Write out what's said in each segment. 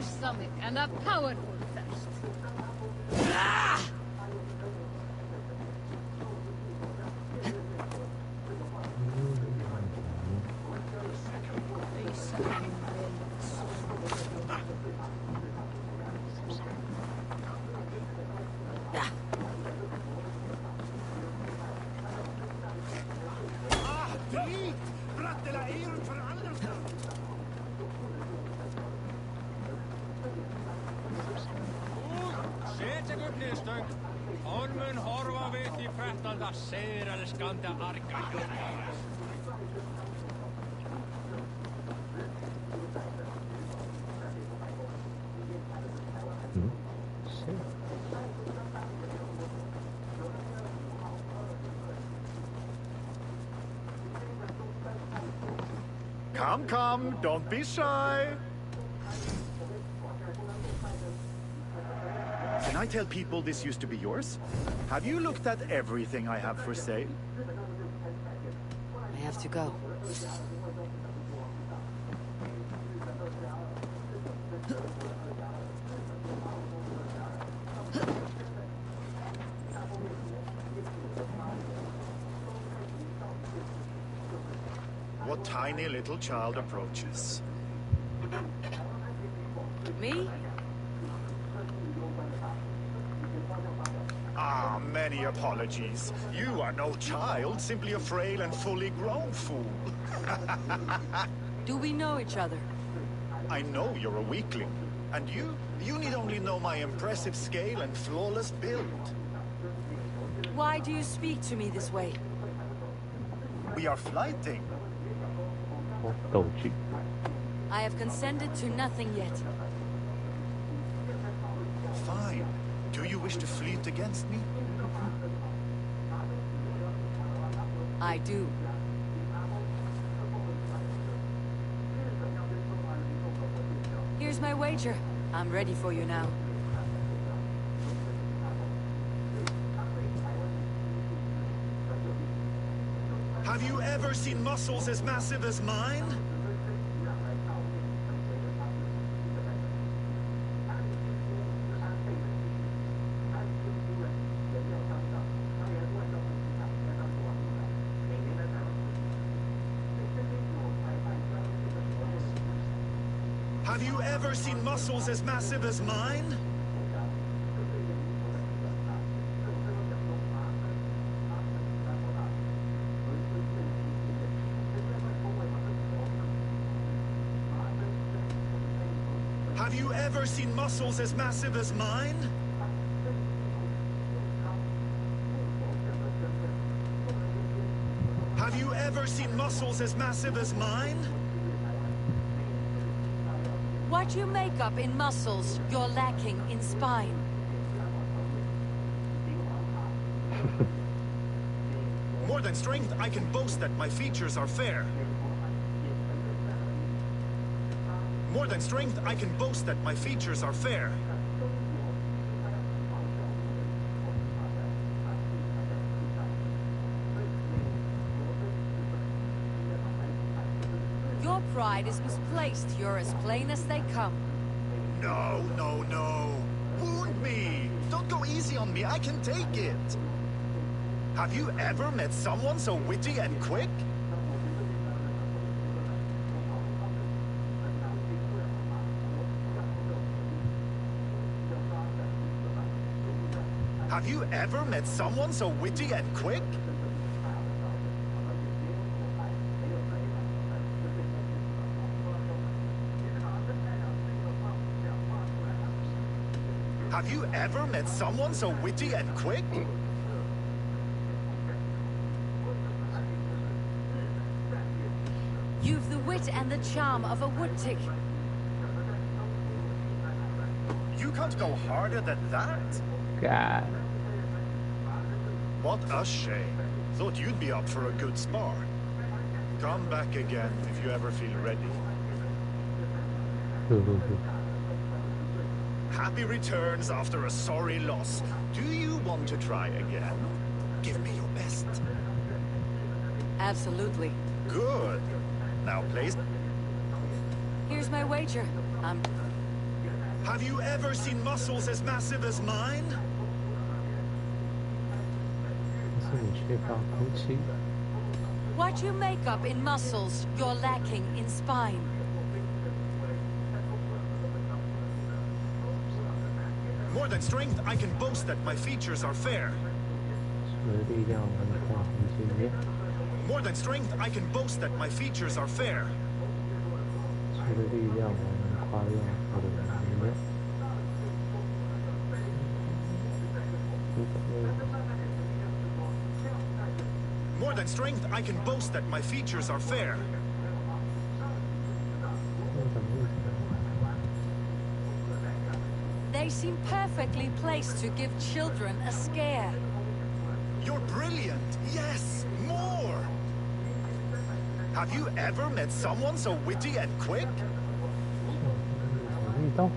stomach and a powerful thirst. Come, don't be shy. Can I tell people this used to be yours? Have you looked at everything I have for sale? I have to go. What tiny little child approaches? Me? Ah, many apologies. You are no child, simply a frail and fully grown fool. Do we know each other? I know you're a weakling. And you need only know my impressive scale and flawless build. Why do you speak to me this way? We are flighting. I have consented to nothing yet. Fine. Do you wish to fleet against me? I do. Here's my wager. I'm ready for you now. Have you ever seen muscles as massive as mine? Have you ever seen muscles as massive as mine? Have you ever seen muscles as massive as mine? Have you ever seen muscles as massive as mine? What you make up in muscles, you're lacking in spine. More than strength, I can boast that my features are fair. More than strength, I can boast that my features are fair. Your pride is misplaced. You're as plain as they come. No. Wound me! Don't go easy on me, I can take it! Have you ever met someone so witty and quick? Have you ever met someone so witty and quick? Have you ever met someone so witty and quick? You've the wit and the charm of a woodtick. You can't go harder than that. God. What a shame. Thought you'd be up for a good spar. Come back again if you ever feel ready. Happy returns after a sorry loss. Do you want to try again? Give me your best. Absolutely. Good. Now, please. Here's my wager. Have you ever seen muscles as massive as mine? 是你缺乏骨气。 What you make up in muscles, you're lacking in spine. More than strength, I can boast that my features are fair. 除了力量顽抗无经验， More than strength, I can boast that my features are fair. 除了力量我能夸耀我的能力。More than strength, I can boast that my features are fair. They seem perfectly placed to give children a scare. You're brilliant. Yes, more. Have you ever met someone so witty and quick? 力道。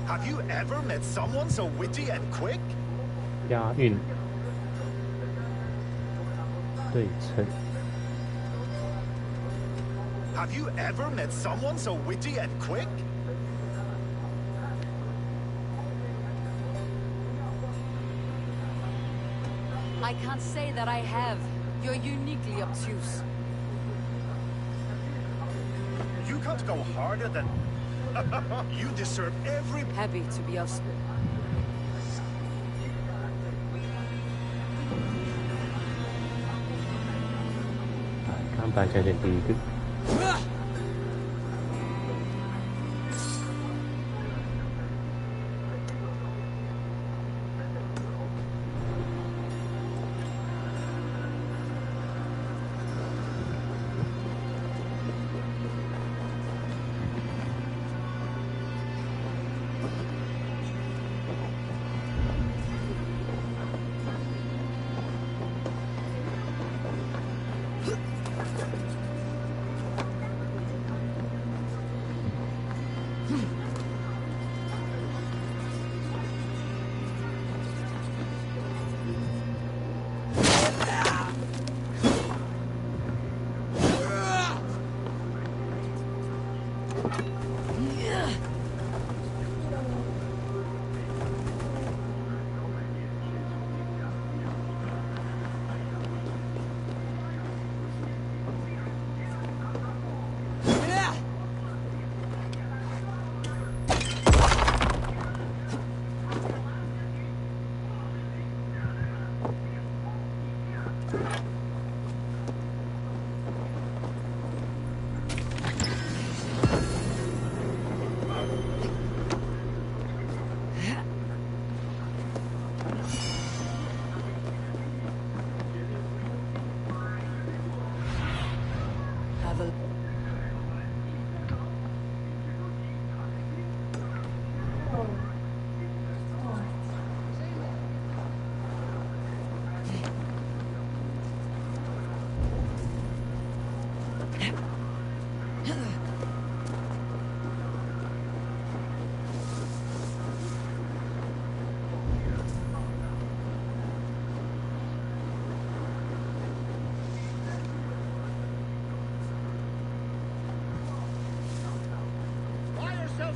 Have you ever met someone so witty and quick? 押韵，对称。 Have you ever met someone so witty and quick? I can't say that I have. You're uniquely obtuse. You can't go harder than... You deserve every... Happy to be of... 刚打下去第一个。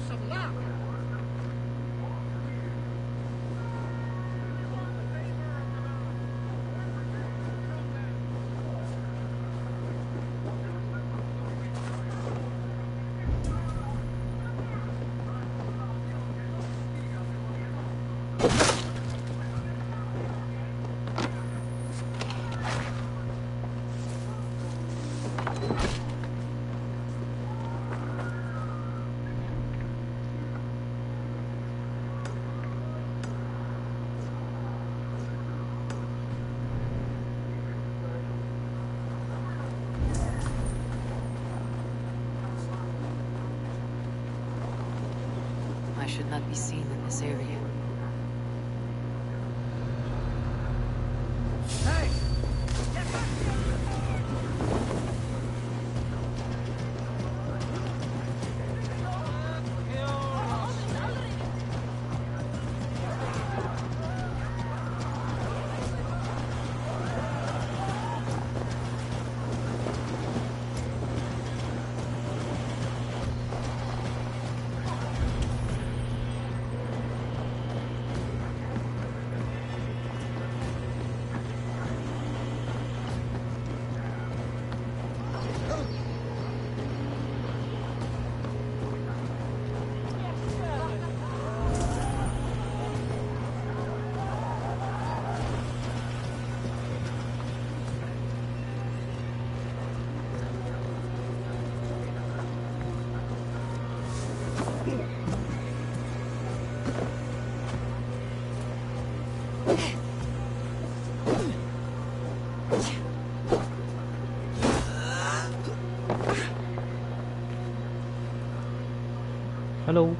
Some luck. I should not be seen in this area. Hey! Hello。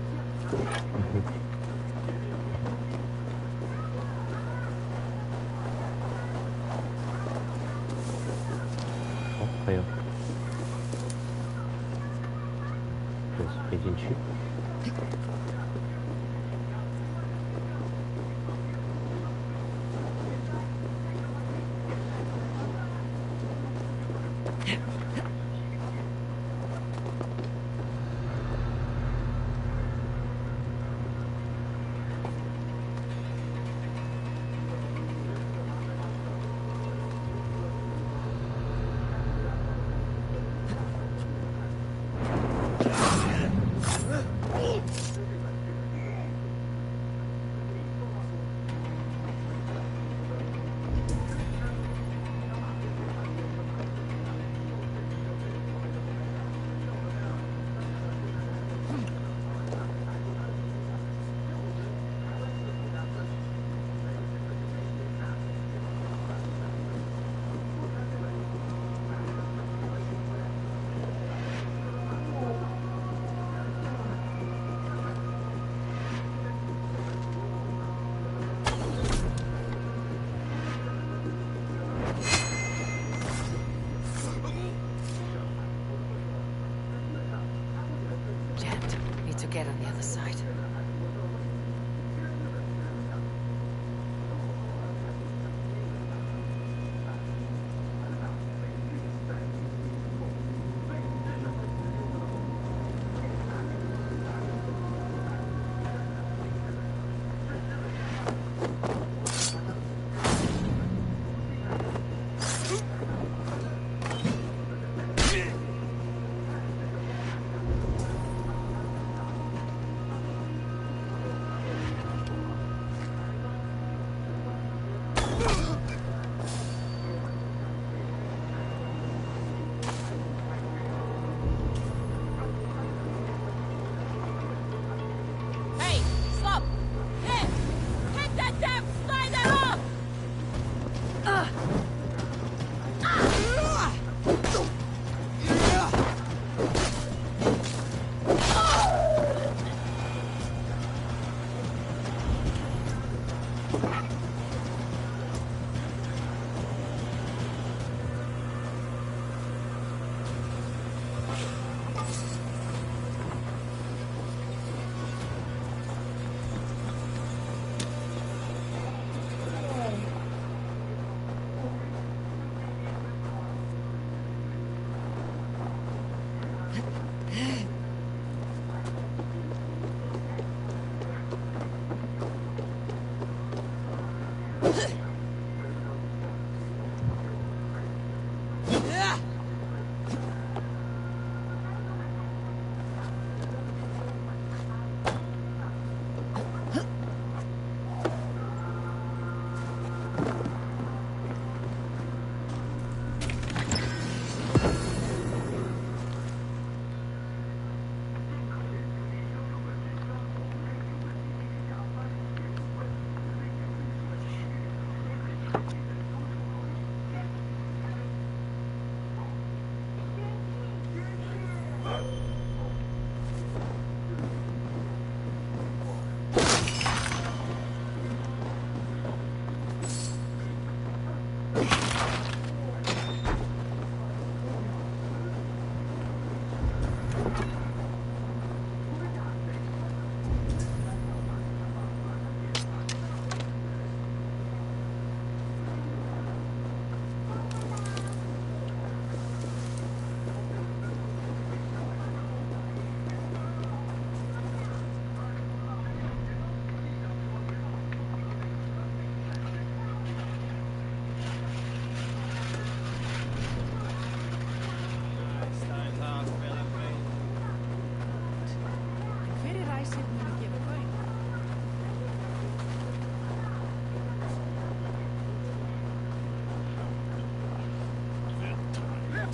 好，还有，这是飞进去。Get on the other side.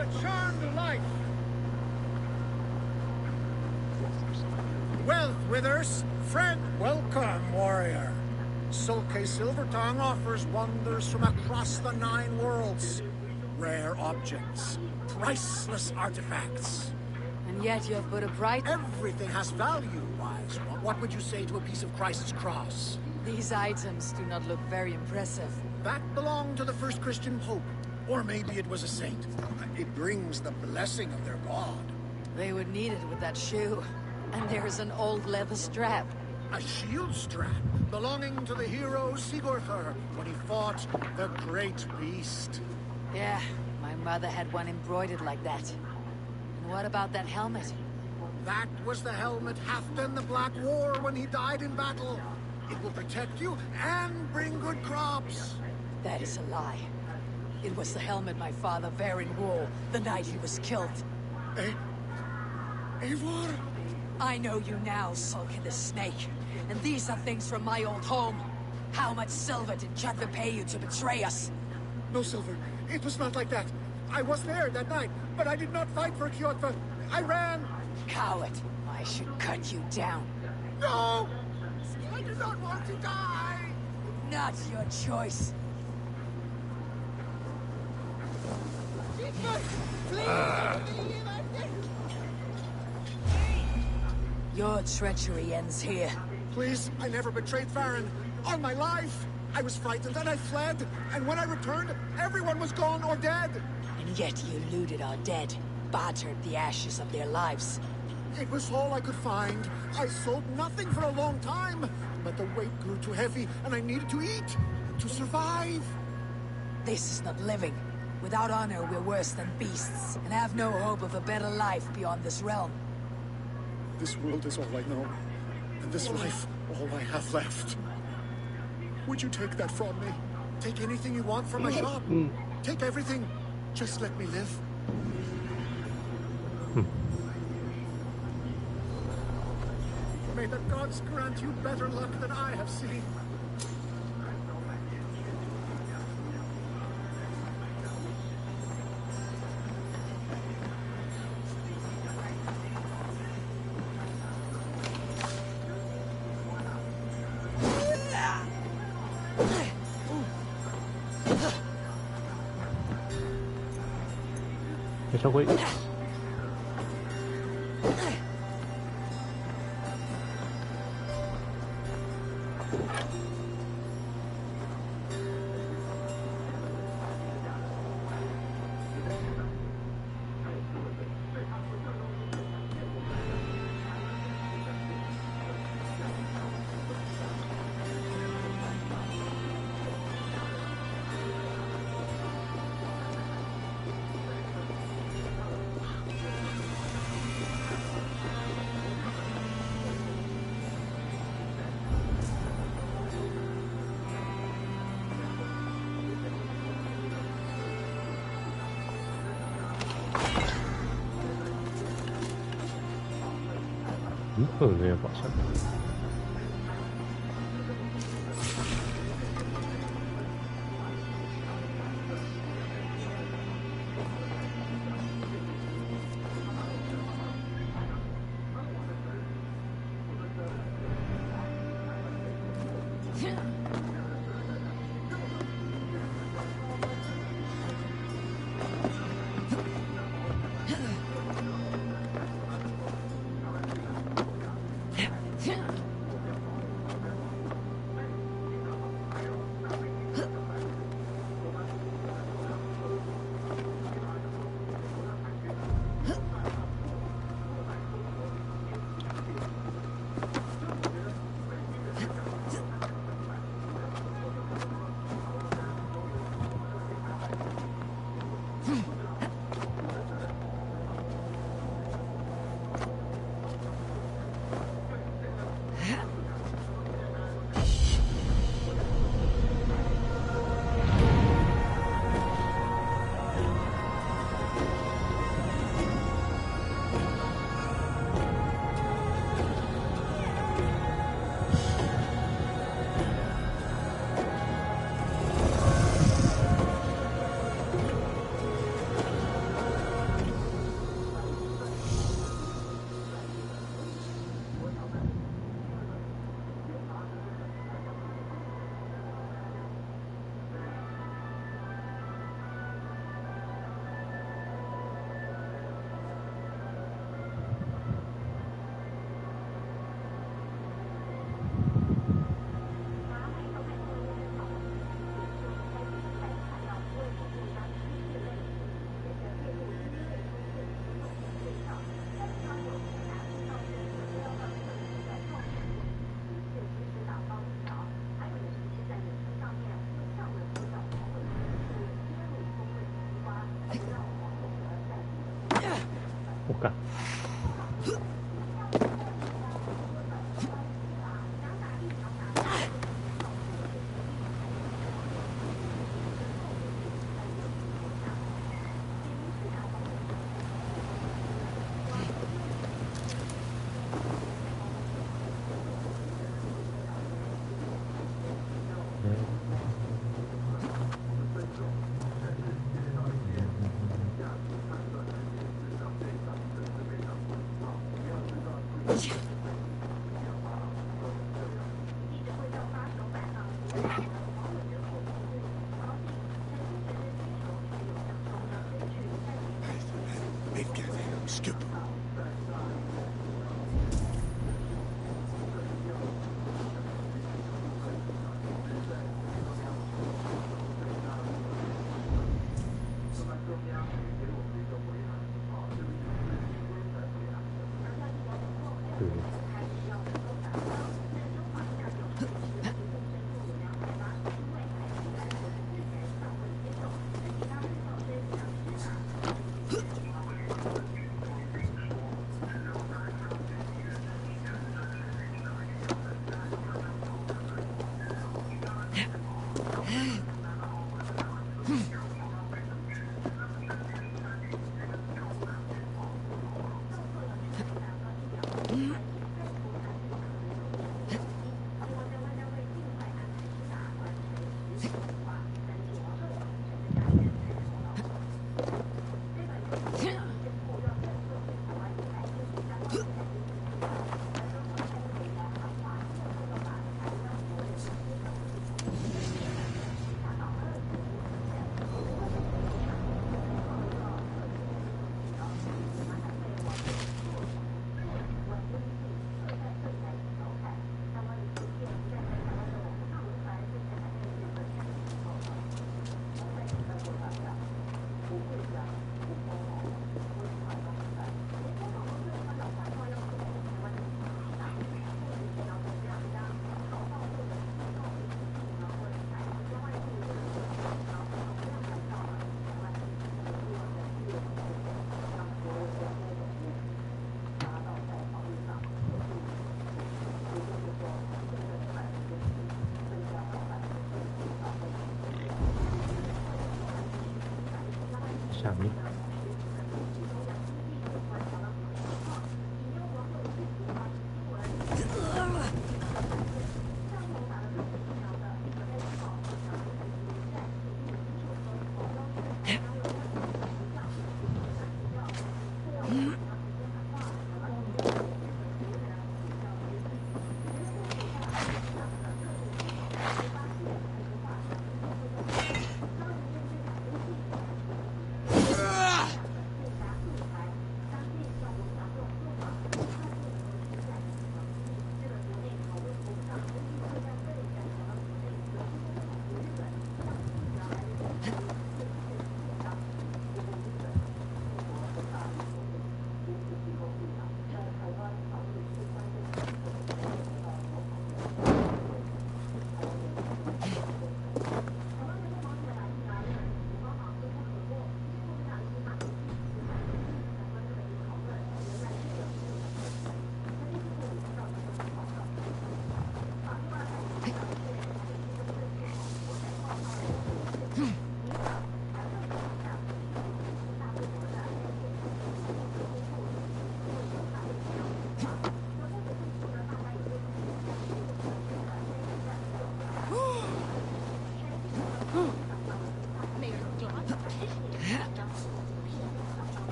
a charmed life. Wealth withers, friend, welcome, warrior. Sulke Silvertongue offers wonders from across the 9 worlds. Rare objects, priceless artifacts. And yet you have put a price... Everything has value, wise one. What would you say to a piece of Christ's cross? These items do not look very impressive. That belonged to the first Christian pope. Or maybe it was a saint. It brings the blessing of their god. They would need it with that shoe. And there's an old leather strap. A shield strap belonging to the hero Sigurður when he fought the great beast. Yeah, my mother had one embroidered like that. And what about that helmet? That was the helmet Halfdan the Black wore when he died in battle. It will protect you and bring good crops. That is a lie. It was the helmet my father Varin wore the night he was killed. Eivor? I know you now, Sulkin the Snake. And these are things from my old home. How much silver did Kjotve pay you to betray us? No silver. It was not like that. I was there that night, but I did not fight for Kjotve. I ran. Coward. I should cut you down. No! I do not want to die! Not your choice. Your treachery ends here. Please, I never betrayed Varin. On my life! I was frightened and I fled, and when I returned, everyone was gone or dead. And yet you looted our dead, bartered the ashes of their lives. It was all I could find. I sold nothing for a long time, but the weight grew too heavy, and I needed to eat, to survive. This is not living. Without honor, we're worse than beasts, and have no hope of a better life beyond this realm. This world is all I know, and this life, all I have left. Would you take that from me? Take anything you want from my shop. Take everything. Just let me live. May the gods grant you better luck than I have seen. Sao quỷ?这些宝箱。我干。Skip.下面。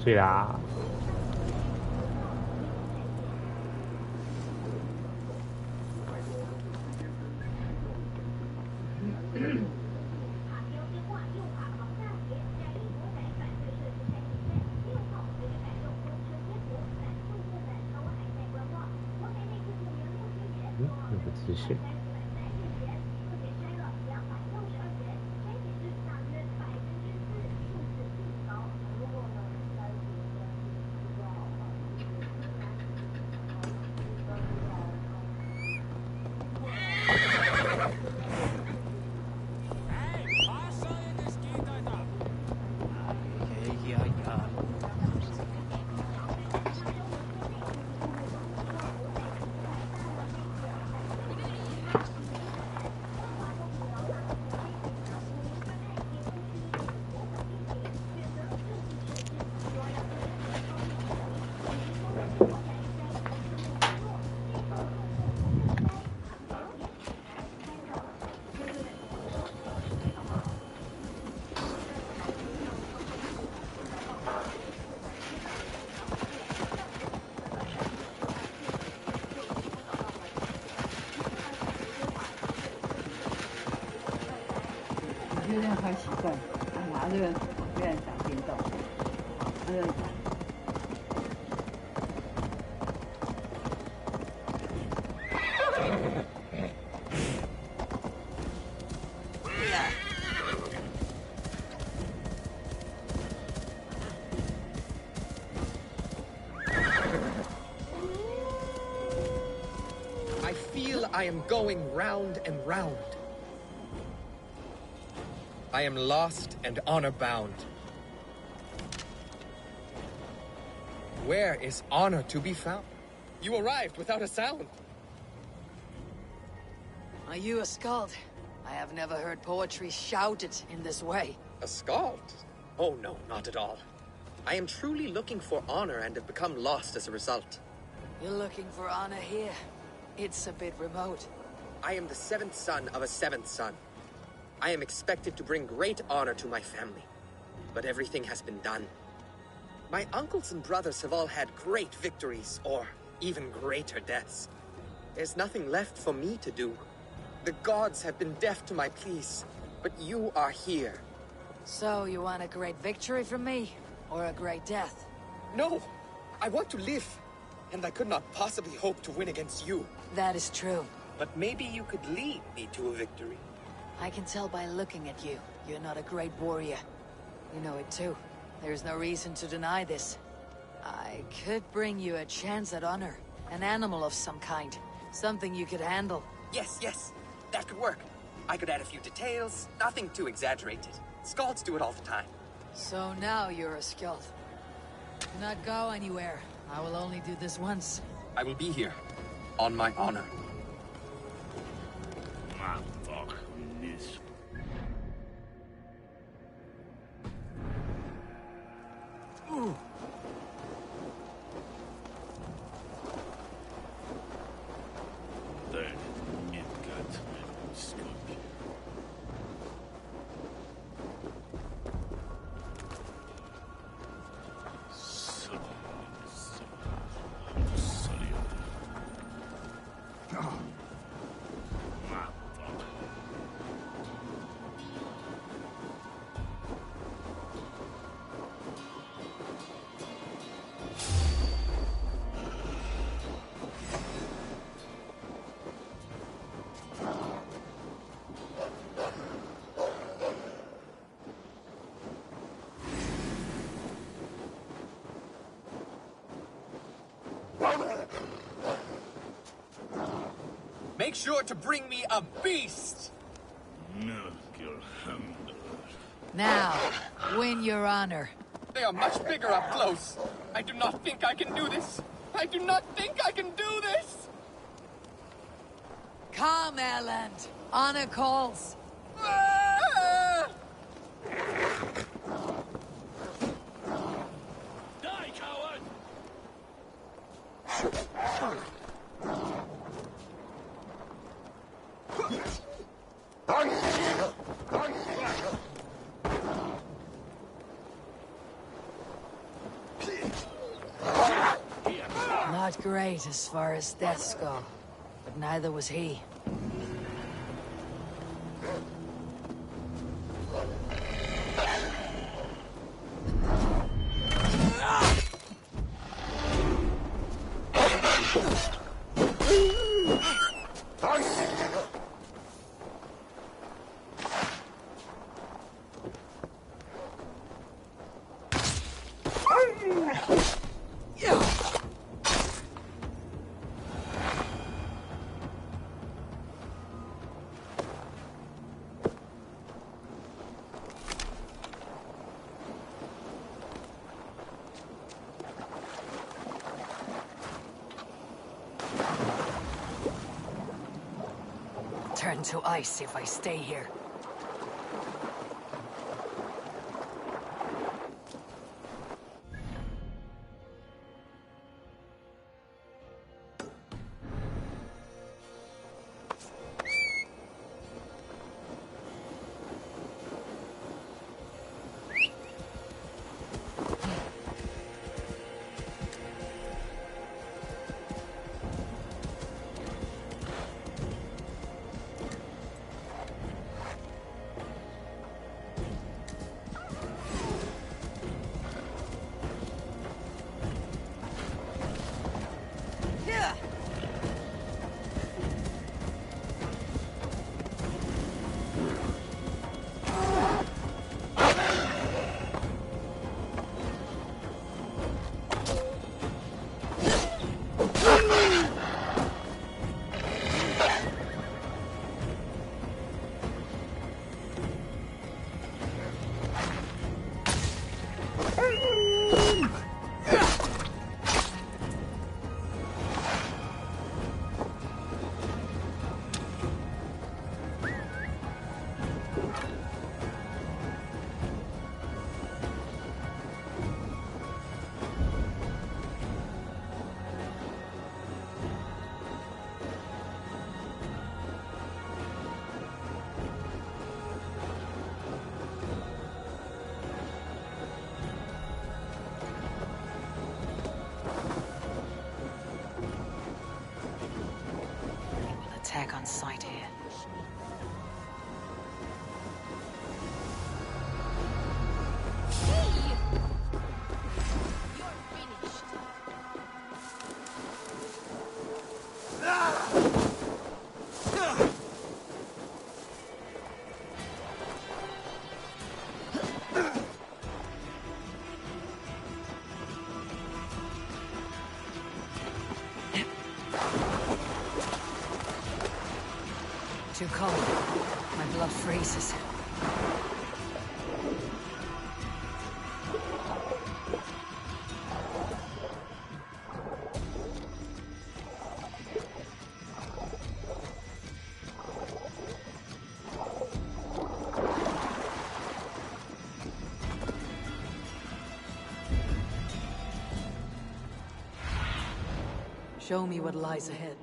睡啦。那个姿势。有点坏习惯，拿着有点打电动，I feel I am going round and round. I am lost and honor-bound. Where is honor to be found? You arrived without a sound. Are you a skald? I have never heard poetry shouted in this way. A skald? Oh no, not at all. I am truly looking for honor and have become lost as a result. You're looking for honor here. It's a bit remote. I am the seventh son of a seventh son. I am expected to bring great honor to my family. But everything has been done. My uncles and brothers have all had great victories, or even greater deaths. There's nothing left for me to do. The gods have been deaf to my pleas, but you are here. So, you want a great victory from me? Or a great death? No! I want to live. And I could not possibly hope to win against you. That is true. But maybe you could lead me to a victory. I can tell by looking at you. You're not a great warrior. You know it too. There's no reason to deny this. I could bring you a chance at honor. An animal of some kind. Something you could handle. Yes, yes. That could work. I could add a few details. Nothing too exaggerated. Skalds do it all the time. So now you're a skald. Do not go anywhere. I will only do this once. I will be here. On my honor. Ooh. Make sure to bring me a beast! Now, win your honor. They are much bigger up close. I do not think I can do this. I do not think I can do this! Come, Erland. Honor calls. Ah! Die, coward! Not great as far as deaths go, but neither was he. turn to ice if I stay here. Attack on sight here. Too cold. My blood freezes. Show me what lies ahead.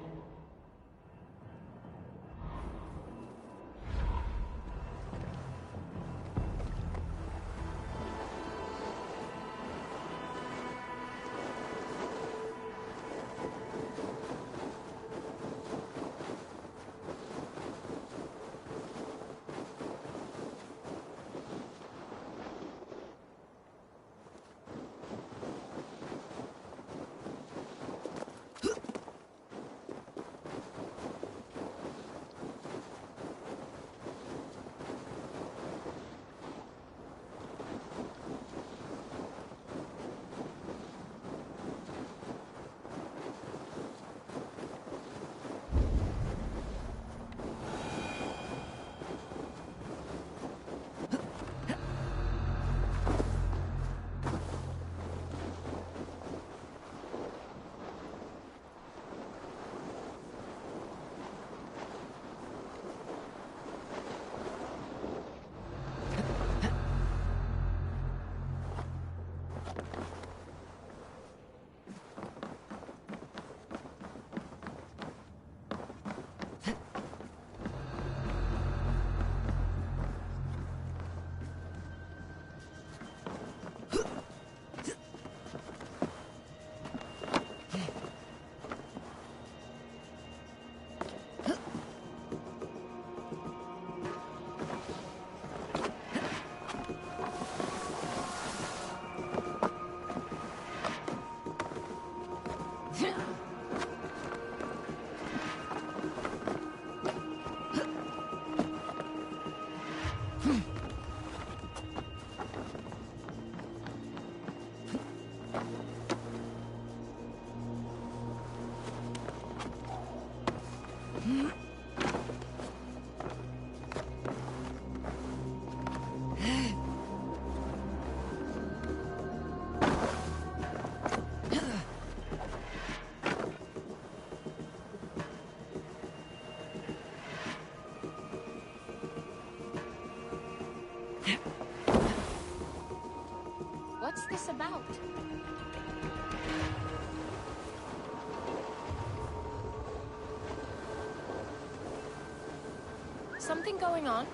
Something going on?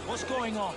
What's going on?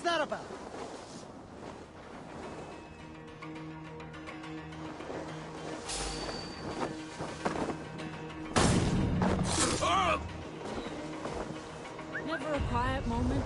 What's that about? Never a quiet moment.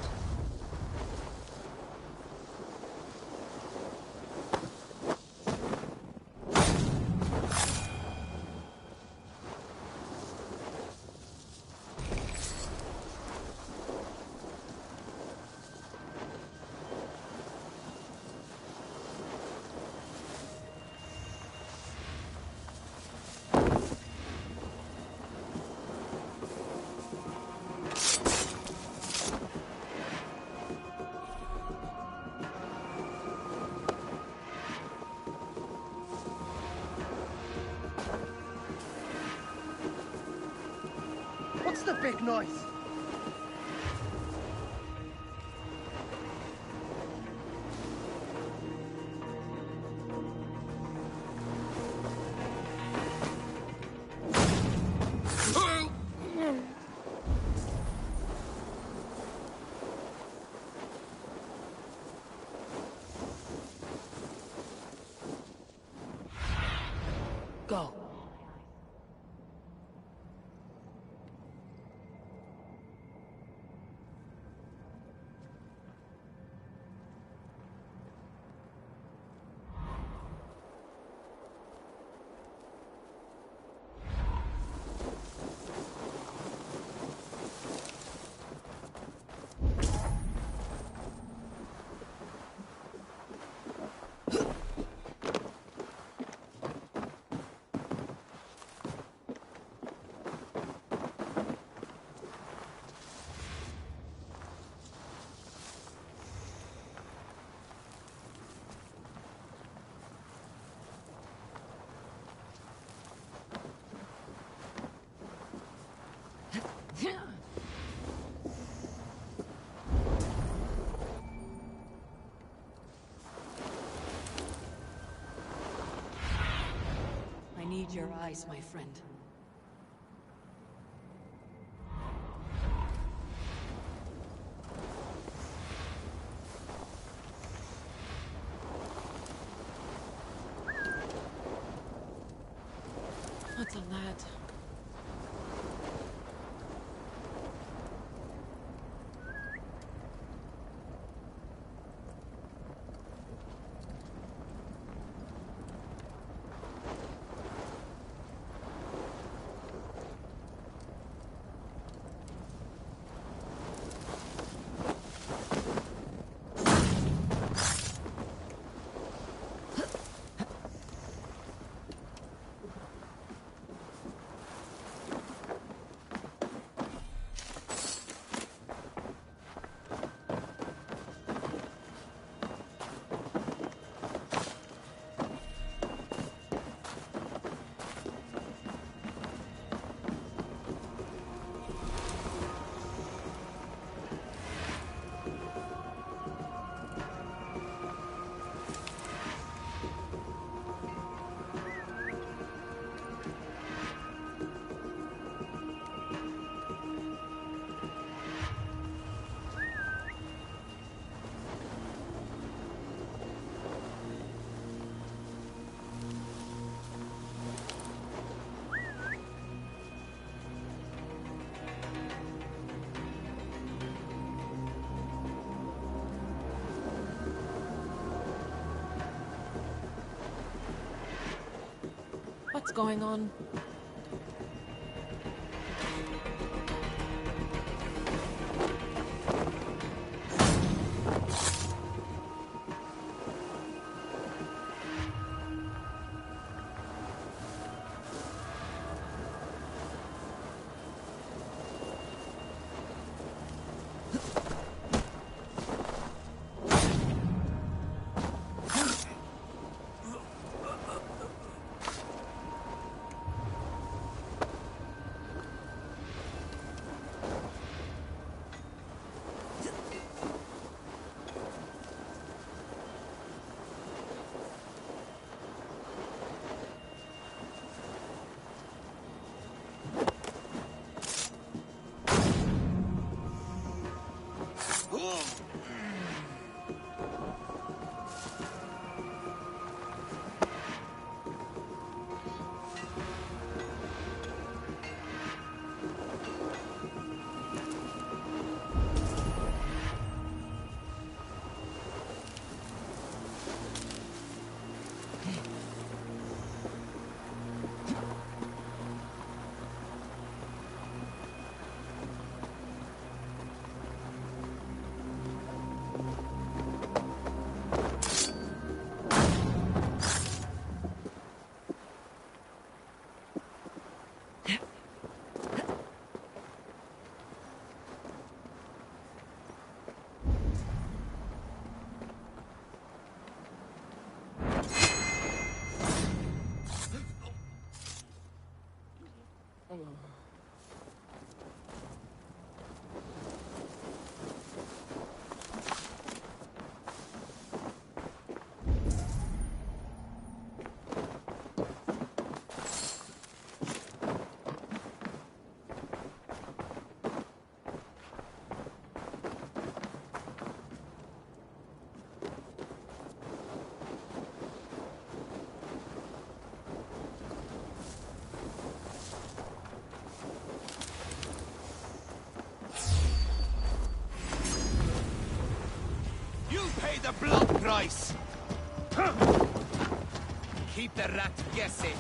What's the big noise? Go. I need your eyes, my friend. What's a lad? What's going on? the blood price! Keep the rat guessing.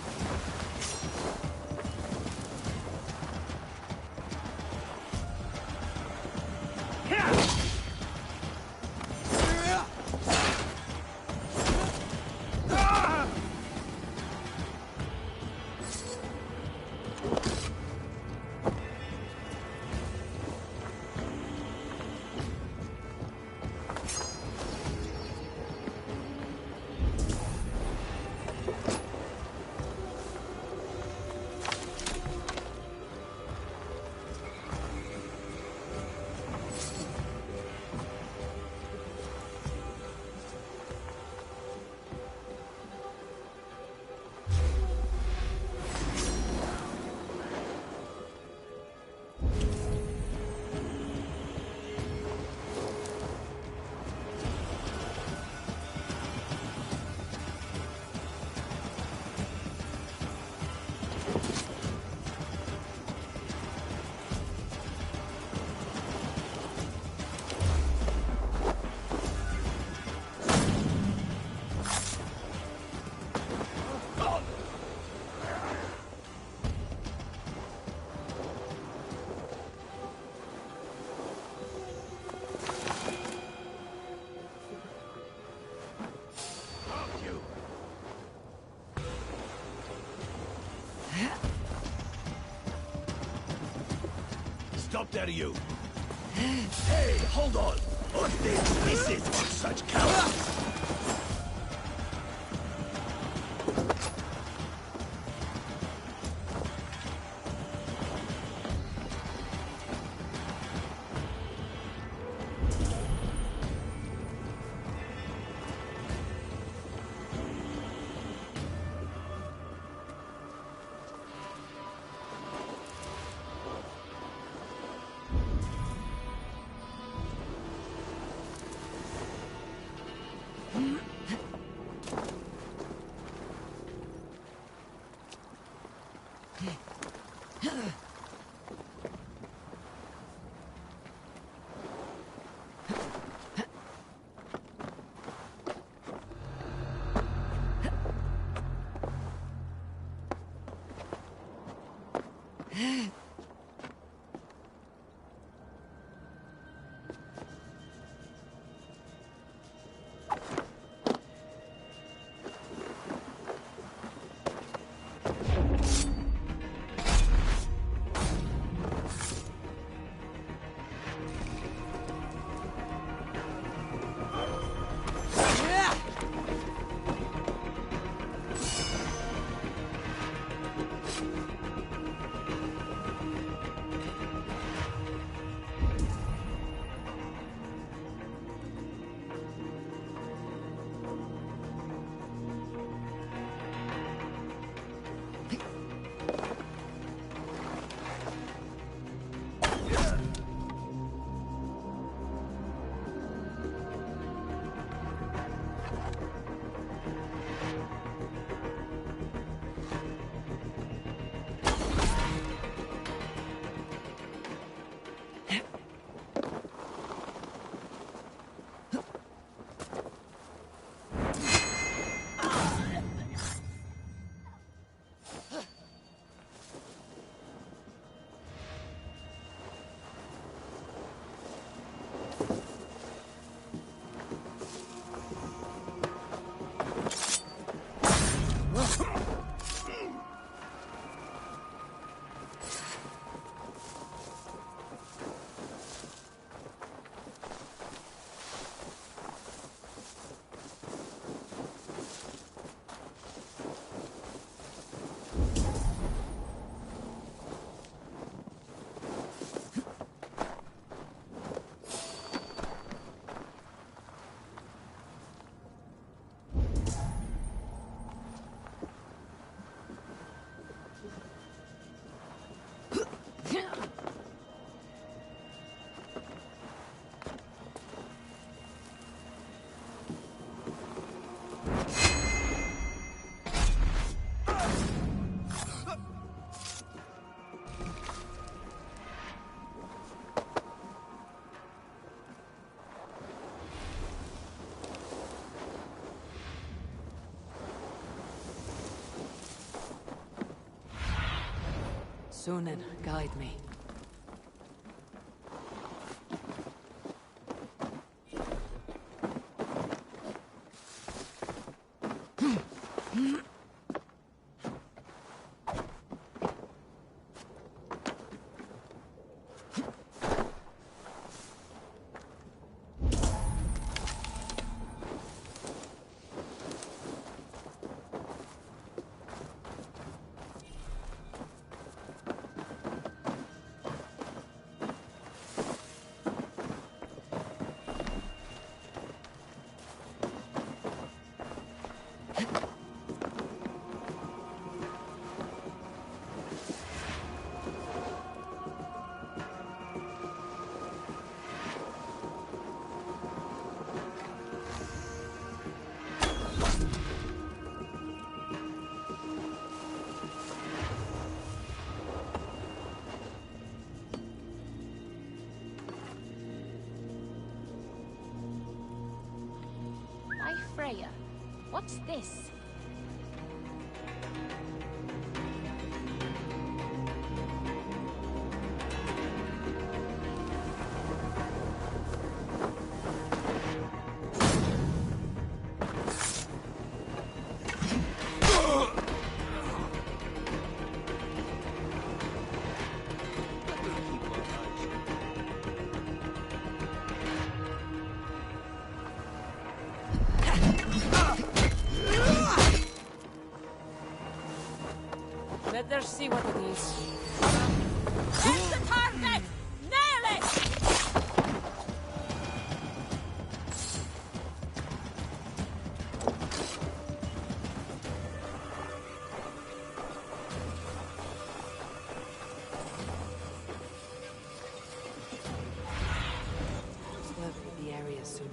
Stop there, you! Hey, hold on! This is for such cowards! Sunan, guide me. Freya, what's this? Better see what it is. Hit the target! Nail it! Survey the area soon.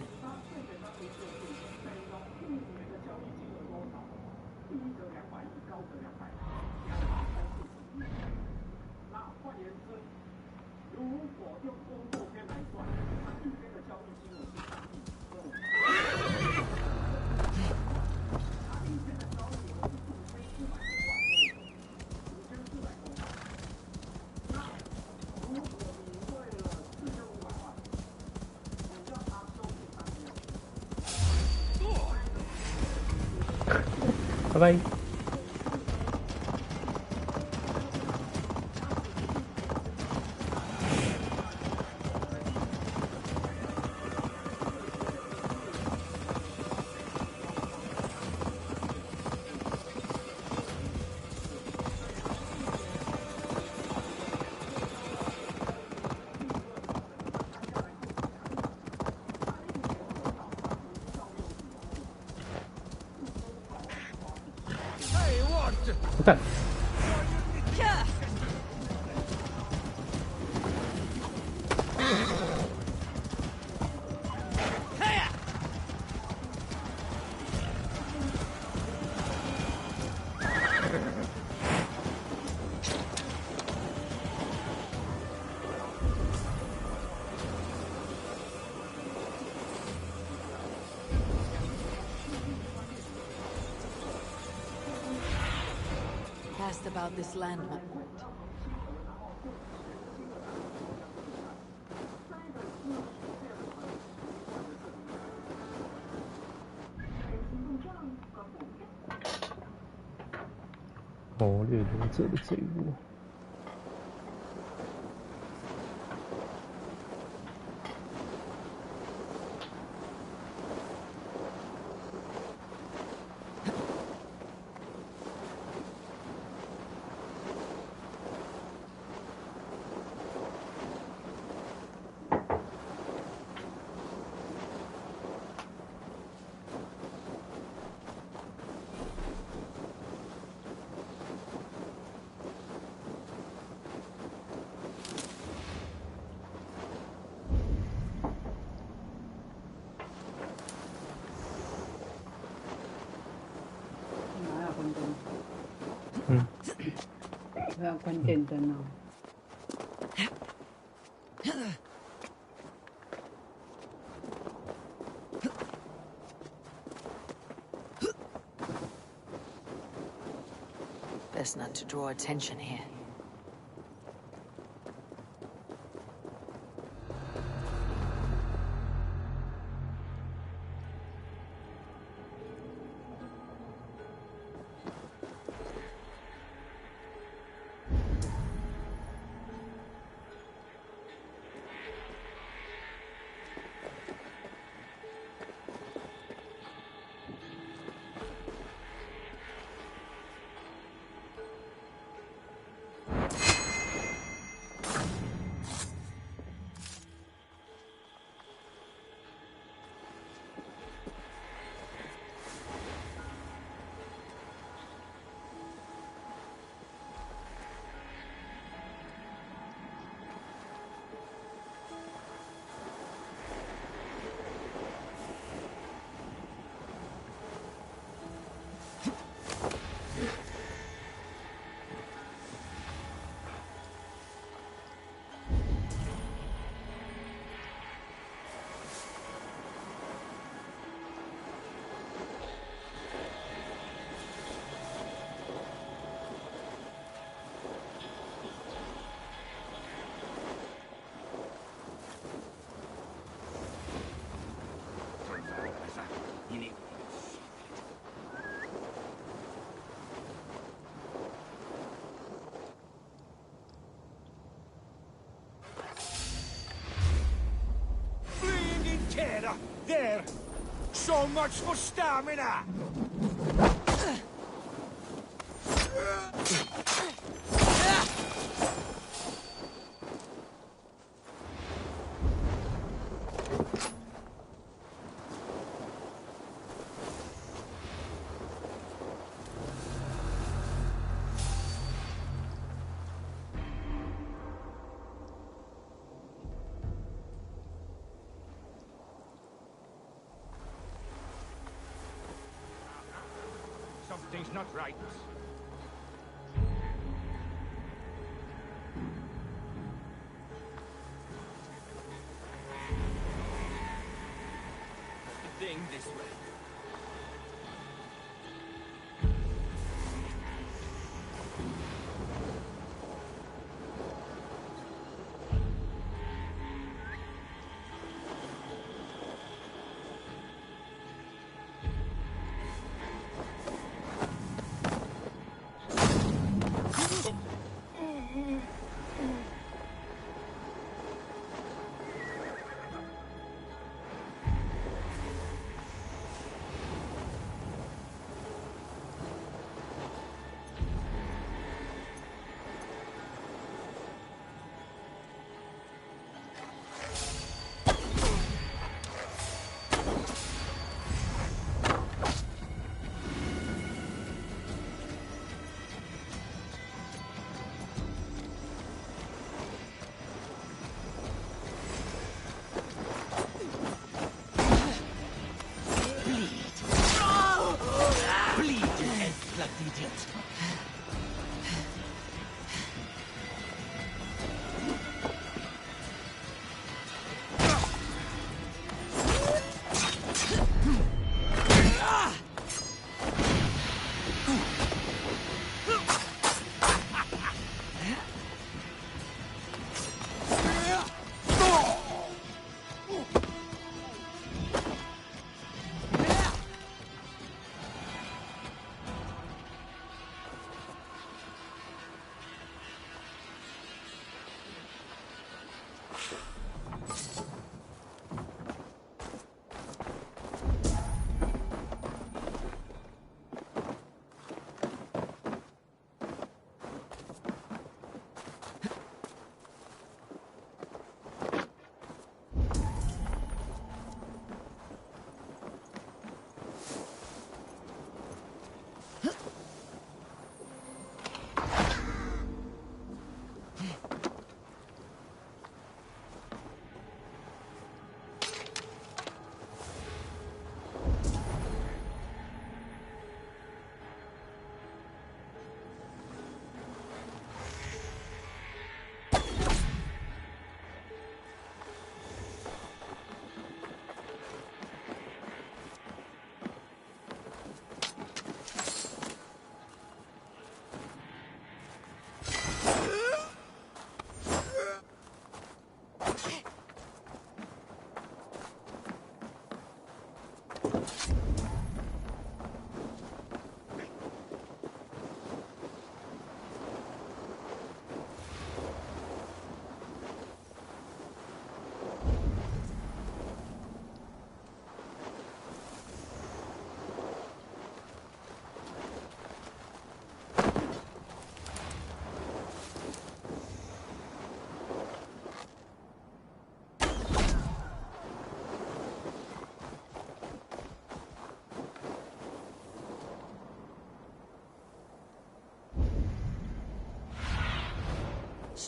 Bye bye. Okay. Asked about this land, my lord.哦，掠夺者的罪恶。我要关电灯哦。Best not to draw attention here. There! So much for stamina! Something's not right. The thing this way.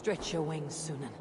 Stretch your wings, Sunan.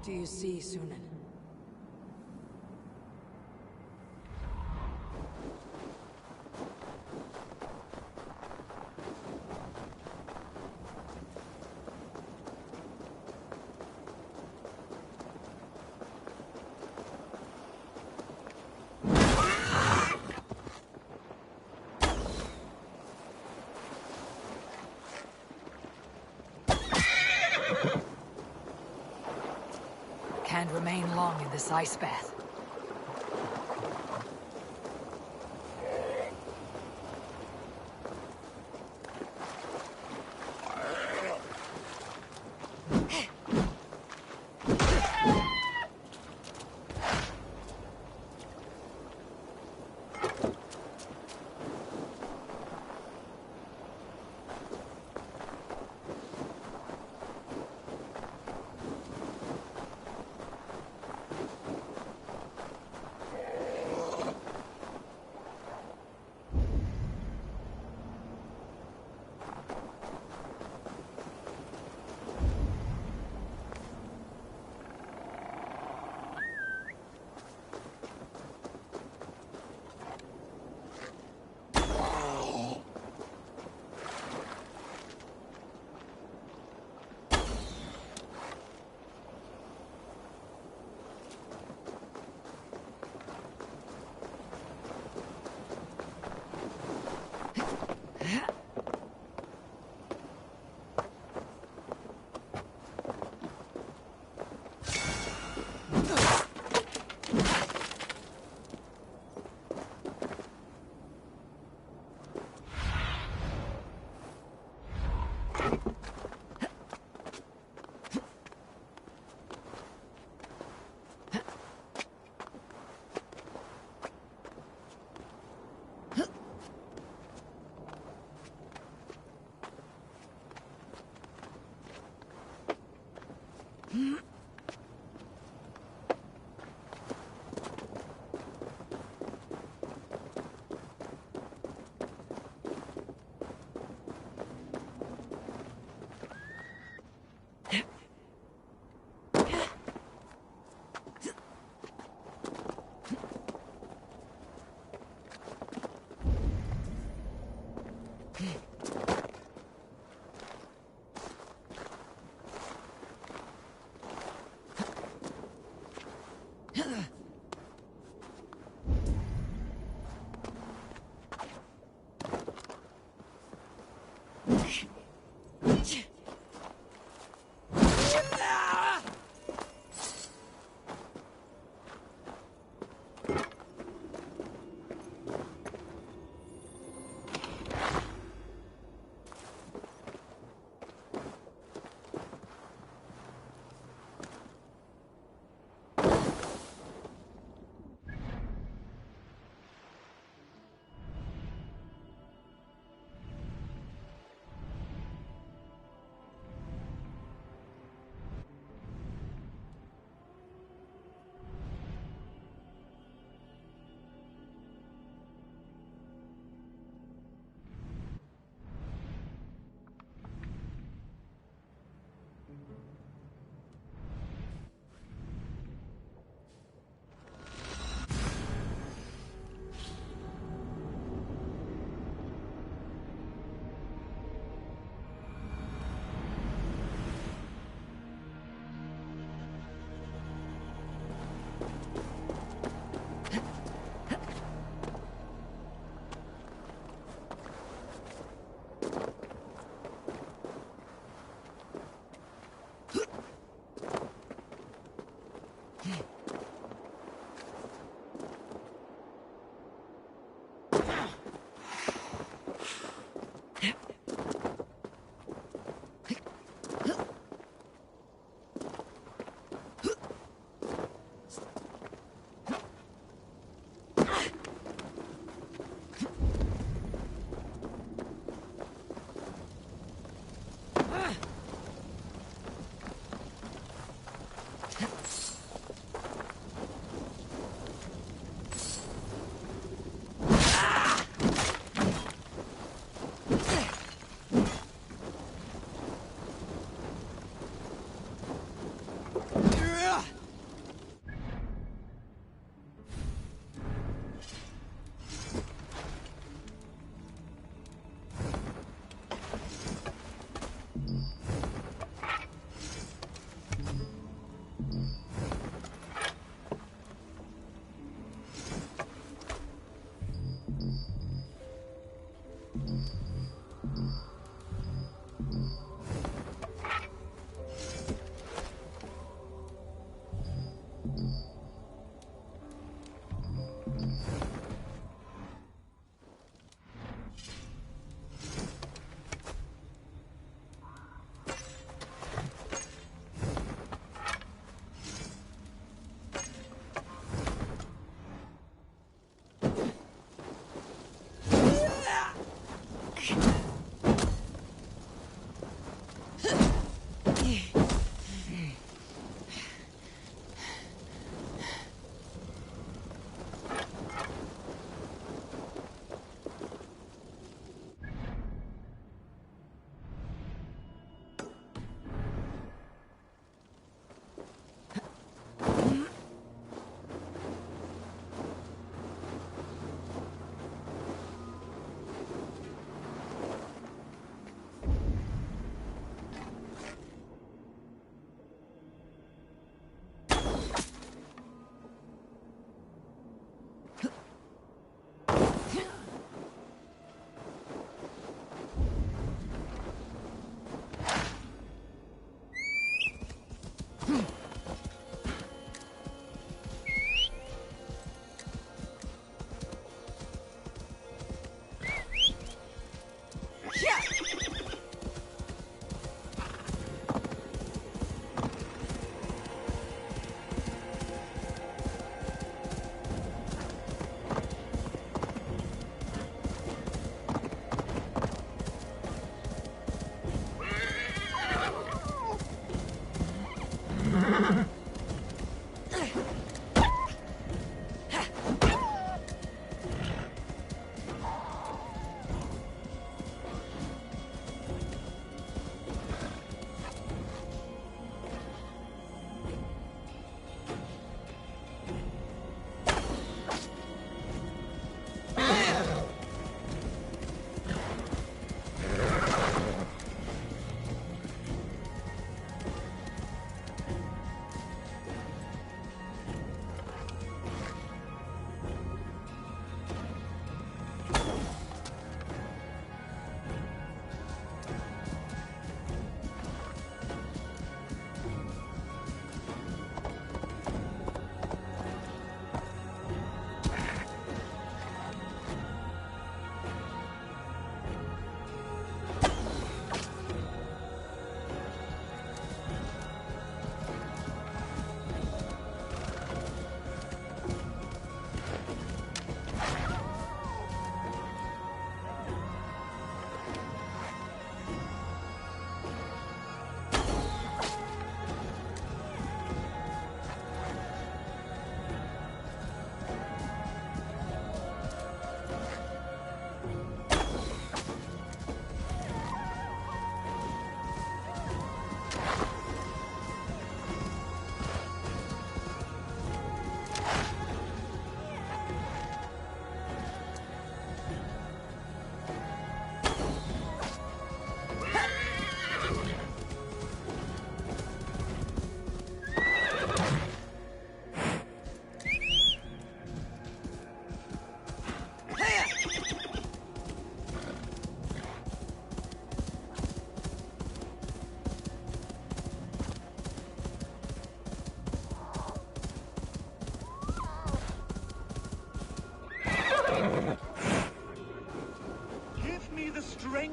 What do you see, Sunan? Can't remain long in this ice bath.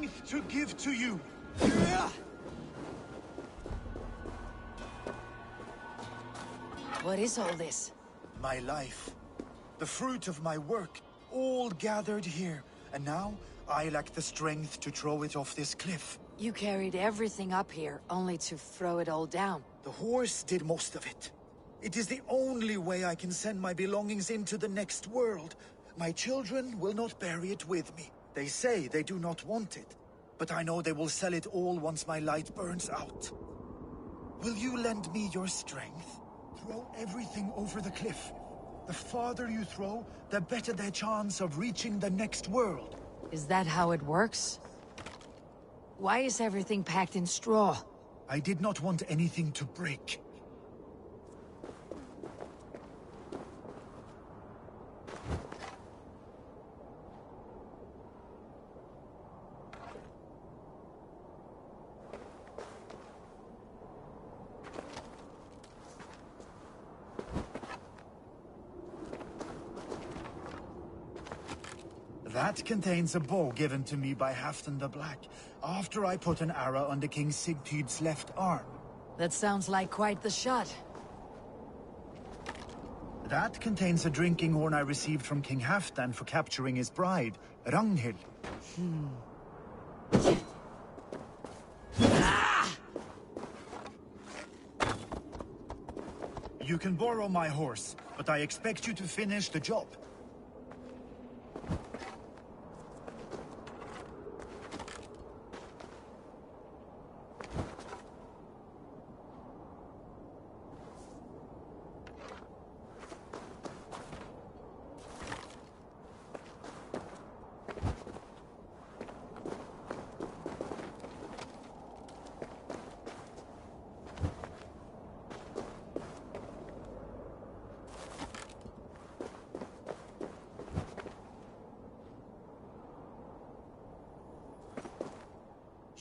strength to give to you. What is all this? My life. The fruit of my work. All gathered here. And now, I lack the strength to throw it off this cliff. You carried everything up here, only to throw it all down. The horse did most of it. It is the only way I can send my belongings into the next world. My children will not bury it with me. They say they do not want it. But I know they will sell it all once my light burns out. Will you lend me your strength? Throw everything over the cliff. The farther you throw, the better their chance of reaching the next world. Is that how it works? Why is everything packed in straw? I did not want anything to break. That contains a bow given to me by Halfdan the Black, after I put an arrow under King Sigtyd's left arm. That sounds like quite the shot. That contains a drinking horn I received from King Halfdan for capturing his bride, Ragnhild. You can borrow my horse, but I expect you to finish the job.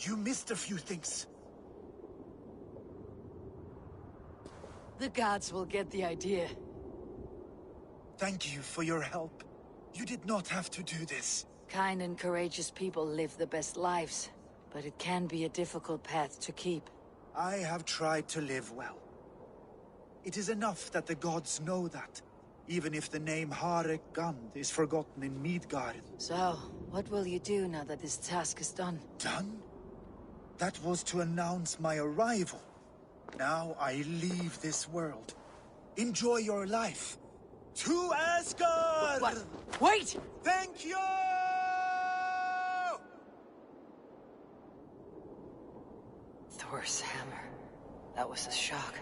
You missed a few things. The gods will get the idea. Thank you for your help. You did not have to do this. Kind and courageous people live the best lives, but it can be a difficult path to keep. I have tried to live well. It is enough that the gods know that, even if the name Harek Gand is forgotten in Midgard. So, what will you do now that this task is done? Done? That was to announce my arrival. Now I leave this world. Enjoy your life. To Asgard! What? Wait! Thank you! Thor's hammer. That was a shock.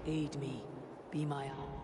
Aid me. Be my ally.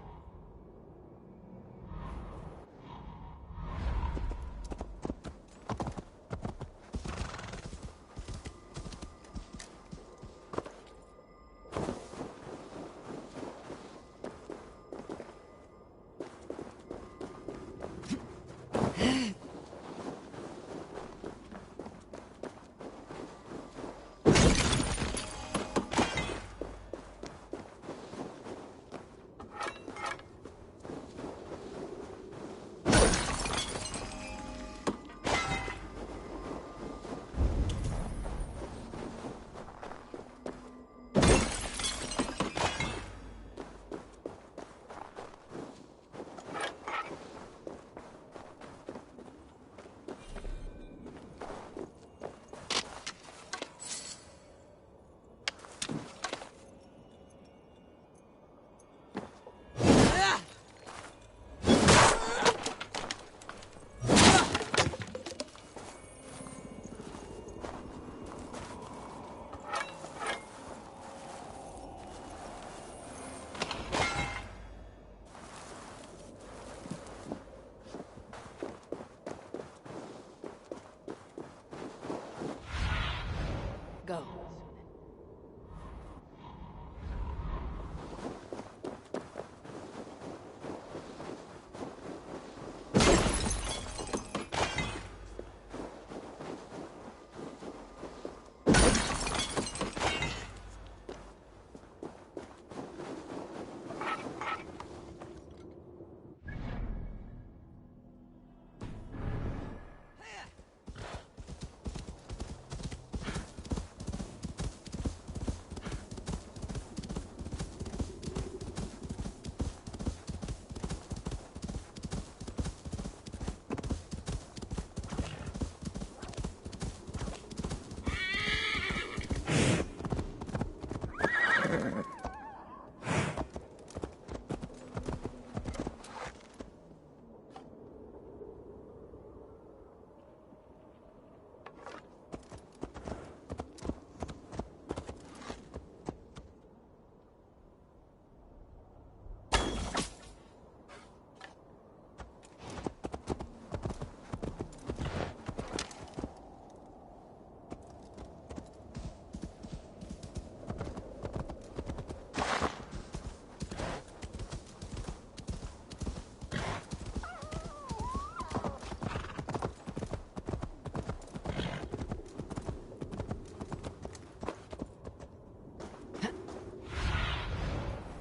Go.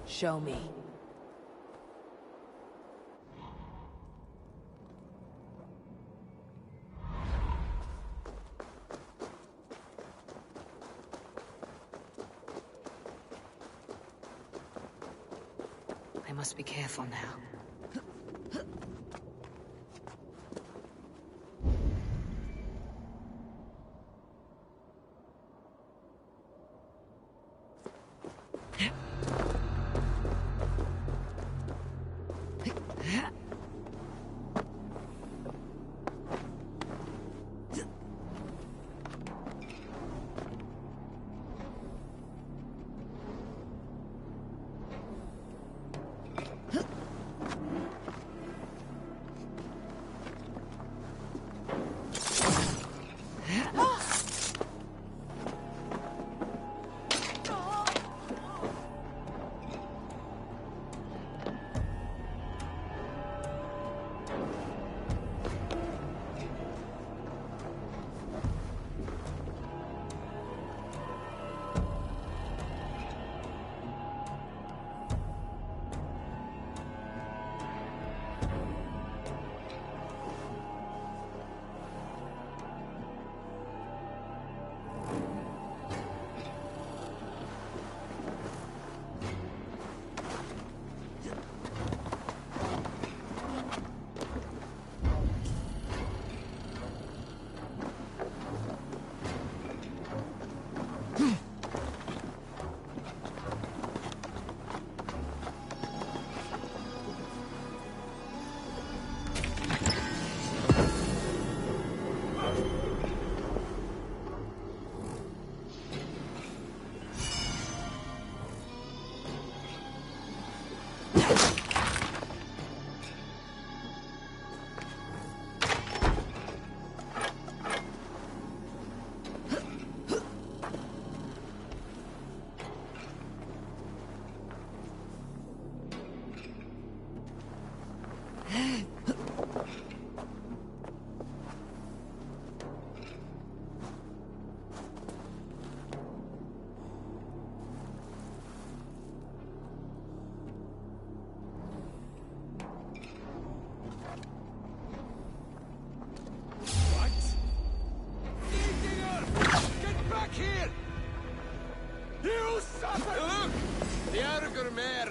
Show me. I must be careful now.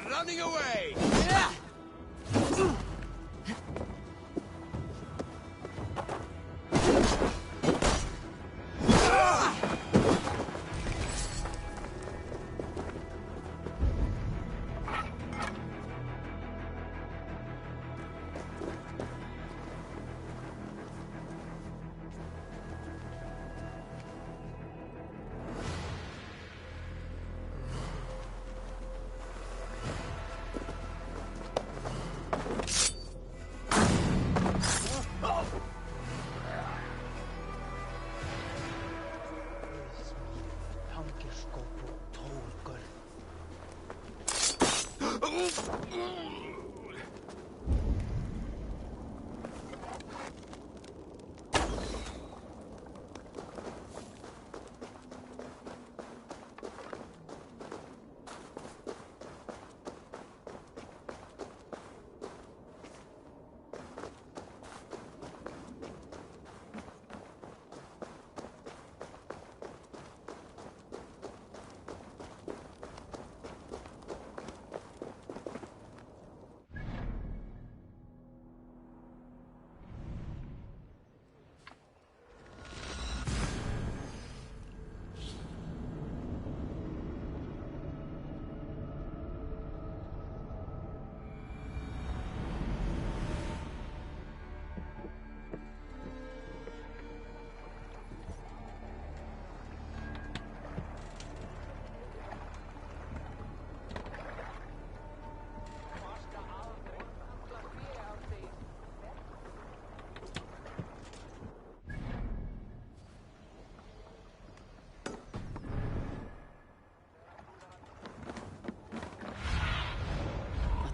Running away!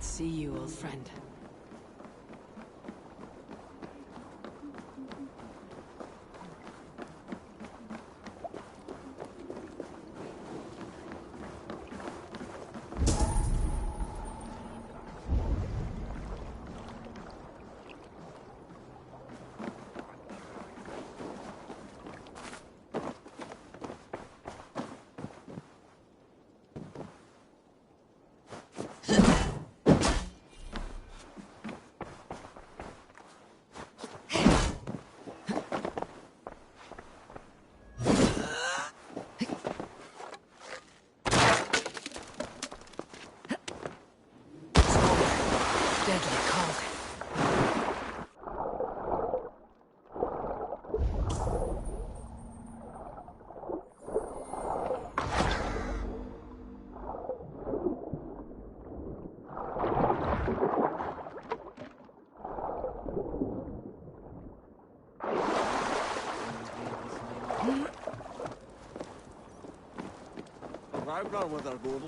See you, old friend. Ruikbaar wordt daar gordel.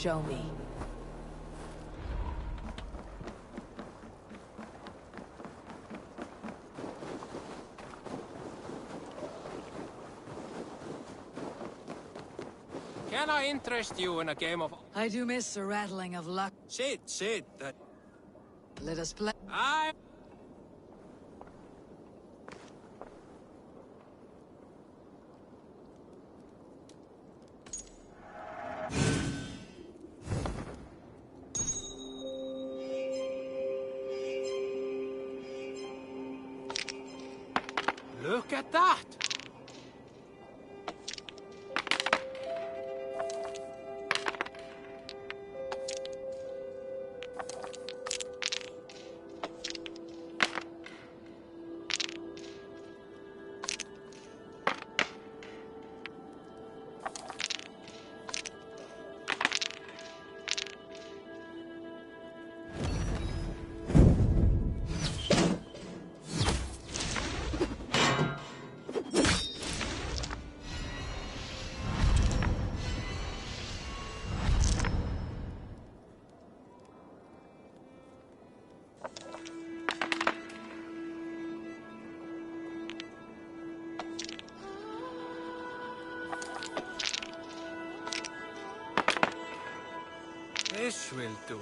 show me. Can I interest you in a game of... I do miss the rattling of luck. Sit. Let us play. I... Look at that! This will do.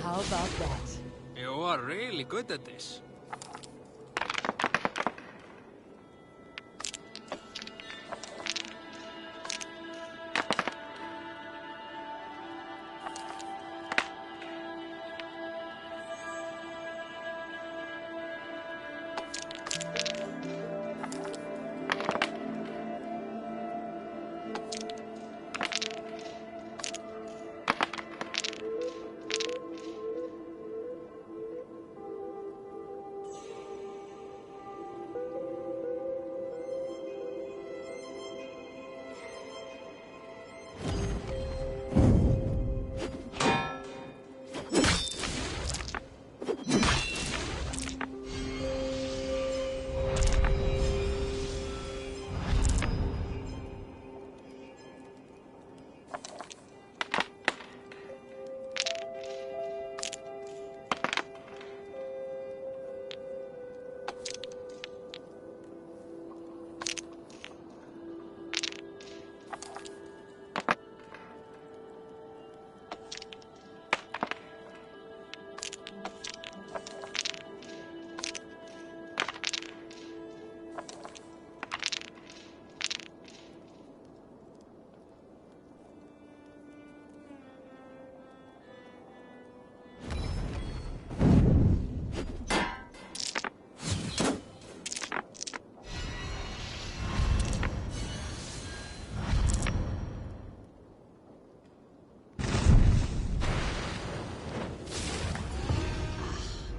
How about that? You are really good at this.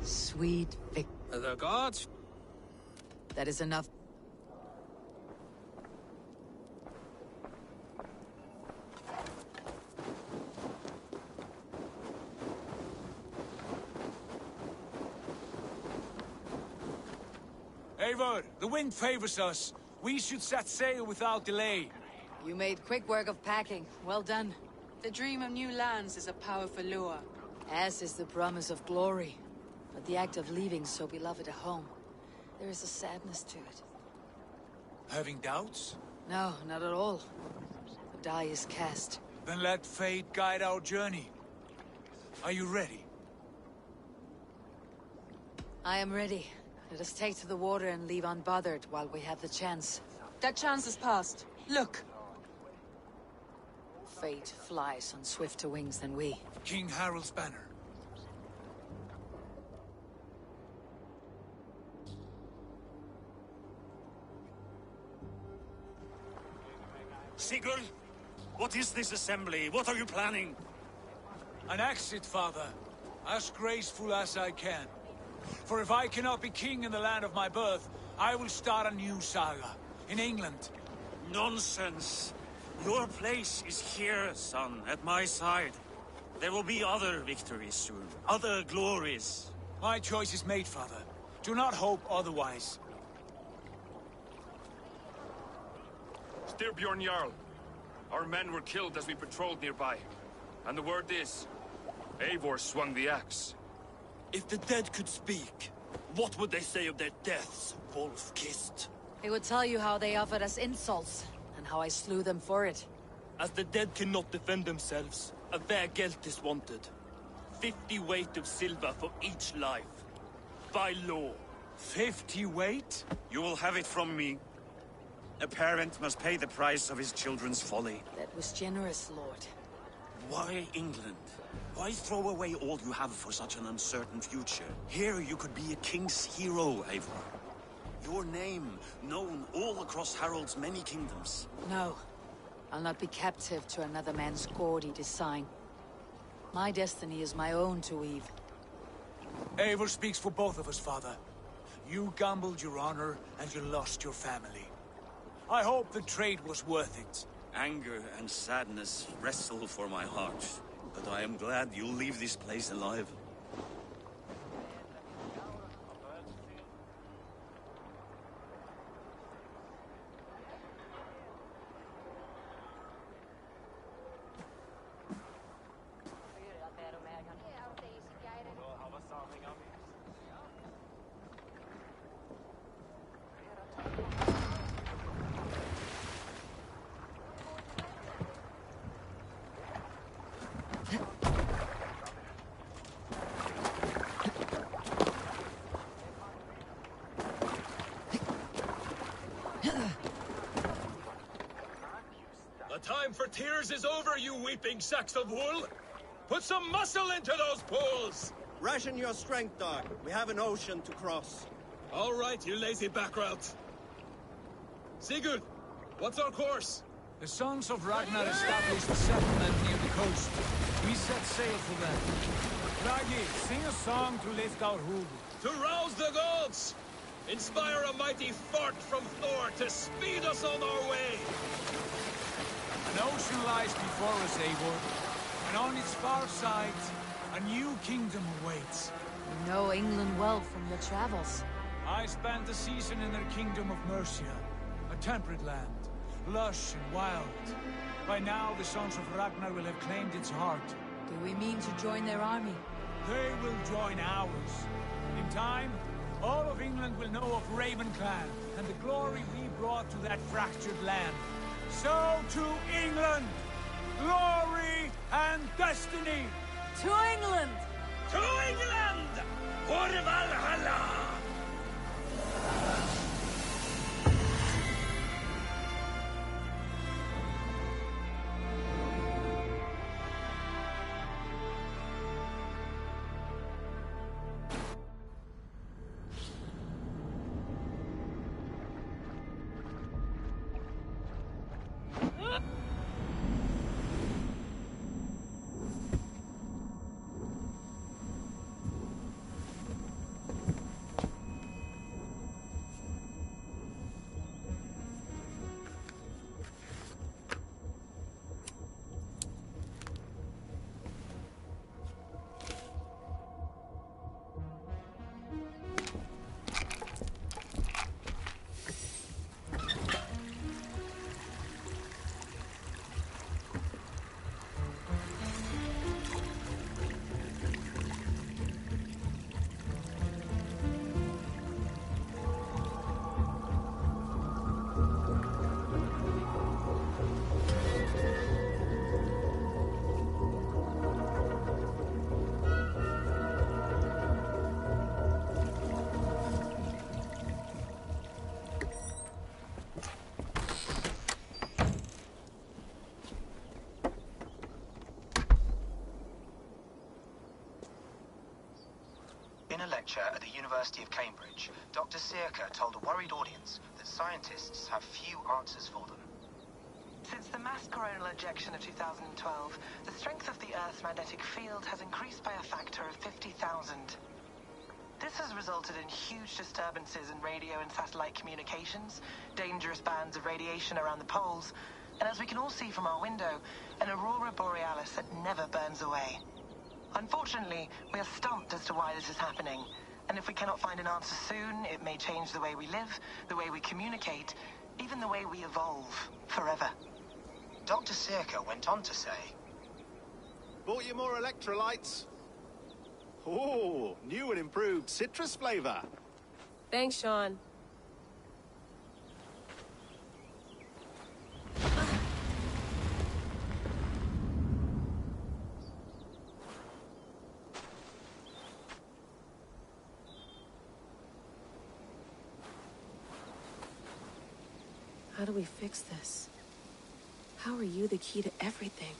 Sweet Vic. The gods? That is enough. Eivor, the wind favors us. We should set sail without delay. You made quick work of packing. Well done. The dream of new lands is a powerful lure. As is the promise of glory. But the act of leaving so beloved a home, there is a sadness to it. Having doubts? No, not at all. The die is cast. Then let fate guide our journey. Are you ready? I am ready. Let us take to the water and leave unbothered while we have the chance. That chance is past. Look! Fate flies on swifter wings than we. King Harald's banner. Sigurd, what is this assembly? What are you planning? An exit, father. As graceful as I can. For if I cannot be king in the land of my birth, I will start a new saga. In England. Nonsense. Your place is here, son, at my side. There will be other victories soon. Other glories. My choice is made, father. Do not hope otherwise. Styrbjorn Jarl. Our men were killed as we patrolled nearby. And the word is, Eivor swung the axe. If the dead could speak, what would they say of their deaths, wolf-kissed? They would tell you how they offered us insults, and how I slew them for it. As the dead cannot defend themselves, a vergelt is wanted. 50 weight of silver for each life. By law. 50 weight? You will have it from me. A parent must pay the price of his children's folly. That was generous, Lord. Why England? Why throw away all you have for such an uncertain future? Here you could be a king's hero, Eivor. Your name known all across Harald's many kingdoms. No. I'll not be captive to another man's gaudy design. My destiny is my own to weave. Eivor speaks for both of us, father. You gambled your honor, and you lost your family. I hope the trade was worth it. Anger and sadness wrestle for my heart. But I am glad you'll leave this place alive. The time for tears is over, you weeping sacks of wool! Put some muscle into those pulls! Ration your strength, dog. We have an ocean to cross. All right, you lazy backrout. Sigurd, what's our course? The sons of Ragnar established a settlement near the coast. We set sail for them. Ragi, sing a song to lift our hood. To rouse the gods! Inspire a mighty fart from Thor to speed us on our way! An ocean lies before us, Eivor, and on its far side, a new kingdom awaits. You know England well from your travels. I spent a season in their kingdom of Mercia, a temperate land, lush and wild. By now, the sons of Ragnar will have claimed its heart. Do we mean to join their army? They will join ours. In time, all of England will know of Raven Clan and the glory we brought to that fractured land. So to England! Glory and destiny! To England! To England! For Valhalla! In a lecture at the University of Cambridge, Dr. Circa told a worried audience that scientists have few answers for them. Since the mass coronal ejection of 2012, the strength of the Earth's magnetic field has increased by a factor of 50,000. This has resulted in huge disturbances in radio and satellite communications, dangerous bands of radiation around the poles, and as we can all see from our window, an aurora borealis that never burns away. Unfortunately, we are stumped as to why this is happening, and if we cannot find an answer soon, it may change the way we live, the way we communicate, even the way we evolve, forever. Dr. Circa went on to say, Bought you more electrolytes? Oh, new and improved citrus flavor. Thanks, Sean. How do we fix this? How are you the key to everything?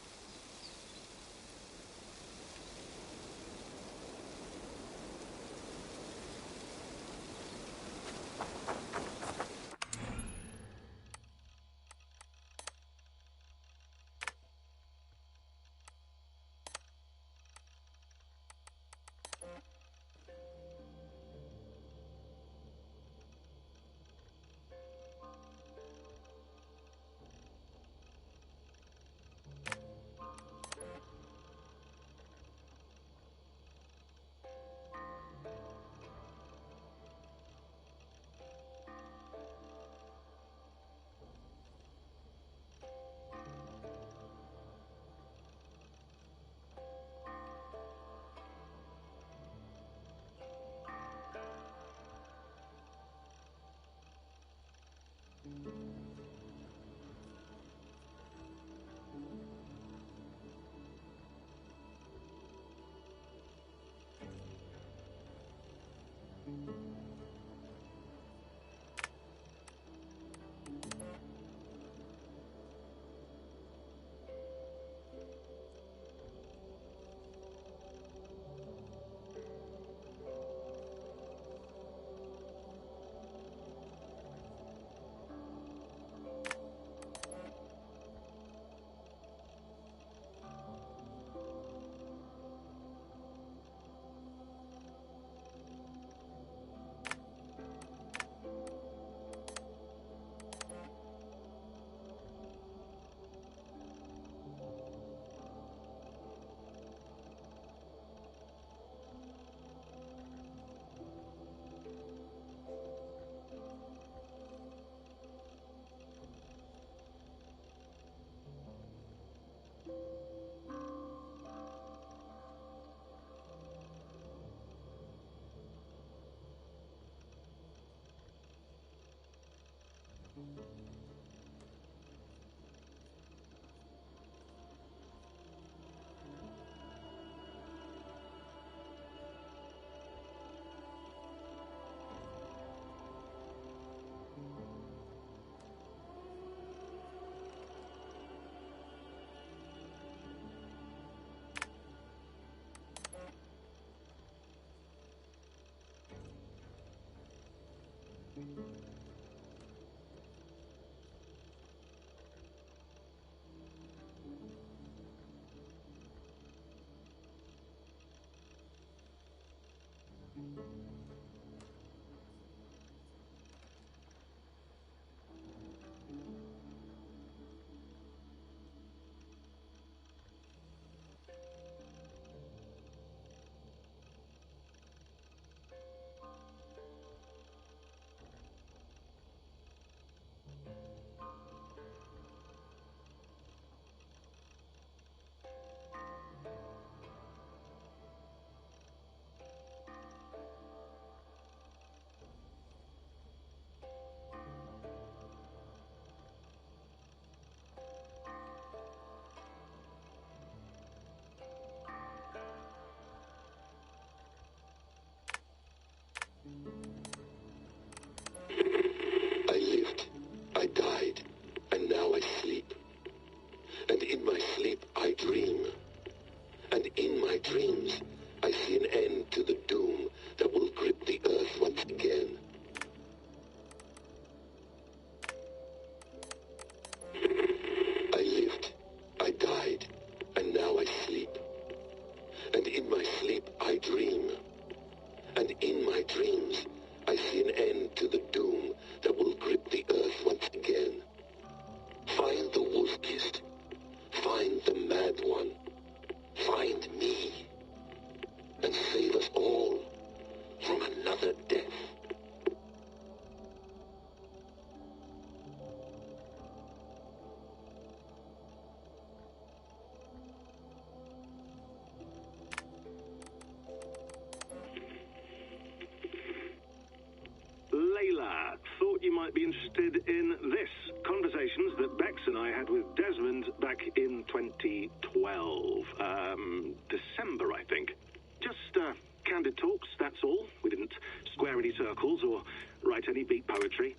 I lived, I died, and now I sleep. And in my sleep I dream. And in my dreams I see an end to the doom that And in my sleep, I dream. And in my dreams, I see an end to the doom that will grip the earth once again. Find the wolf-kissed. Find the mad one. Find me. And save us all from another death. Layla, thought you might be interested in this. Conversations that Bex and I had with Desmond back in 2012. December, I think. Just, candid talks, that's all. We didn't square any circles or write any beat poetry.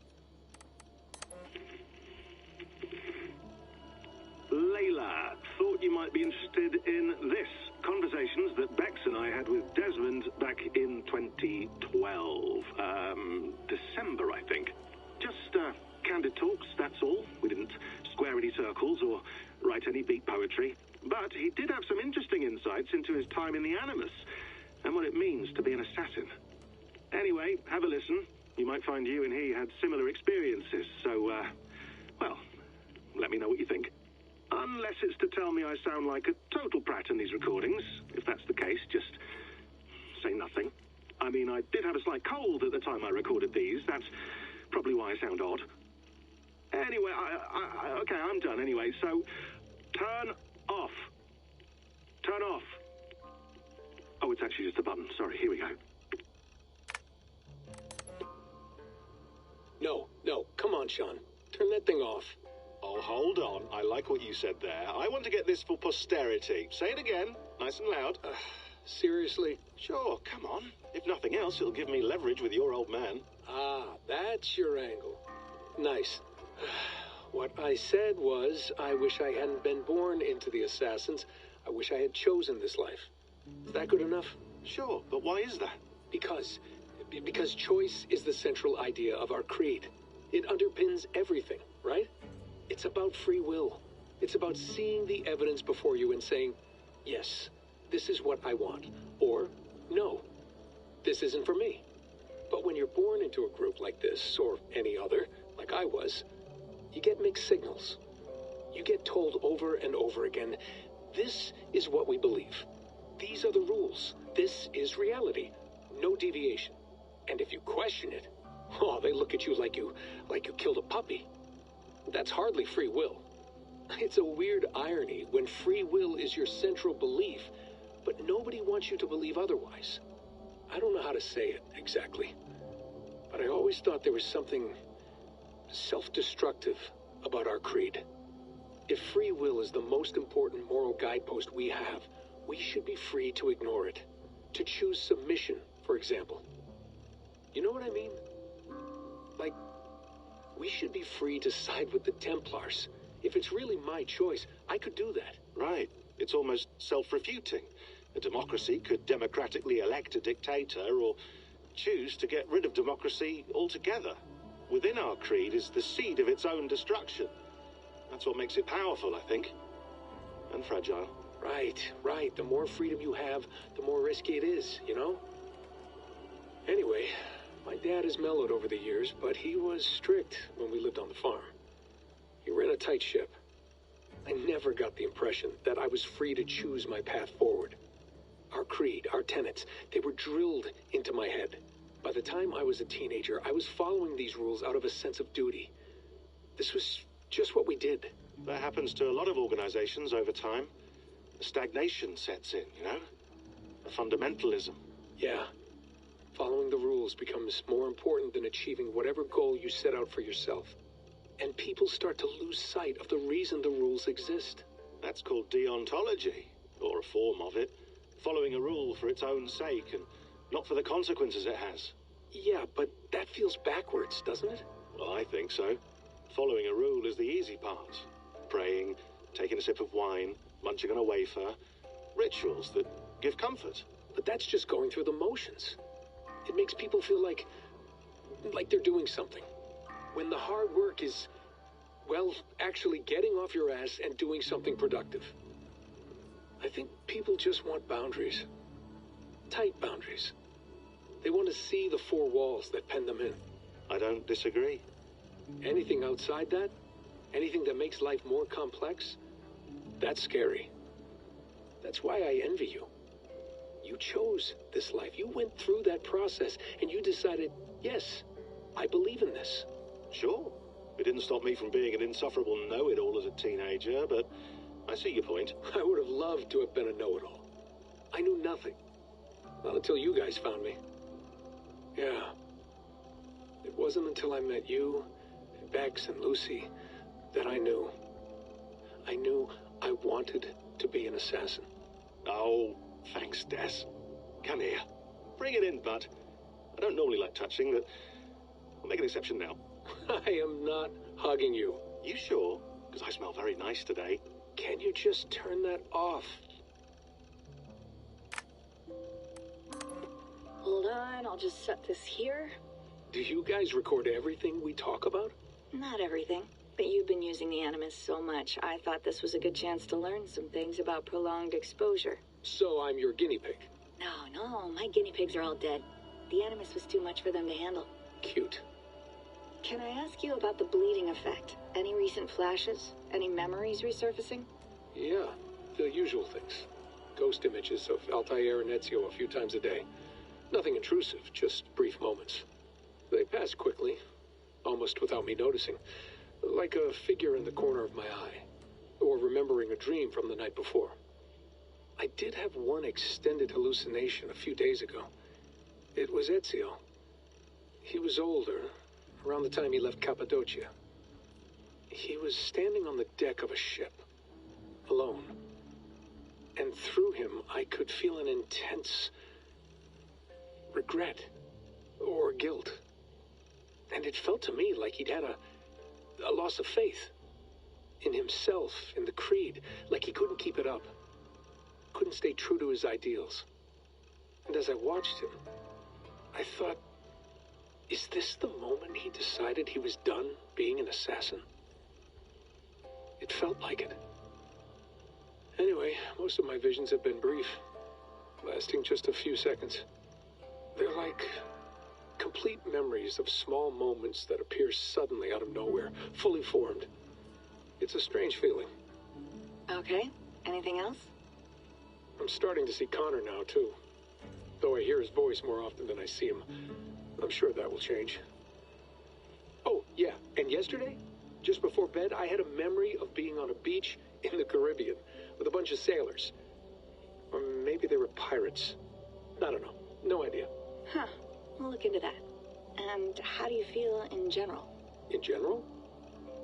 Layla, thought you might be interested in this. Conversations that Bex and I had with Desmond back in 2012. December, I think. Just, candid talks, that's all. We didn't square any circles or write any beat poetry. But he did have some interesting insights into his time in the Animus and what it means to be an assassin. Anyway, have a listen. You might find you and he had similar experiences, so, well, let me know what you think. Unless it's to tell me I sound like a total prat in these recordings. If that's the case, just say nothing. I mean, I did have a slight cold at the time I recorded these. That's probably why I sound odd. Anyway, okay, I'm done anyway, so turn off. Turn off. Oh, it's actually just a button. Sorry, here we go. No, come on, Sean. Turn that thing off. Oh, hold on. I like what you said there. I want to get this for posterity. Say it again, nice and loud. Seriously? Sure, come on. If nothing else, it'll give me leverage with your old man. Ah, that's your angle. Nice. What I said was, I wish I hadn't been born into the Assassins. I wish I had chosen this life. Is that good enough? Sure, but why is that? Because choice is the central idea of our creed. It underpins everything, right? It's about free will. It's about seeing the evidence before you and saying, yes, this is what I want. Or, no, this isn't for me. But when you're born into a group like this, or any other, like I was, you get mixed signals. You get told over and over again, this is what we believe. These are the rules. This is reality. No deviation. And if you question it, oh, they look at you like you killed a puppy. That's hardly free will. It's a weird irony when free will is your central belief, but nobody wants you to believe otherwise. I don't know how to say it exactly, but I always thought there was something self-destructive about our creed. If free will is the most important moral guidepost we have, we should be free to ignore it. To choose submission, for example. You know what I mean? Like, we should be free to side with the Templars. If it's really my choice, I could do that. Right. It's almost self-refuting. A democracy could democratically elect a dictator or choose to get rid of democracy altogether. Within our creed is the seed of its own destruction. That's what makes it powerful, I think. And fragile. Right. The more freedom you have, the more risky it is, you know? Anyway, my dad has mellowed over the years, but he was strict when we lived on the farm. He ran a tight ship. I never got the impression that I was free to choose my path forward. Our creed, our tenets, they were drilled into my head. By the time I was a teenager, I was following these rules out of a sense of duty. This was just what we did. That happens to a lot of organizations over time. Stagnation sets in, you know? A fundamentalism. Yeah. Following the rules becomes more important than achieving whatever goal you set out for yourself. And people start to lose sight of the reason the rules exist. That's called deontology, or a form of it. Following a rule for its own sake and not for the consequences it has. Yeah, but that feels backwards, doesn't it? Well, I think so. Following a rule is the easy part. Praying, taking a sip of wine, munching on a wafer. Rituals that give comfort. But that's just going through the motions. It makes people feel like they're doing something. When the hard work is, well, actually getting off your ass and doing something productive. I think people just want boundaries. Tight boundaries. They want to see the four walls that pen them in. I don't disagree. Anything outside that, anything that makes life more complex, that's scary. That's why I envy you. You chose this life. You went through that process, and you decided, yes, I believe in this. Sure. It didn't stop me from being an insufferable know-it-all as a teenager, but I see your point. I would have loved to have been a know-it-all. I knew nothing. Not until you guys found me. Yeah. It wasn't until I met you, and Bex and Lucy, that I knew. I knew I wanted to be an assassin. Oh, thanks, Des. Come here. Bring it in, bud. I don't normally like touching, but I'll make an exception now. I am not hugging you. You sure? Because I smell very nice today. Can you just turn that off? Hold on, I'll just set this here. Do you guys record everything we talk about? Not everything, but you've been using the Animus so much, I thought this was a good chance to learn some things about prolonged exposure. So I'm your guinea pig? No, my guinea pigs are all dead. The Animus was too much for them to handle. Cute. Can I ask you about the bleeding effect? Any recent flashes? Any memories resurfacing? Yeah, the usual things. Ghost images of Altair and Ezio a few times a day. Nothing intrusive, just brief moments. They pass quickly, almost without me noticing. Like a figure in the corner of my eye. Or remembering a dream from the night before. I did have one extended hallucination a few days ago. It was Ezio. He was older, around the time he left Cappadocia. He was standing on the deck of a ship, alone. And through him, I could feel an intense regret or guilt. And it felt to me like he'd had a loss of faith in himself, in the creed, like he couldn't keep it up, couldn't stay true to his ideals. And as I watched him, I thought, is this the moment he decided he was done being an assassin? It felt like it. Anyway, most of my visions have been brief, lasting just a few seconds. They're like complete memories of small moments that appear suddenly out of nowhere, fully formed. It's a strange feeling. Okay, anything else? I'm starting to see Connor now, too. Though I hear his voice more often than I see him. I'm sure that will change. Oh, yeah, and yesterday, just before bed, I had a memory of being on a beach in the Caribbean with a bunch of sailors. Or maybe they were pirates. I don't know. No idea. Huh. We'll look into that. And how do you feel in general? In general?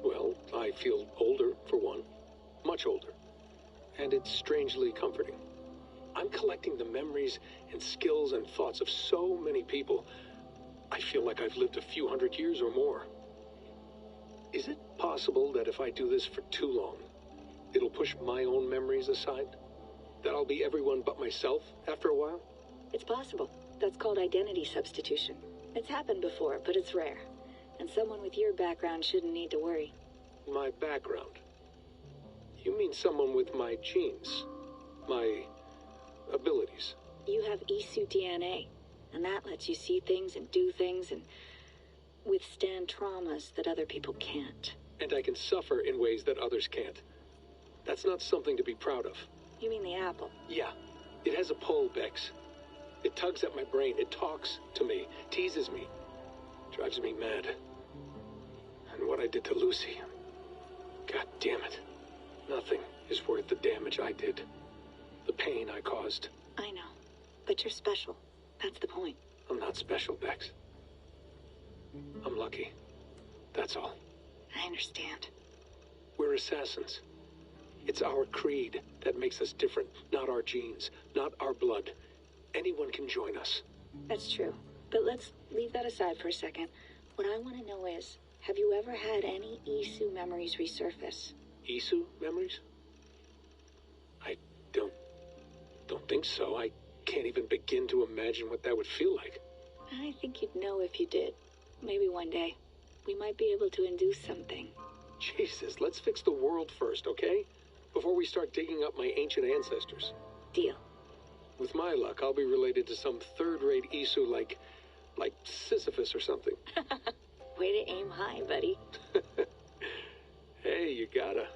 Well, I feel older, for one. Much older. And it's strangely comforting. I'm collecting the memories and skills and thoughts of so many people. I feel like I've lived a few hundred years or more. Is it possible that if I do this for too long, it'll push my own memories aside? That I'll be everyone but myself after a while? It's possible. That's called identity substitution. It's happened before, but it's rare. And someone with your background shouldn't need to worry. My background? You mean someone with my genes? My abilities? You have Isu DNA, and that lets you see things and do things and withstand traumas that other people can't. And I can suffer in ways that others can't. That's not something to be proud of. You mean the apple? Yeah. It has a pull, Bex. It tugs at my brain. It talks to me. Teases me. Drives me mad. And what I did to Lucy. God damn it. Nothing is worth the damage I did. The pain I caused. I know. But you're special. That's the point. I'm not special, Bex. I'm lucky. That's all. I understand. We're assassins. It's our creed that makes us different, not our genes, not our blood. Anyone can join us. That's true. But let's leave that aside for a second. What I want to know is, have you ever had any Isu memories resurface? Isu memories? I don't think so. I can't even begin to imagine what that would feel like. I think you'd know if you did. Maybe one day. We might be able to induce something. Jesus, let's fix the world first, okay? before we start digging up my ancient ancestors. Deal. With my luck, I'll be related to some third-rate Isu like Sisyphus or something. Way to aim high, buddy. Hey, you gotta.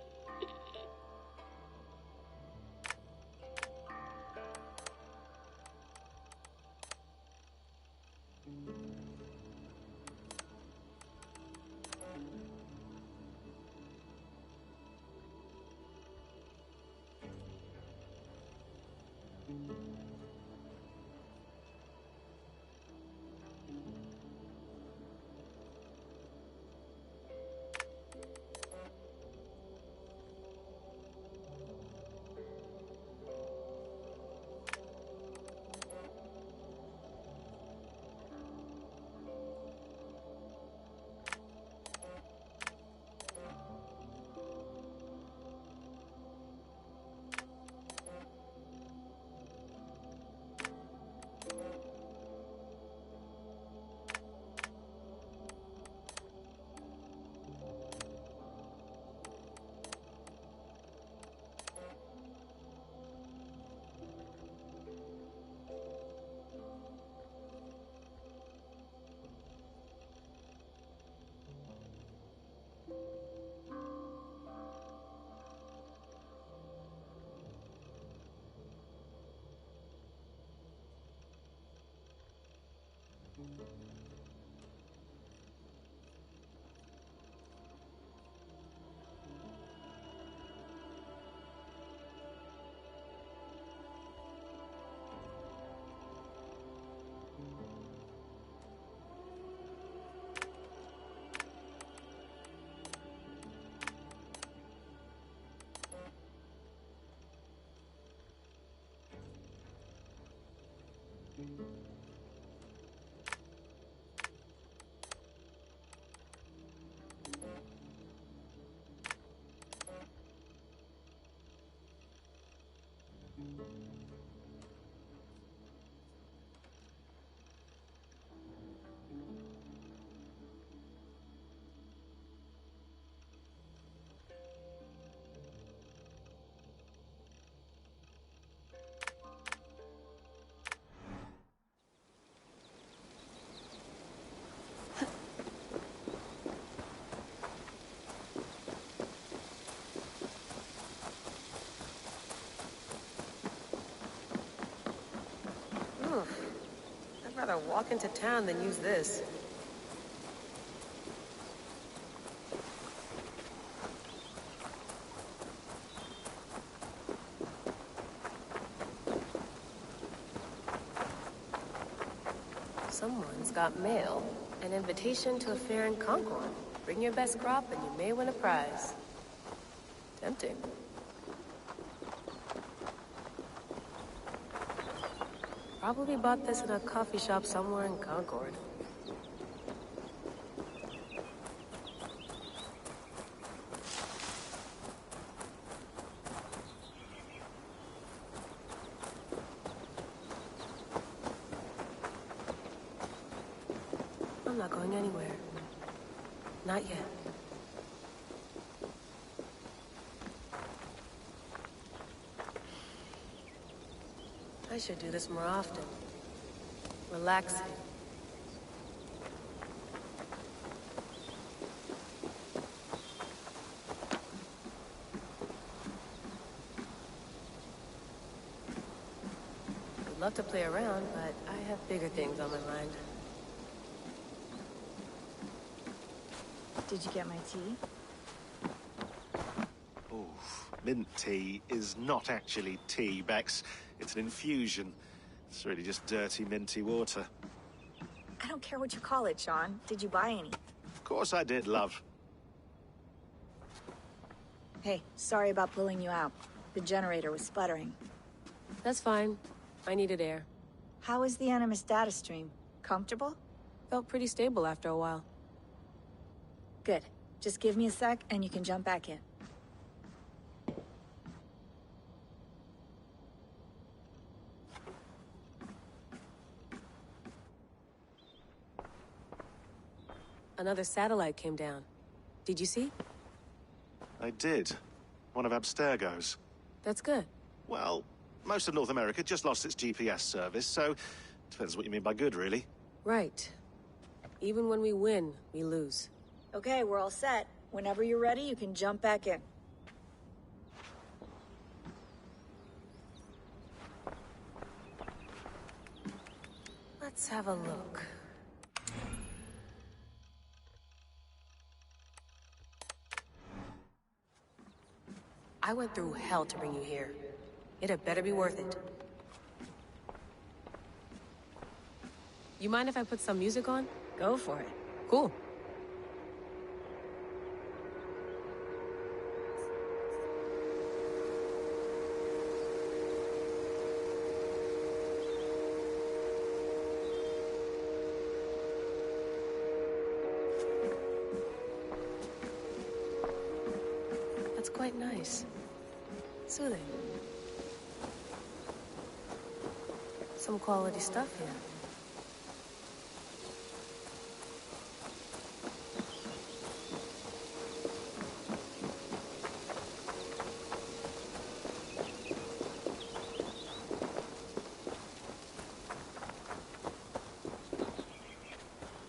I'd rather walk into town than use this. Someone's got mail. An invitation to a fair in Concord. Bring your best crop and you may win a prize. Tempting. Probably bought this in a coffee shop somewhere in Concord. I'm not going anywhere. Not yet. I should do this more often. Relaxing. I'd love to play around, but I have bigger things on my mind. Did you get my tea? Oh, mint tea is not actually tea, Bex. It's an infusion. It's really just dirty, minty water. I don't care what you call it, Sean. Did you buy any? Of course I did, love. Hey, sorry about pulling you out. The generator was sputtering. That's fine. I needed air. How is the Animus data stream? Comfortable? Felt pretty stable after a while. Good. Just give me a sec and you can jump back in. Another satellite came down. Did you see? I did. one of Abstergo's. That's good. Well, most of North America just lost its GPS service, so depends what you mean by good, really. Right. Even when we win, we lose. Okay, we're all set. Whenever you're ready, you can jump back in. Let's have a look. I went through hell to bring you here. It had better be worth it. You mind if I put some music on? Go for it. Cool. That's quite nice. Soothing. Some quality stuff here.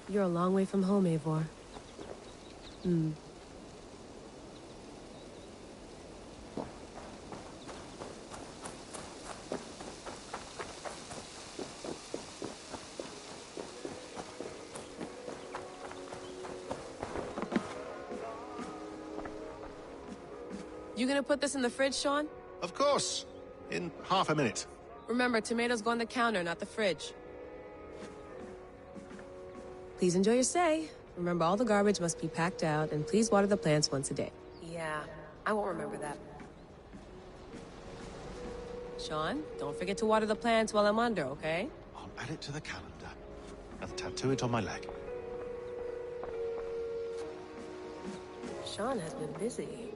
You're a long way from home, Eivor. You gonna put this in the fridge, Sean? Of course. In half a minute. Remember, tomatoes go on the counter, not the fridge. Please enjoy your stay. Remember, all the garbage must be packed out, and please water the plants once a day. Yeah, I won't remember that. Sean, don't forget to water the plants while I'm under, okay? I'll add it to the calendar and tattoo it on my leg. Sean has been busy.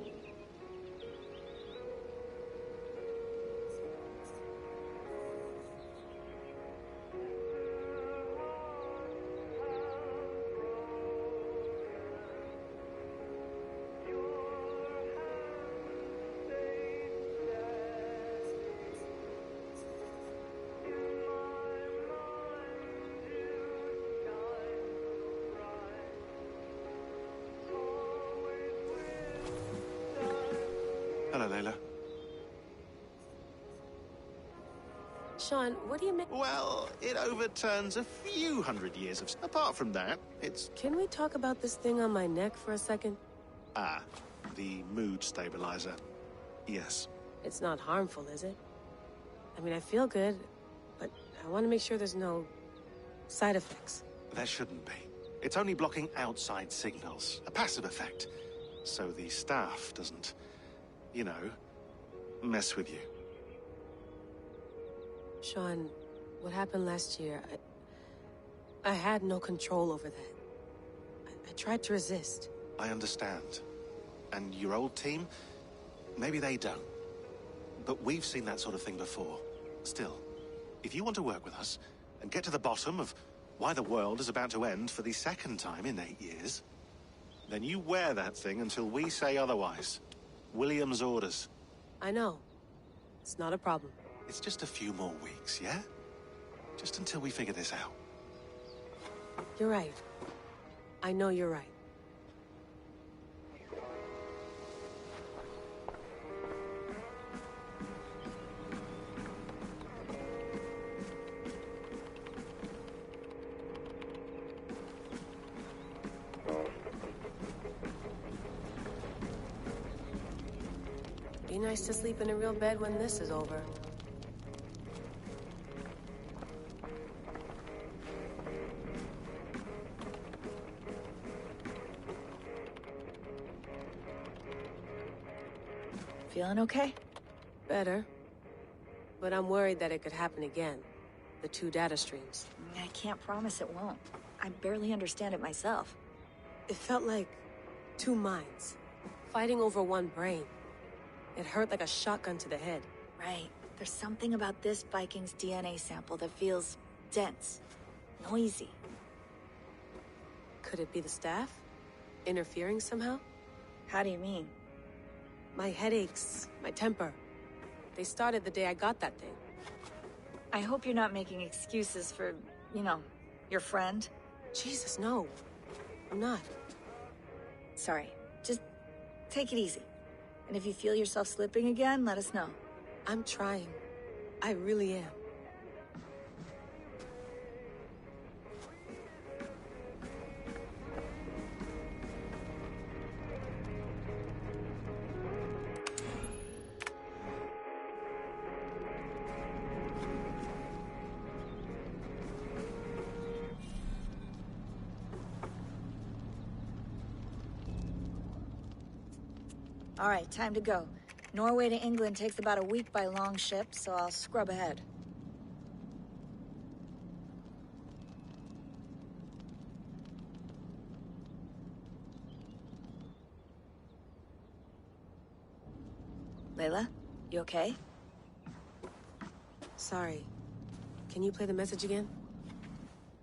Hello, Layla. Sean, what do you mean? Well, it overturns a few hundred years of... Apart from that, it's... Can we talk about this thing on my neck for a second? Ah, the mood stabilizer. Yes. It's not harmful, is it? I mean, I feel good, but I want to make sure there's no side effects. There shouldn't be. It's only blocking outside signals. A passive effect. So the staff doesn't, you know, mess with you. Sean, what happened last year, I had no control over that. I tried to resist. I understand. And your old team, maybe they don't. But we've seen that sort of thing before. Still, if you want to work with us and get to the bottom of why the world is about to end for the second time in 8 years, then you wear that thing until we say otherwise. William's orders. I know. It's not a problem. It's just a few more weeks, yeah? Just until we figure this out. You're right. I know you're right. Be nice to sleep in a real bed when this is over. Feeling okay? Better. But I'm worried that it could happen again. The 2 data streams. I can't promise it won't. I barely understand it myself. It felt like 2 minds, fighting over 1 brain. It hurt like a shotgun to the head. Right. There's something about this Viking's DNA sample that feels dense, noisy. Could it be the staff? Interfering somehow? How do you mean? My headaches, my temper. They started the day I got that thing. I hope you're not making excuses for, you know, your friend. Jesus, no. I'm not. Sorry. Just take it easy. And if you feel yourself slipping again, let us know. I'm trying. I really am. All right, time to go. Norway to England takes about a week by long ship, so I'll scrub ahead. Layla, you okay? Sorry. Can you play the message again?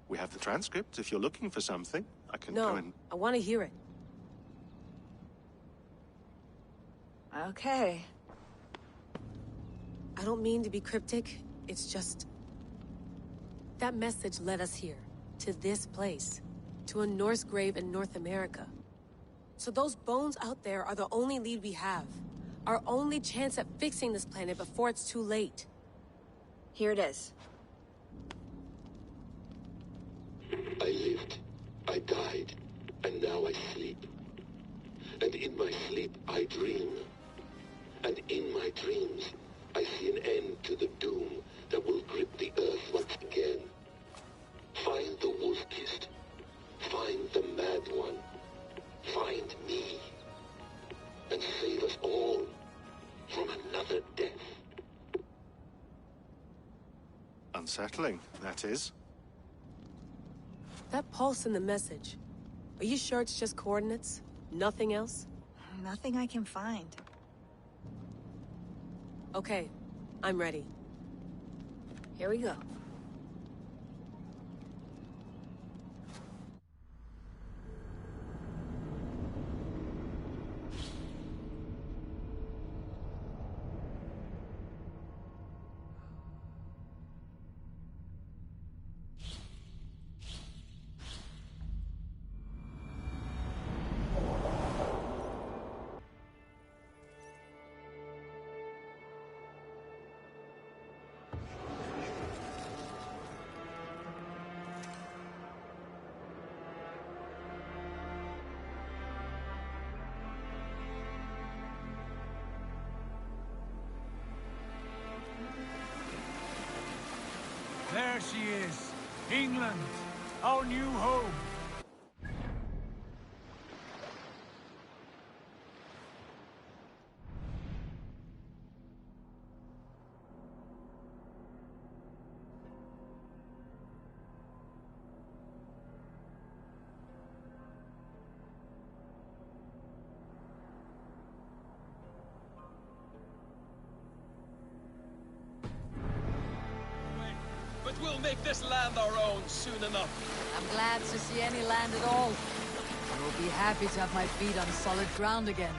We have the transcript. If you're looking for something, I can No, go and... I want to hear it. Okay. I don't mean to be cryptic. It's just... that message led us here. To this place. To a Norse grave in North America. So those bones out there are the only lead we have. Our only chance at fixing this planet before it's too late. Here it is. I lived, I died, and now I sleep. And in my sleep I dream. And in my dreams I see an end to the doom that will grip the earth once again. Find the wolf-kissed. Find the mad one. Find me. And save us all from another death. Unsettling, that is. That pulse in the message. Are you sure it's just coordinates? Nothing else? Nothing I can find. Okay, I'm ready. Here we go. There she is. England, our new home. But we'll make this land our own soon enough. I'm glad to see any land at all. I will be happy to have my feet on solid ground again.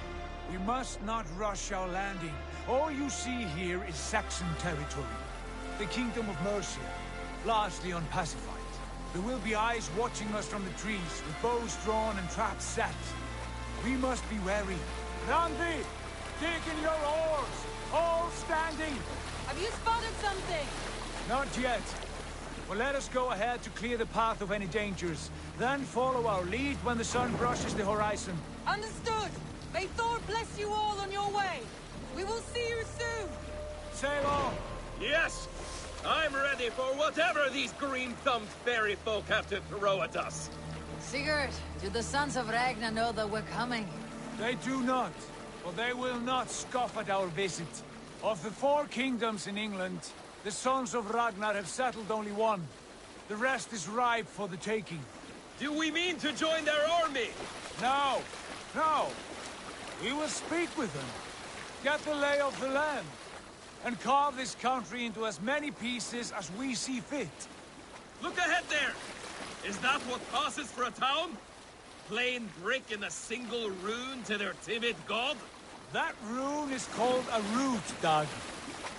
We must not rush our landing. All you see here is Saxon territory. The Kingdom of Mercia, largely unpacified. There will be eyes watching us from the trees, with bows drawn and traps set. We must be wary. Randi! Dig in your oars! All standing! Have you spotted something? Not yet. Well, let us go ahead to clear the path of any dangers. Then follow our lead when the sun brushes the horizon. Understood! May Thor bless you all on your way! We will see you soon! Sail on! Yes! I'm ready for whatever these green-thumbed fairy folk have to throw at us. Sigurd, do the sons of Ragnar know that we're coming? They do not, but they will not scoff at our visit. Of the 4 kingdoms in England, the sons of Ragnar have settled only one. The rest is ripe for the taking. Do we mean to join their army? No, no. We will speak with them, get the lay of the land, and carve this country into as many pieces as we see fit. Look ahead there! Is that what passes for a town? Plain brick in a single rune to their timid god? That rune is called a root, Doug.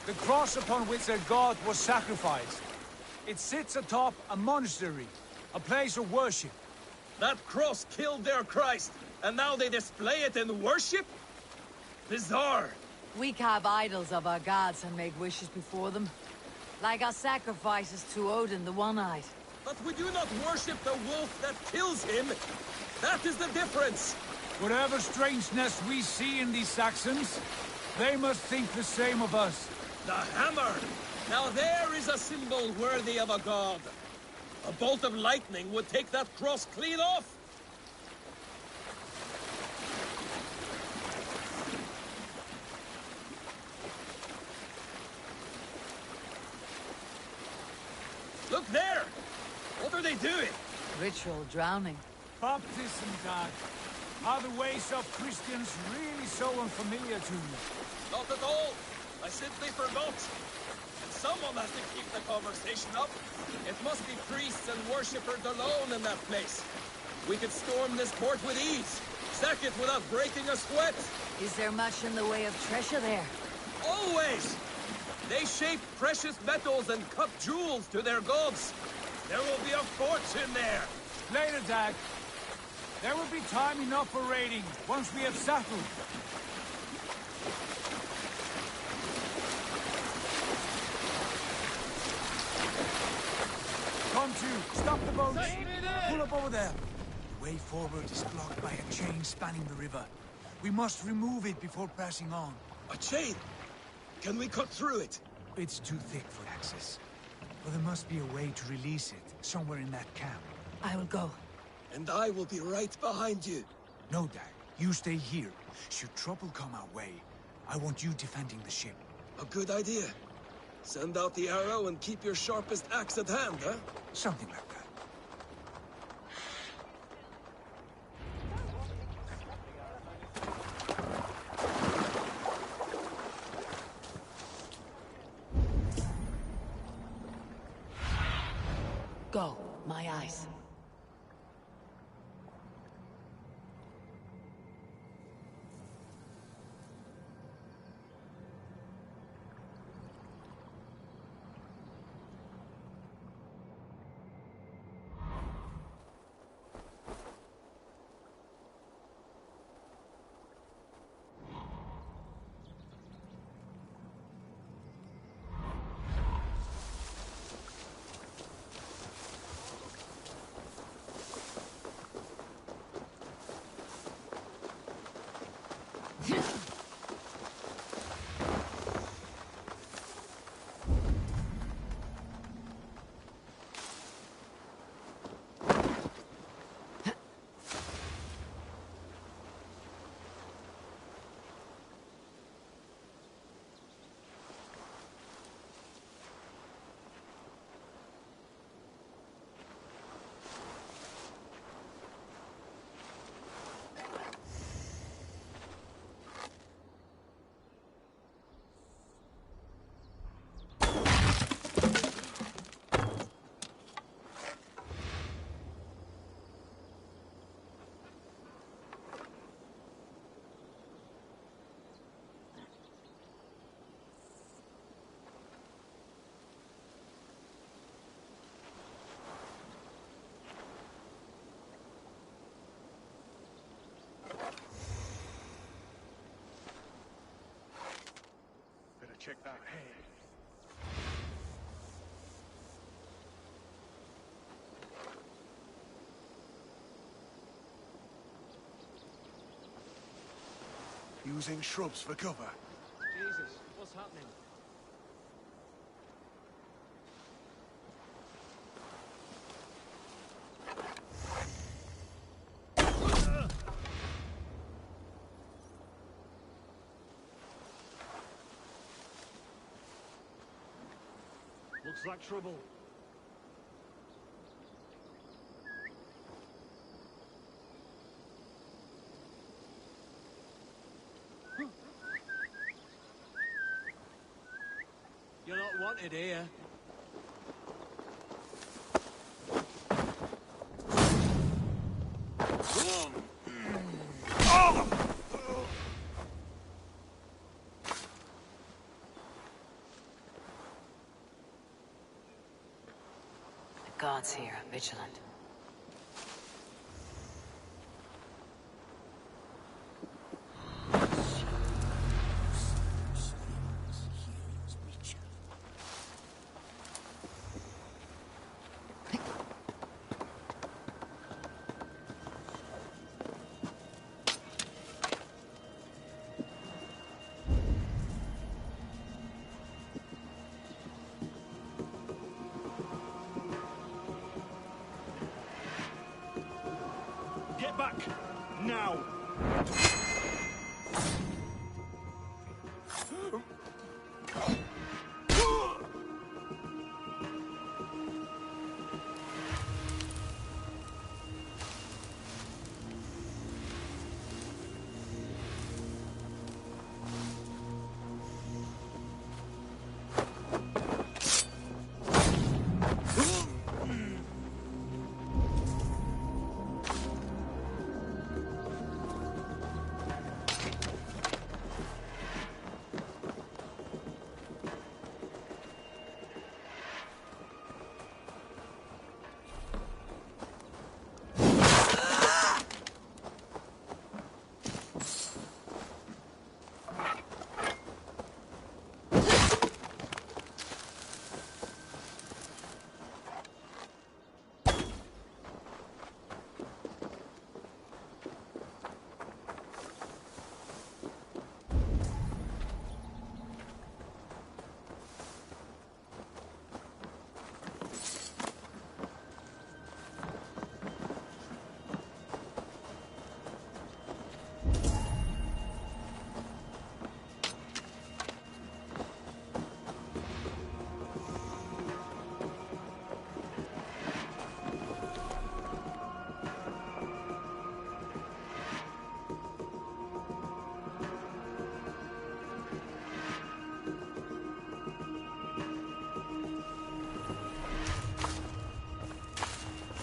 The cross upon which their god was sacrificed. It sits atop a monastery, a place of worship. That cross killed their Christ, and now they display it in worship? Bizarre. We carve idols of our gods and make wishes before them. Like our sacrifices to Odin, the One-Eyed. But we do not worship the wolf that kills him. That is the difference. Whatever strangeness we see in these Saxons, they must think the same of us. The hammer! Now there is a symbol worthy of a god. A bolt of lightning would take that cross clean off. Look there! What are they doing? Ritual drowning. Baptism, Dad. Are the ways of Christians really so unfamiliar to you? Not at all. I simply forgot. And someone has to keep the conversation up. It must be priests and worshippers alone in that place. We could storm this port with ease. Sack it without breaking a sweat. Is there much in the way of treasure there? Always! They shape precious metals and cut jewels to their gods. There will be a fortune there. Later, Dag. There will be time enough for raiding, once we have settled. Come to, stop the boats. Pull up over there. The way forward is blocked by a chain spanning the river. We must remove it before passing on. A chain? Can we cut through it? It's too thick for access. But there must be a way to release it, somewhere in that camp. I will go. And I will be right behind you. No, Dag. You stay here. Should trouble come our way, I want you defending the ship. A good idea. Send out the arrow and keep your sharpest axe at hand, huh? Something like that. Go, my eyes. Check that head. Using shrubs for cover. Jesus, what's happening? Looks like trouble. You're not wanted here. gods here are vigilant. Get back! Now!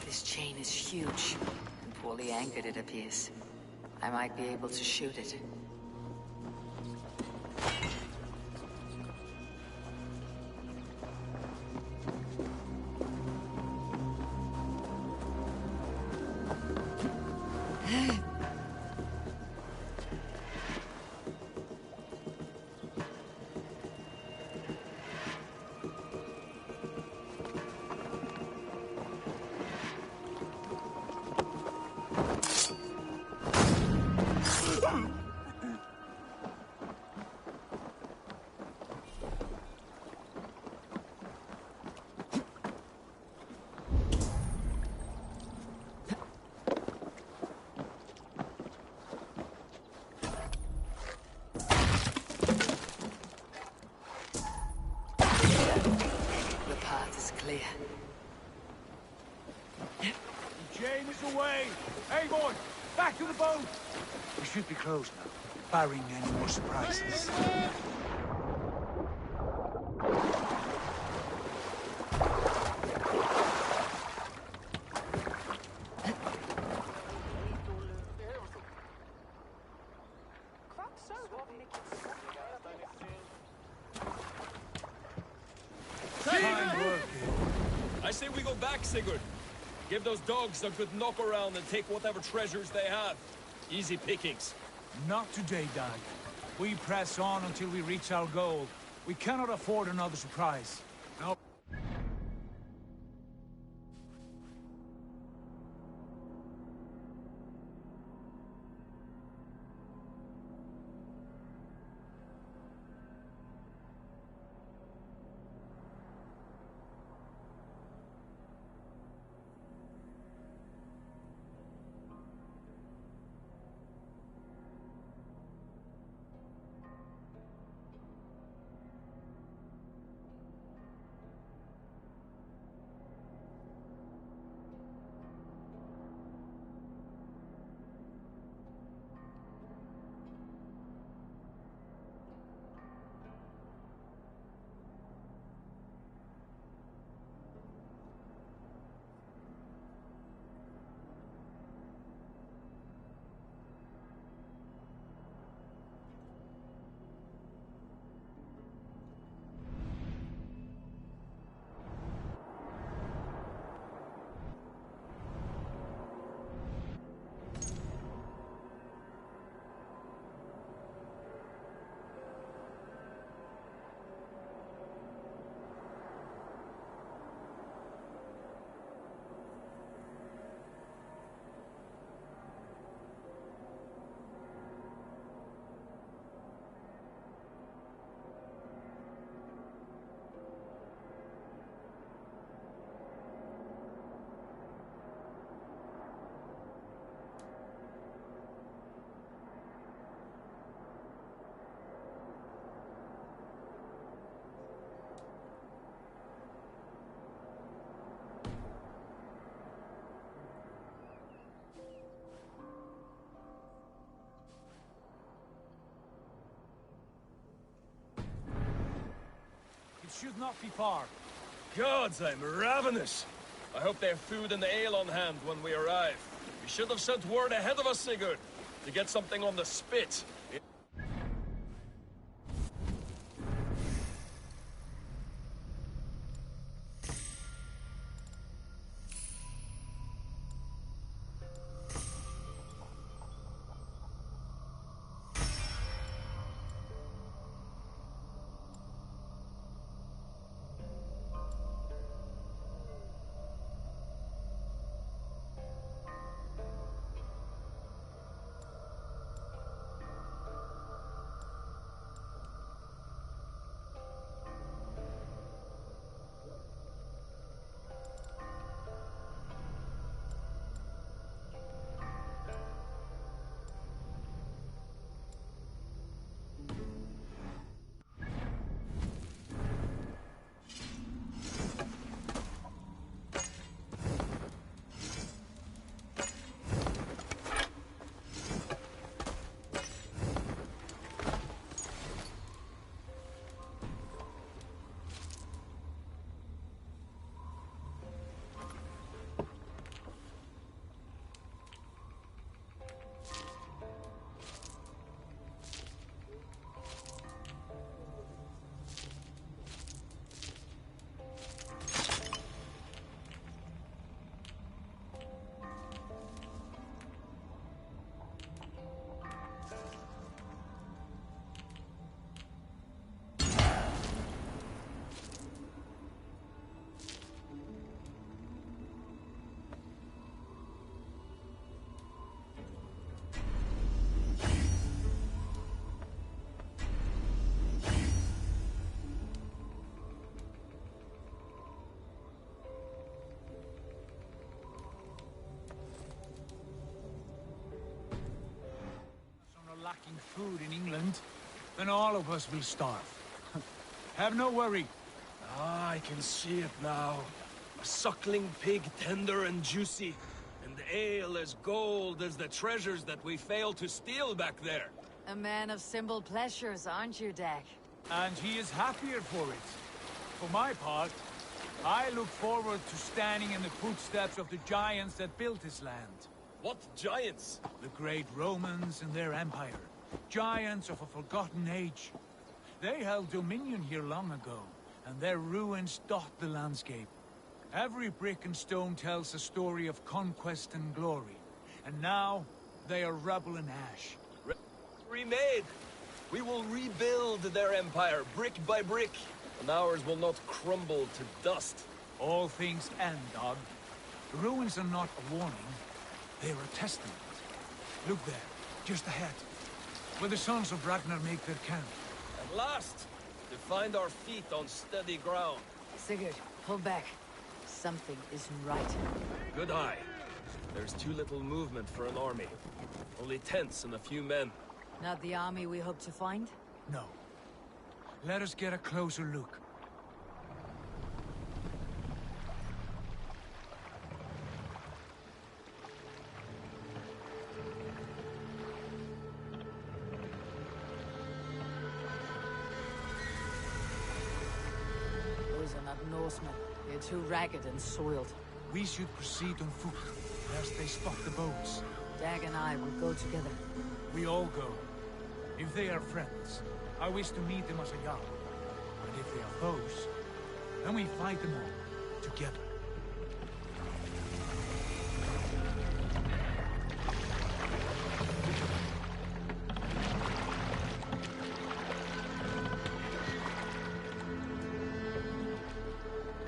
This chain is huge, and poorly anchored it appears. I might be able to shoot it. Clear. The chain is away! Hey, boy! Back to the boat! We should be close now, barring any more surprises. I say we go back, Sigurd. Give those dogs a good knock around and take whatever treasures they have. Easy pickings. Not today, Dag. We press on until we reach our goal. We cannot afford another surprise. No. should not be far. Gods, I'm ravenous. I hope they have food and ale on hand when we arrive. We should have sent word ahead of us, Sigurd, to get something on the spit. Lacking food in England, then all of us will starve. Have no worry. Ah, I can see it now. A suckling pig, tender and juicy, and ale as gold as the treasures that we failed to steal back there. A man of simple pleasures, aren't you, Dag? And he is happier for it. For my part, I look forward to standing in the footsteps of the giants that built this land. What giants? The great Romans and their empire. Giants of a forgotten age. They held dominion here long ago, and their ruins dot the landscape. Every brick and stone tells a story of conquest and glory. And now, they are rubble and ash. Remade! We will rebuild their empire, brick by brick, and ours will not crumble to dust. All things end, Dog. The ruins are not a warning. They are a testament. Look there, just ahead, where the sons of Ragnar make their camp. At last, to find our feet on steady ground. Sigurd, pull back. Something isn't right. Good eye. There's too little movement for an army. Only tents and a few men. Not the army we hope to find? No. Let us get a closer look. Those are not Norsemen. They're too ragged and soiled. We should proceed on foot, lest they spot the boats. Dag and I will go together. We all go. If they are friends, I wish to meet them as a Jarl. And if they are foes, then we fight them all, together.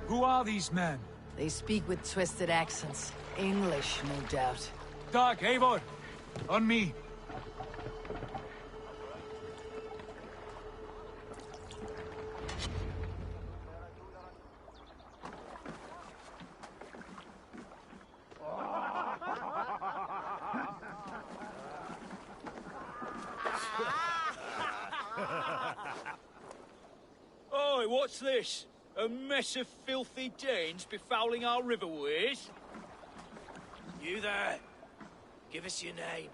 Who are these men? They speak with twisted accents. English, no doubt. Dag, Eivor! On me! Oi, what's this? A mess of filthy Danes befouling our riverways? You there? Give us your name.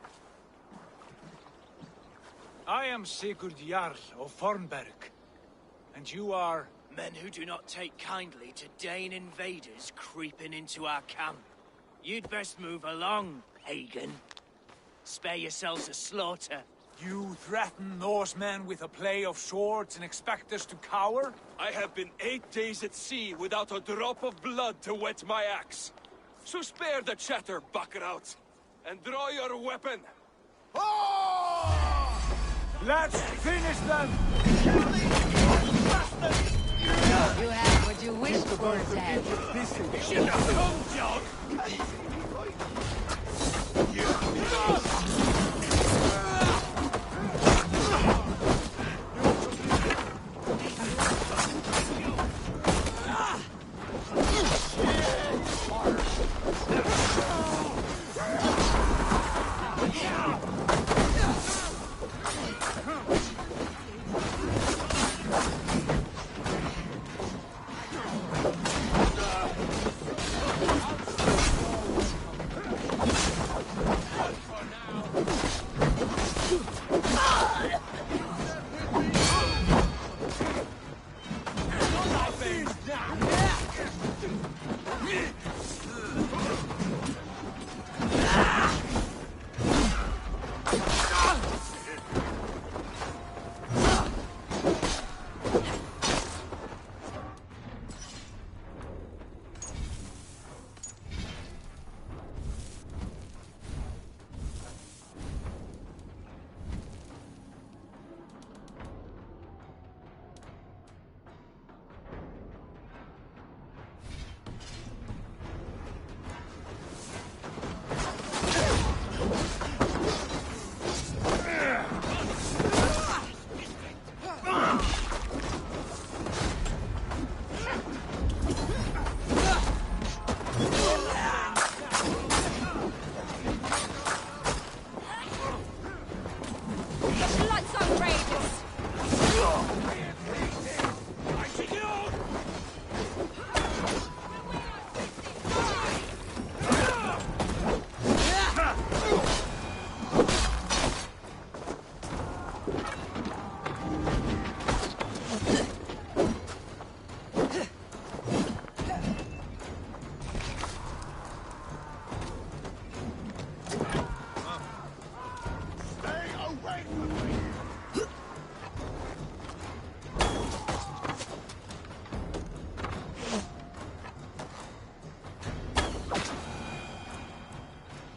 I am Sigurd Jarl of Fornberg. And you are... Men who do not take kindly to Dane invaders creeping into our camp. You'd best move along, pagan. Spare yourselves a slaughter. You threaten Norsemen with a play of swords and expect us to cower? I have been 8 days at sea without a drop of blood to wet my axe. So spare the chatter, buckerouts, and draw your weapon. Let's finish them! You have what you wished for, Dad. Come, John!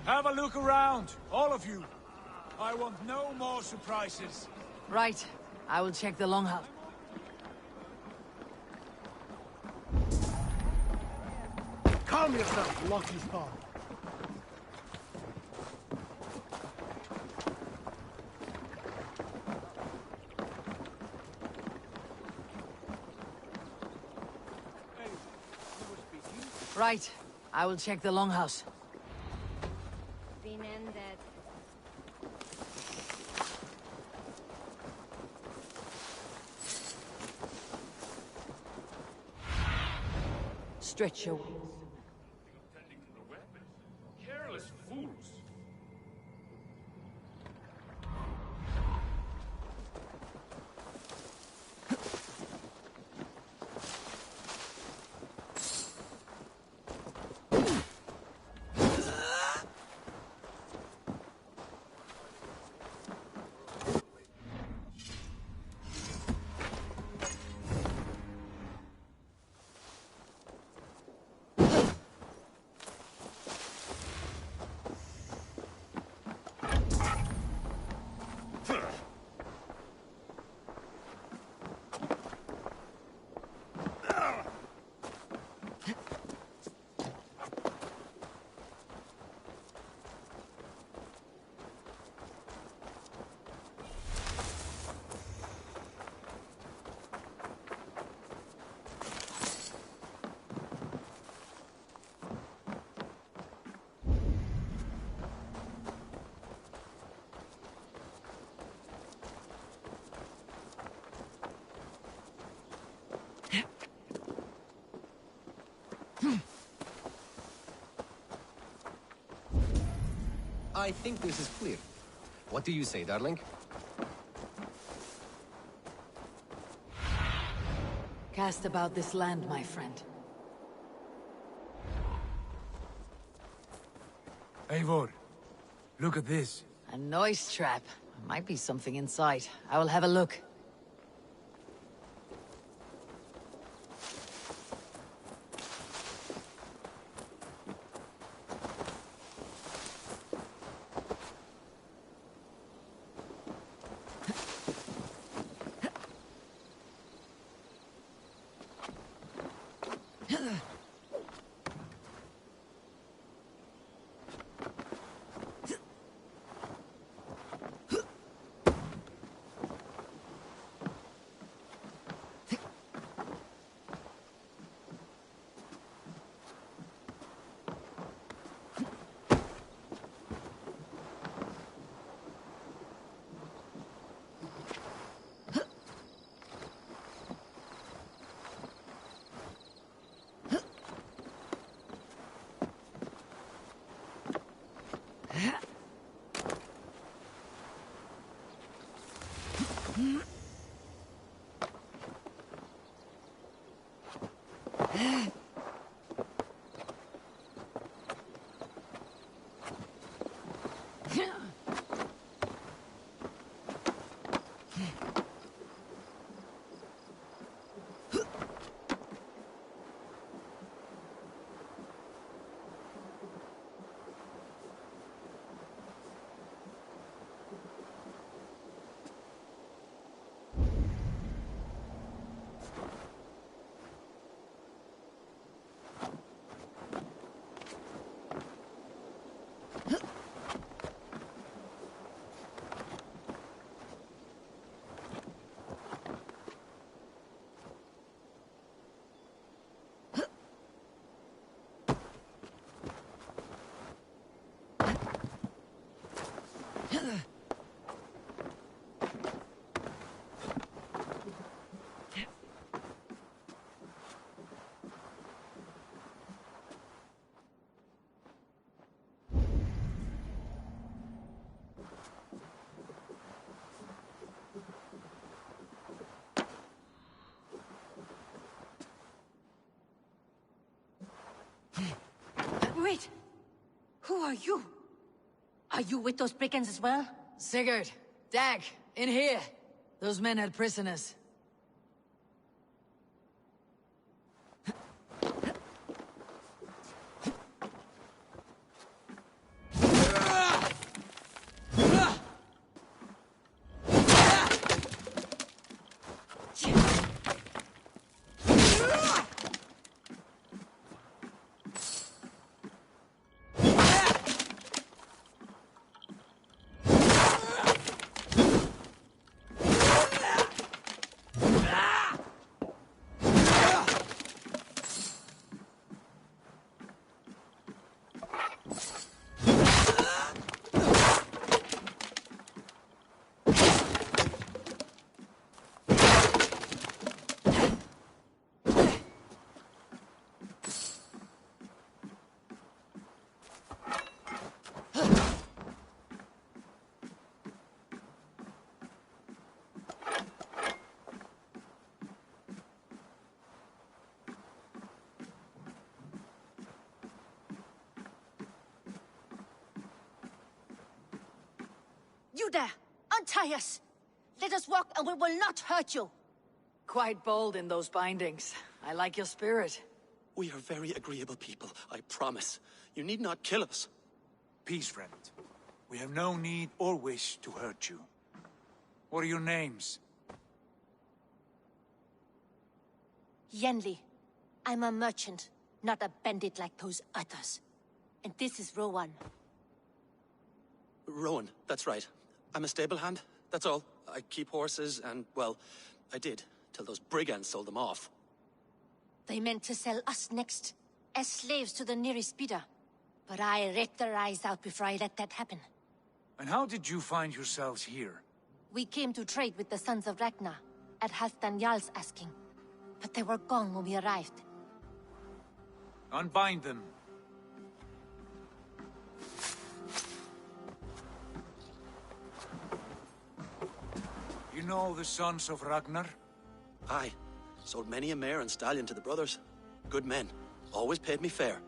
Have a look around, all of you. I want no more surprises. Right. I will check the longhouse. Calm yourself, lucky star. Right. I will check the longhouse. Been ended. Stretch your wings. Careless fools. I think this is clear. What do you say, darling? Cast about this land, my friend. Eivor, look at this. A noise trap. Might be something inside. I will have a look. Wait! Who are you? Are you with those brigands as well? Sigurd, Dag, in here. Those men had prisoners. You there! Untie us! Let us walk and we will not hurt you! Quite bold in those bindings. I like your spirit. We are very agreeable people, I promise. You need not kill us. Peace, friend. We have no need or wish to hurt you. What are your names? Yenli. I'm a merchant, not a bandit like those others. And this is Rowan. Rowan, that's right. I'm a stable hand, that's all. I keep horses and, well, I did, till those brigands sold them off. They meant to sell us next, as slaves to the nearest bidder. But I ripped their eyes out before I let that happen. And how did you find yourselves here? We came to trade with the Sons of Ragnar, at Halfdan Jarl's asking. But they were gone when we arrived. Unbind them. You know the Sons of Ragnar? Aye. Sold many a mare and stallion to the brothers. Good men. Always paid me fair.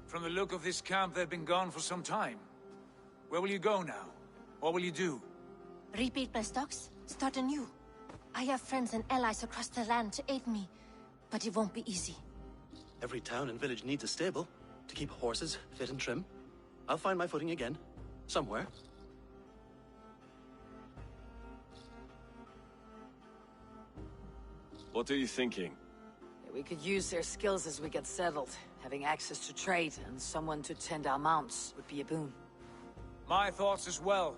From the look of this camp, they've been gone for some time. Where will you go now? What will you do? Rebuild my stocks, start anew. I have friends and allies across the land to aid me, but it won't be easy. Every town and village needs a stable to keep horses fit and trim. I'll find my footing again, somewhere. What are you thinking? We could use their skills as we get settled. Having access to trade and someone to tend our mounts would be a boon. My thoughts as well.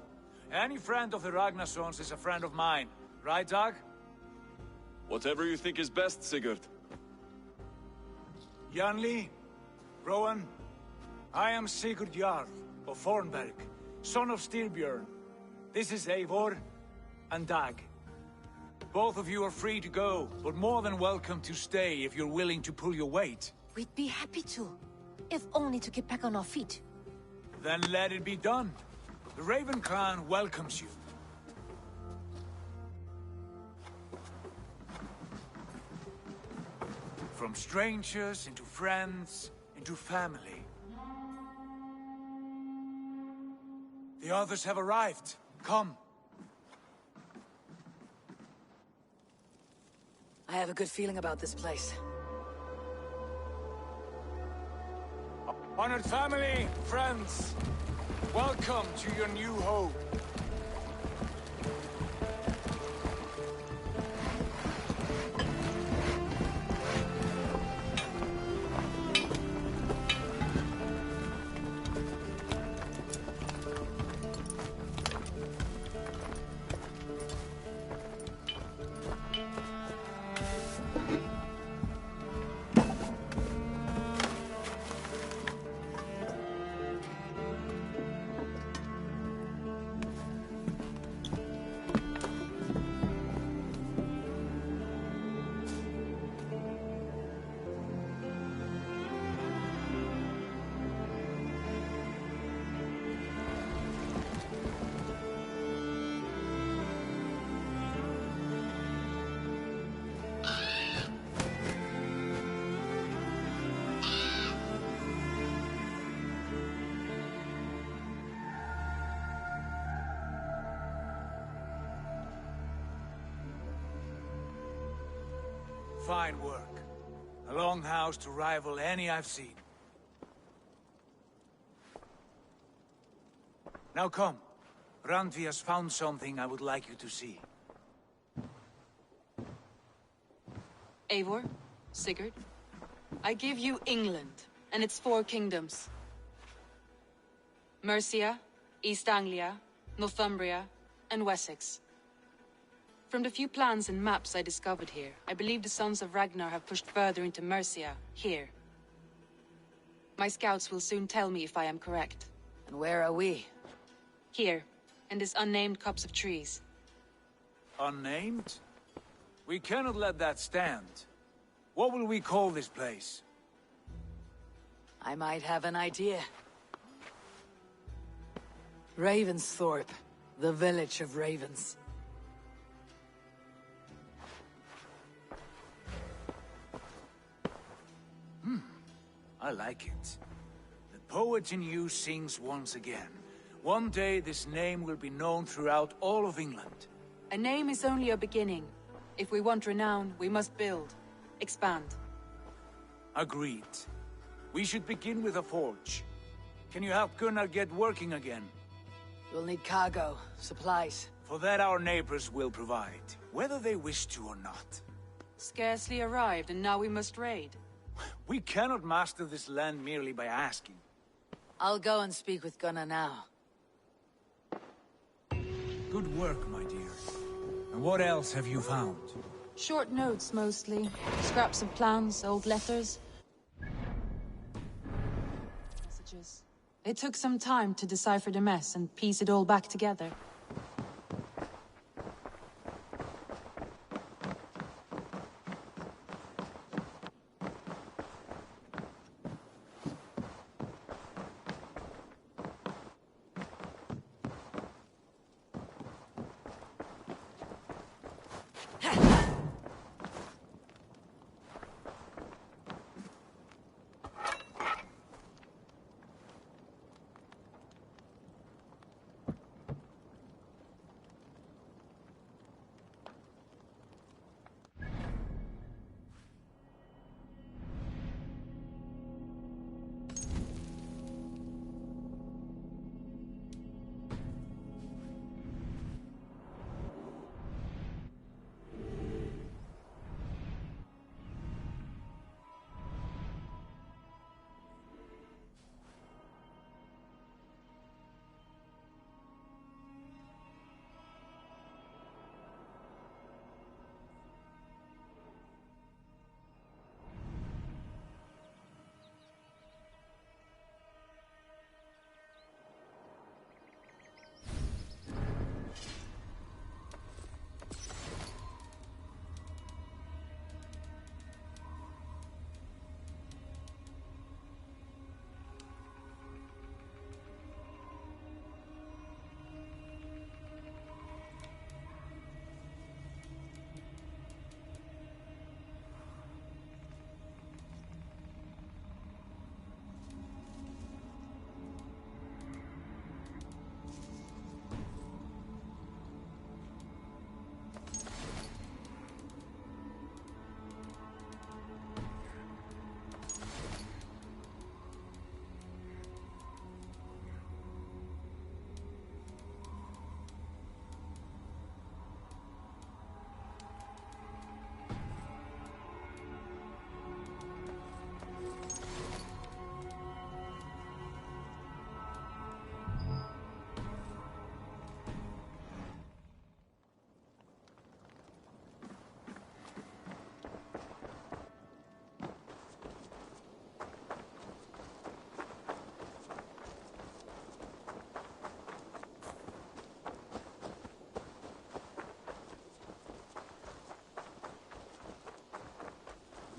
Any friend of the Ragnarsons is a friend of mine. Right, Dag? Whatever you think is best, Sigurd. Janli, Rowan, I am Sigurd Jarl of Fornberg, son of Styrbjörn. This is Eivor and Dag. Both of you are free to go, but more than welcome to stay if you're willing to pull your weight. We'd be happy to, if only to get back on our feet. Then let it be done. The Raven clan welcomes you. From strangers into friends, into family. The others have arrived. Come. I have a good feeling about this place. Honored family, friends, welcome to your new home. Fine work. A longhouse to rival any I've seen. Now come. Randvi has found something I would like you to see. Eivor, Sigurd, I give you England and its 4 kingdoms. Mercia, East Anglia, Northumbria, and Wessex. From the few plans and maps I discovered here, I believe the Sons of Ragnar have pushed further into Mercia, here. My scouts will soon tell me if I am correct. And where are we? Here, in this unnamed copse of trees. Unnamed? We cannot let that stand. What will we call this place? I might have an idea. Ravensthorpe, the village of ravens. I like it. The poet in you sings once again. One day this name will be known throughout all of England. A name is only a beginning. If we want renown, we must build. Expand. Agreed. We should begin with a forge. Can you help Gunnar get working again? We'll need cargo, supplies. For that our neighbors will provide, whether they wish to or not. Scarcely arrived, and now we must raid. We cannot master this land merely by asking. I'll go and speak with Gunnar now. Good work, my dear. And what else have you found? Short notes, mostly. Scraps of plans, old letters. Messages. It took some time to decipher the mess and piece it all back together.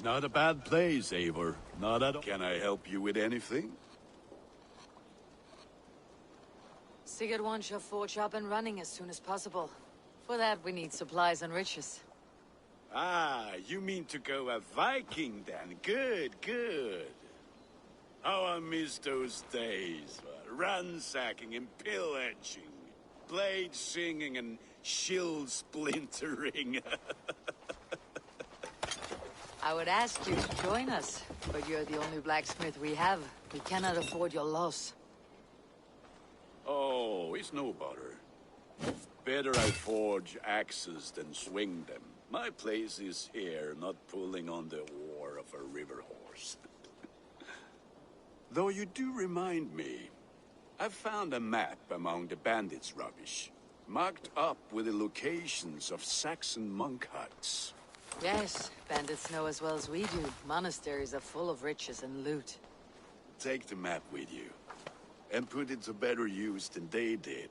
Not a bad place, Eivor. Not at all. Can I help you with anything? Sigurd wants your forge up and running as soon as possible. For that, we need supplies and riches. Ah, you mean to go a Viking then? Good, good. How I miss those days. Ransacking and pillaging. Blade singing and shield splintering. I would ask you to join us, but you're the only blacksmith we have. We cannot afford your loss. Oh, it's no bother. Better I forge axes than swing them. My place is here, not pulling on the oar of a river horse. Though you do remind me, I found a map among the bandits' rubbish, marked up with the locations of Saxon monk huts. Yes, bandits know as well as we do. Monasteries are full of riches and loot. Take the map with you, and put it to better use than they did.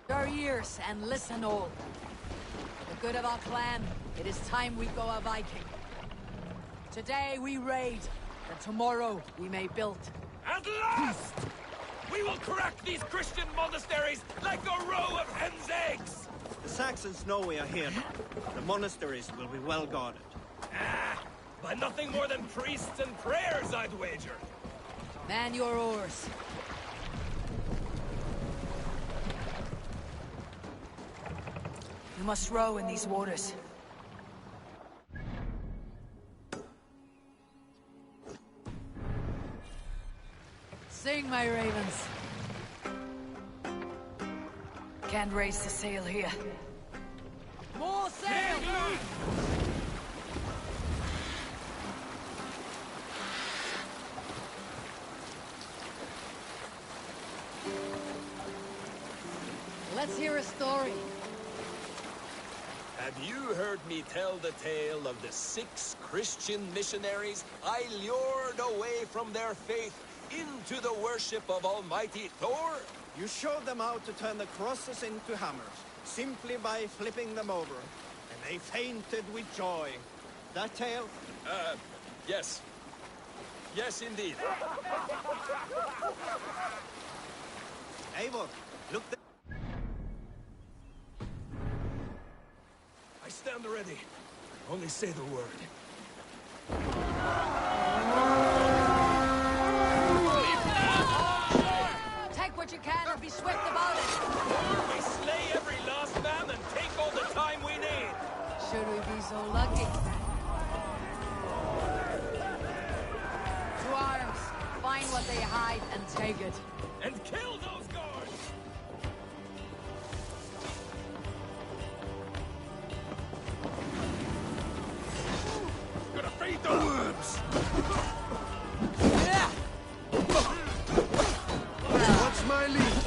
Your ears and listen all. The good of our clan, it is time we go a Viking. Today we raid, and tomorrow we may build. At last! We will crack these Christian monasteries like a row of hen's eggs! The Saxons know we are here. The monasteries will be well guarded. By nothing more than priests and prayers, I'd wager. Man your oars. You must row in these waters. Sing, my ravens. Can't raise the sail here. More sail! Let's hear a story. Have you heard me tell the tale of the 6 Christian missionaries I lured away from their faith into the worship of Almighty Thor? You showed them how to turn the crosses into hammers, simply by flipping them over. And they fainted with joy. That tale? Yes. Yes, indeed. Eivor, look there. I stand ready. Only say the word. Take what you can and be swift about it. We slay every last man and take all the time we need. Should we be so lucky? To arms. Find what they hide and take it. And kill those guards! Gonna feed the worms! What's my lead?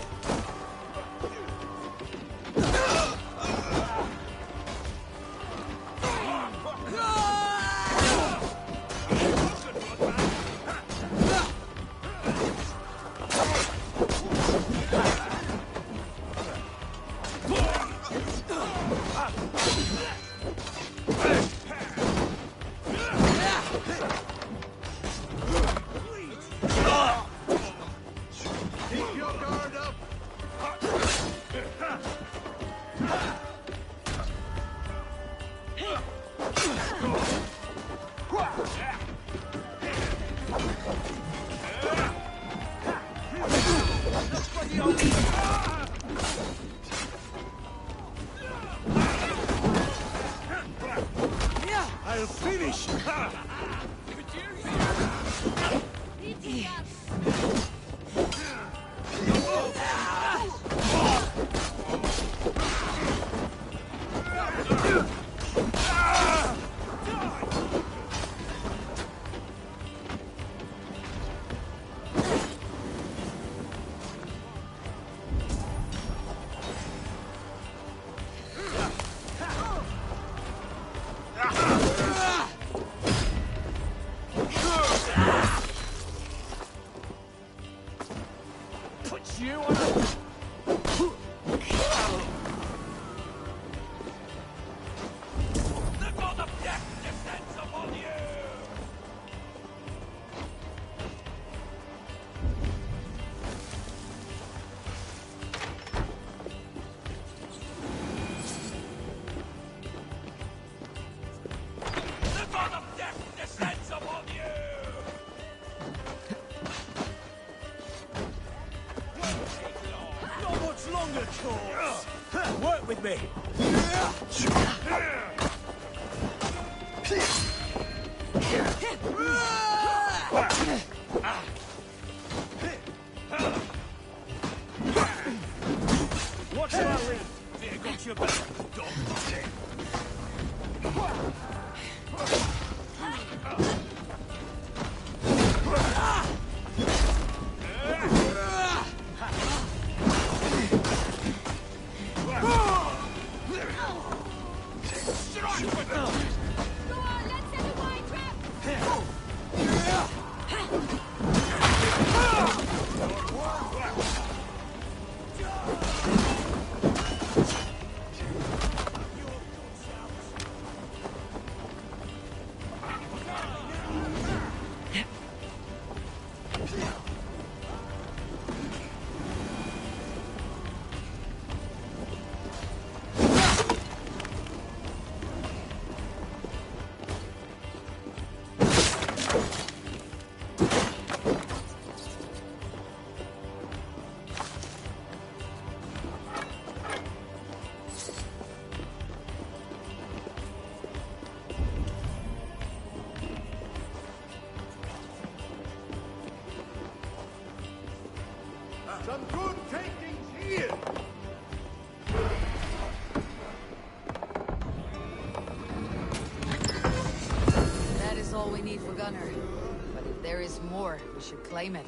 I'll finish! Work with me! Watch that lead! There got your back, dog. Some good takings here! That is all we need for Gunner. But if there is more, we should claim it.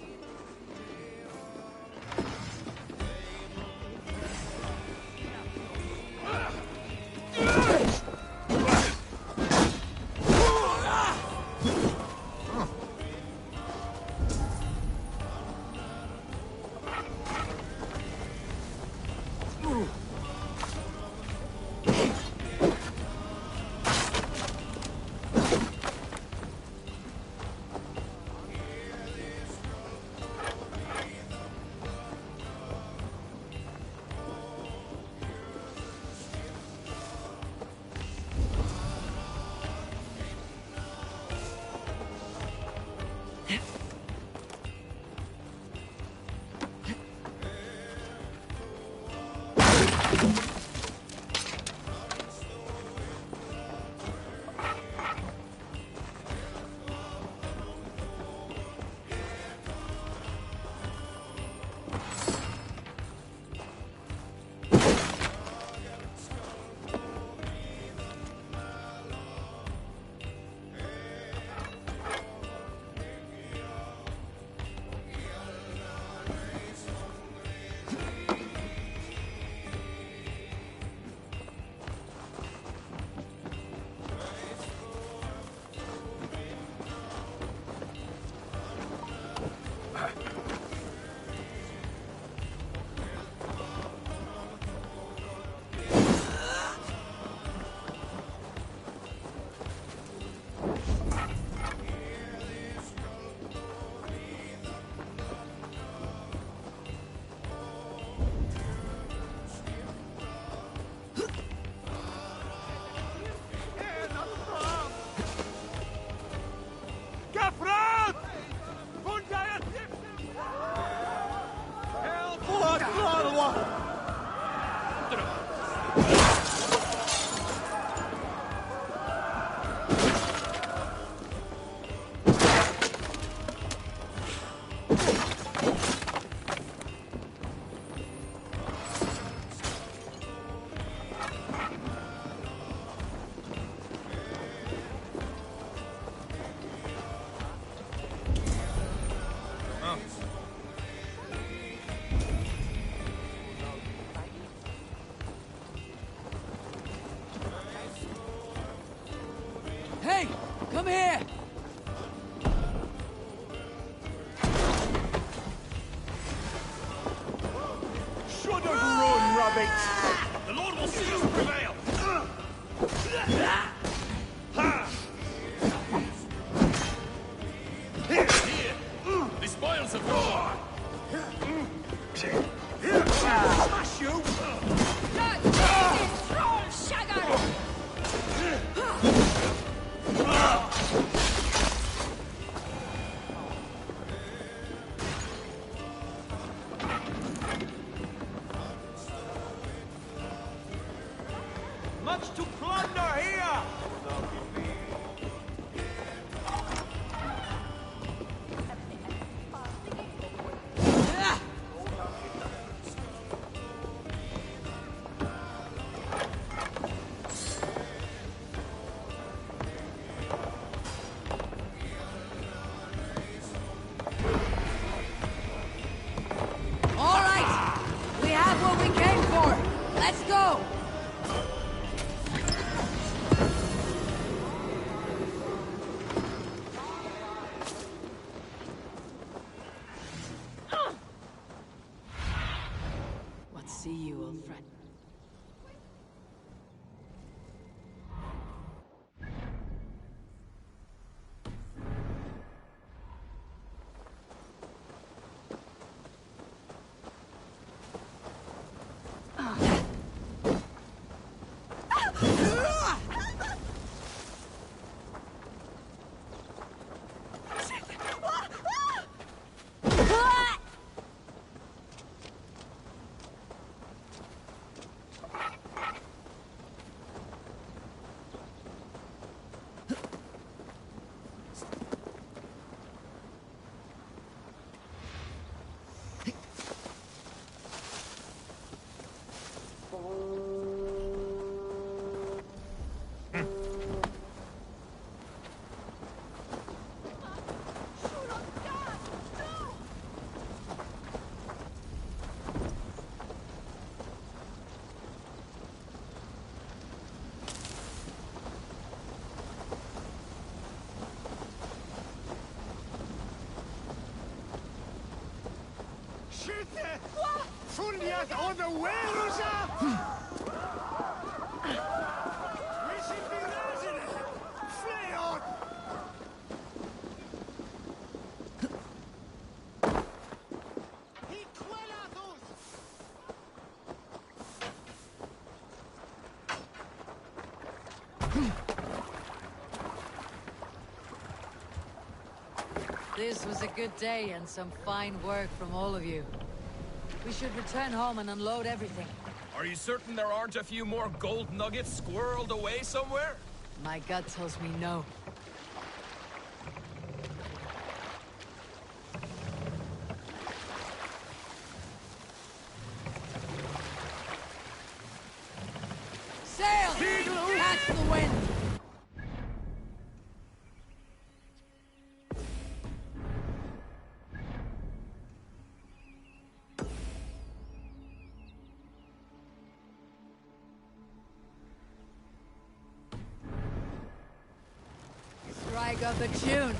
Hey! Come here! Shudder run, rabbits! The Lord will see us prevail! Here! The spoils of war! Smash you! Troll shagger! Much to plunder here! All right! We have what we came for! Let's go! What see you, old friend? Skytte! Fundiert oder Werusa! We should be resident! Flee on! This was a good day and some fine work from all of you. We should return home and unload everything. Are you certain there aren't a few more gold nuggets squirreled away somewhere? My gut tells me no. Sail! Catch the wind! Strike up a tune.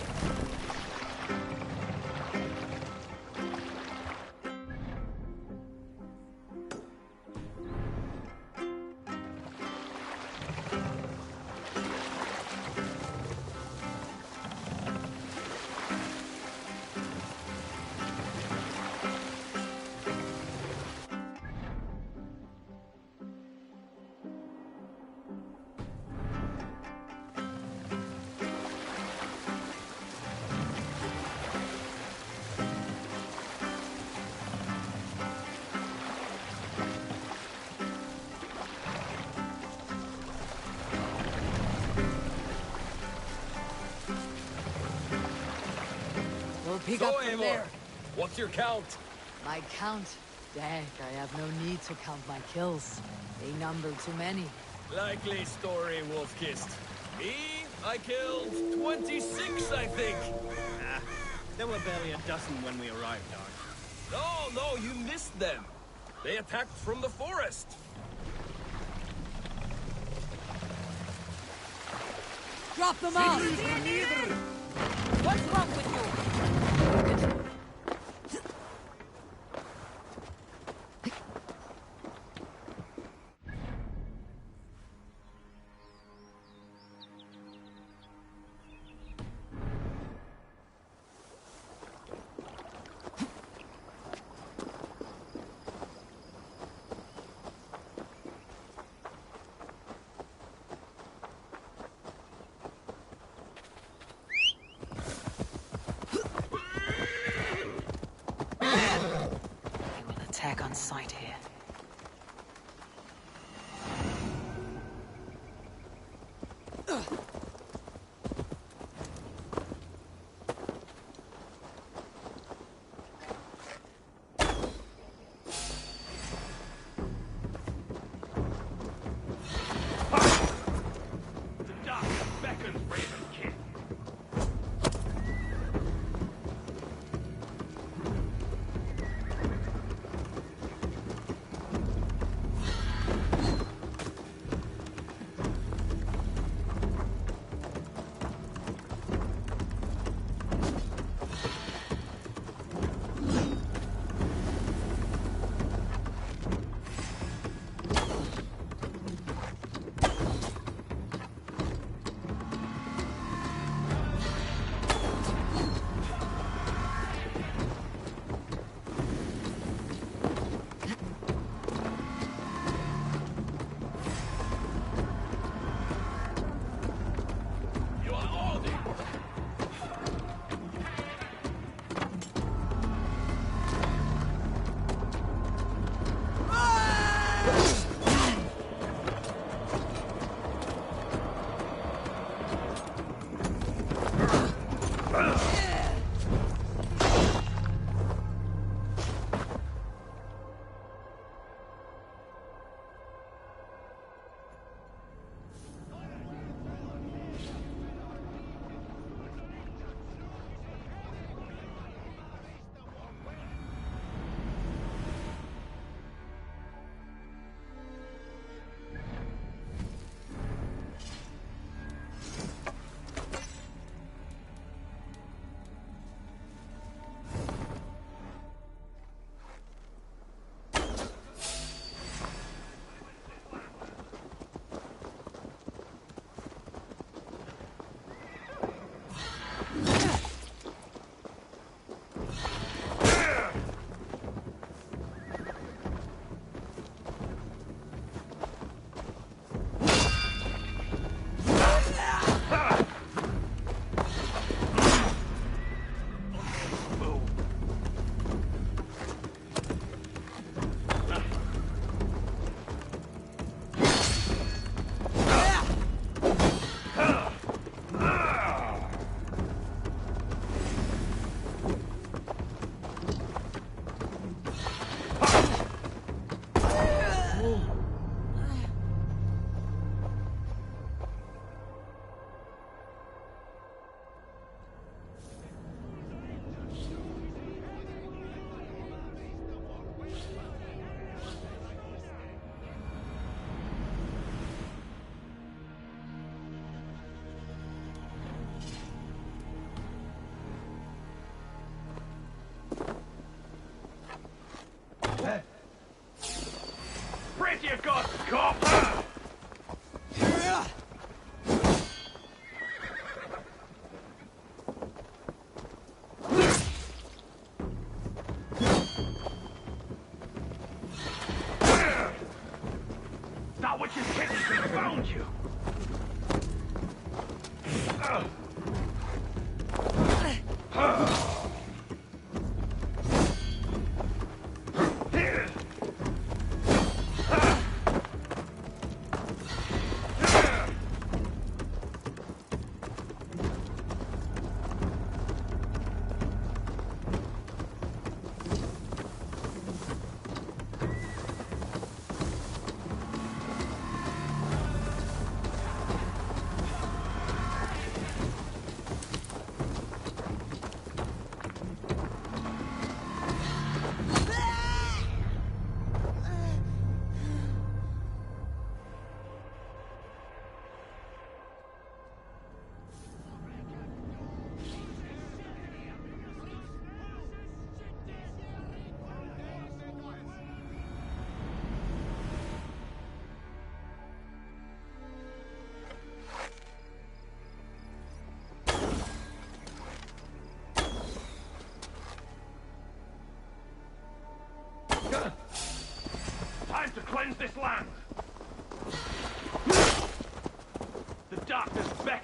We'll pick up from there. What's your count? My count? Dang, I have no need to count my kills. They number too many. Likely story, Wolf-Kissed. Me? I killed 26, I think. Ah, there were barely a dozen when we arrived, Dog. No, you missed them. They attacked from the forest. Drop them off! What's wrong with you? Attack on sight here. Break your god, cop! That which is hidden should have found you!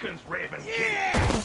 seconds, Raven King!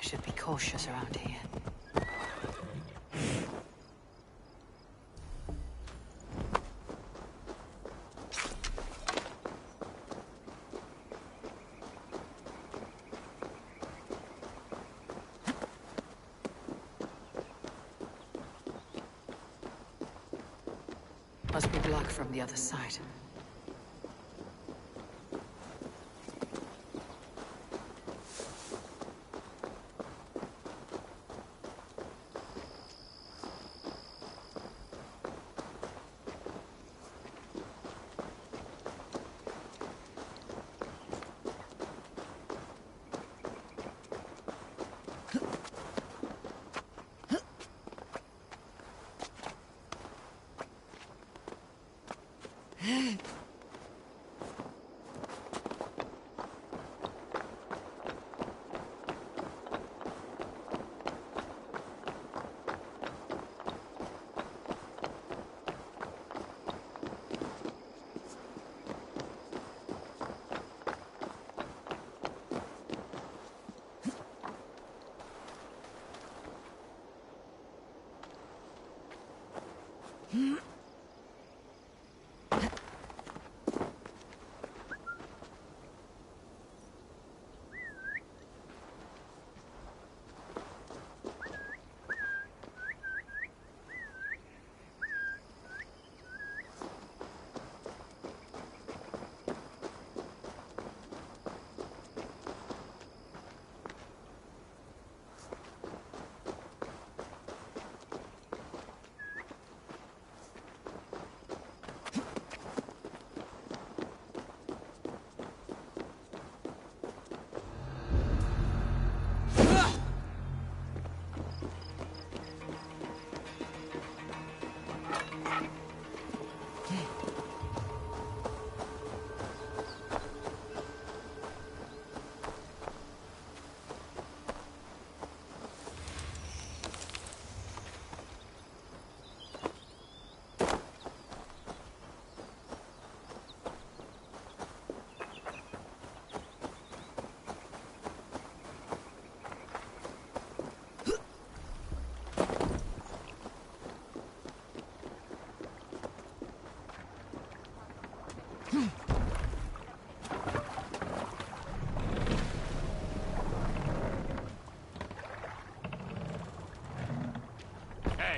Should be cautious around here. Must be blocked from the other side.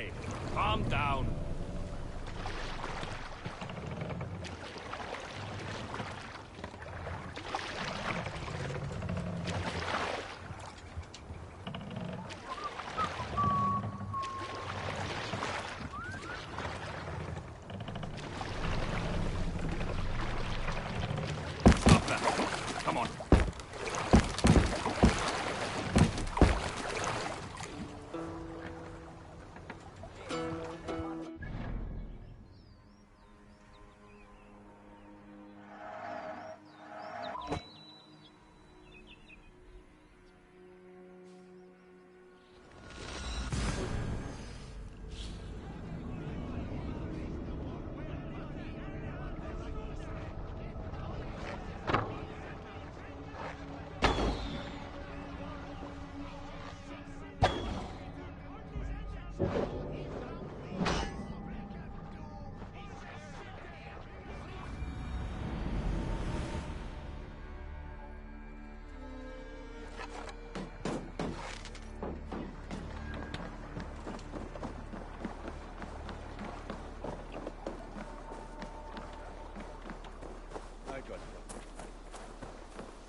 Hey, calm down. Stop that. Come on.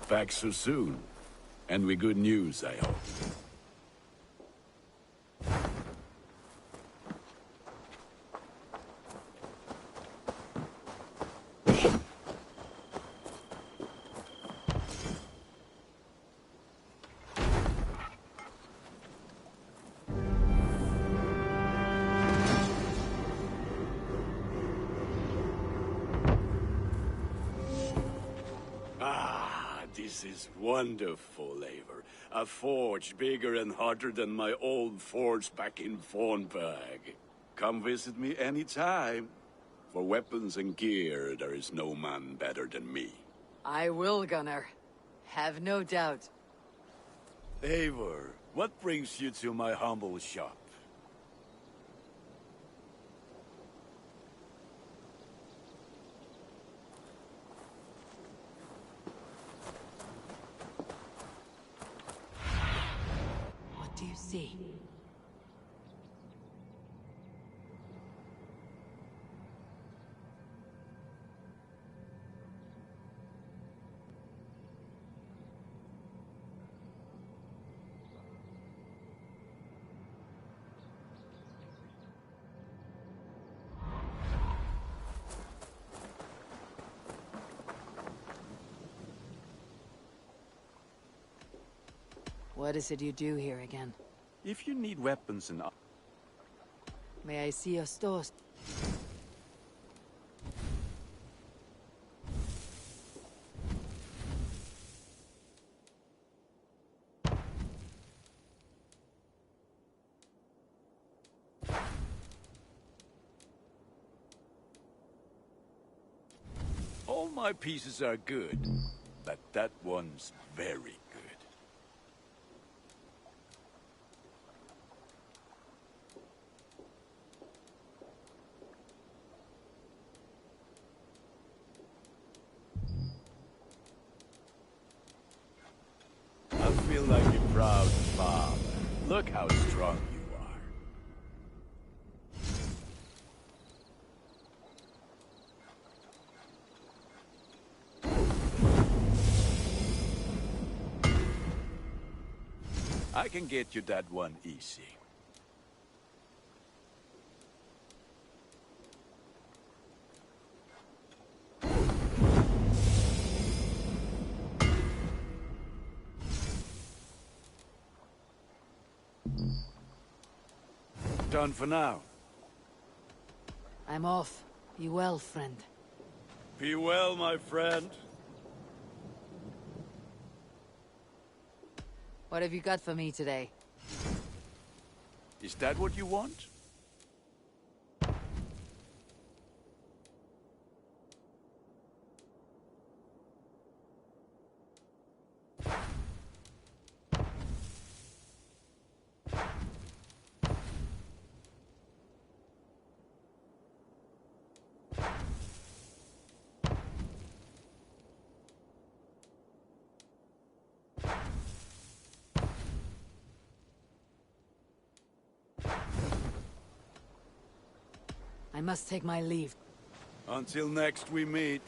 Back so soon. And with good news, I hope. This is wonderful, Eivor. A forge bigger and hotter than my old forge back in Fornburg. Come visit me anytime. For weapons and gear, there is no man better than me. I will, Gunnar. Have no doubt. Eivor, what brings you to my humble shop? What do you see? What is it you do here again? If you need weapons and... May I see your stores? All my pieces are good, but that one's very good. I feel like a proud father. Look how strong you are. I can get you that one easy. Done for now. I'm off. Be well, friend. Be well, my friend. What have you got for me today? Is that what you want? I must take my leave. Until next we meet.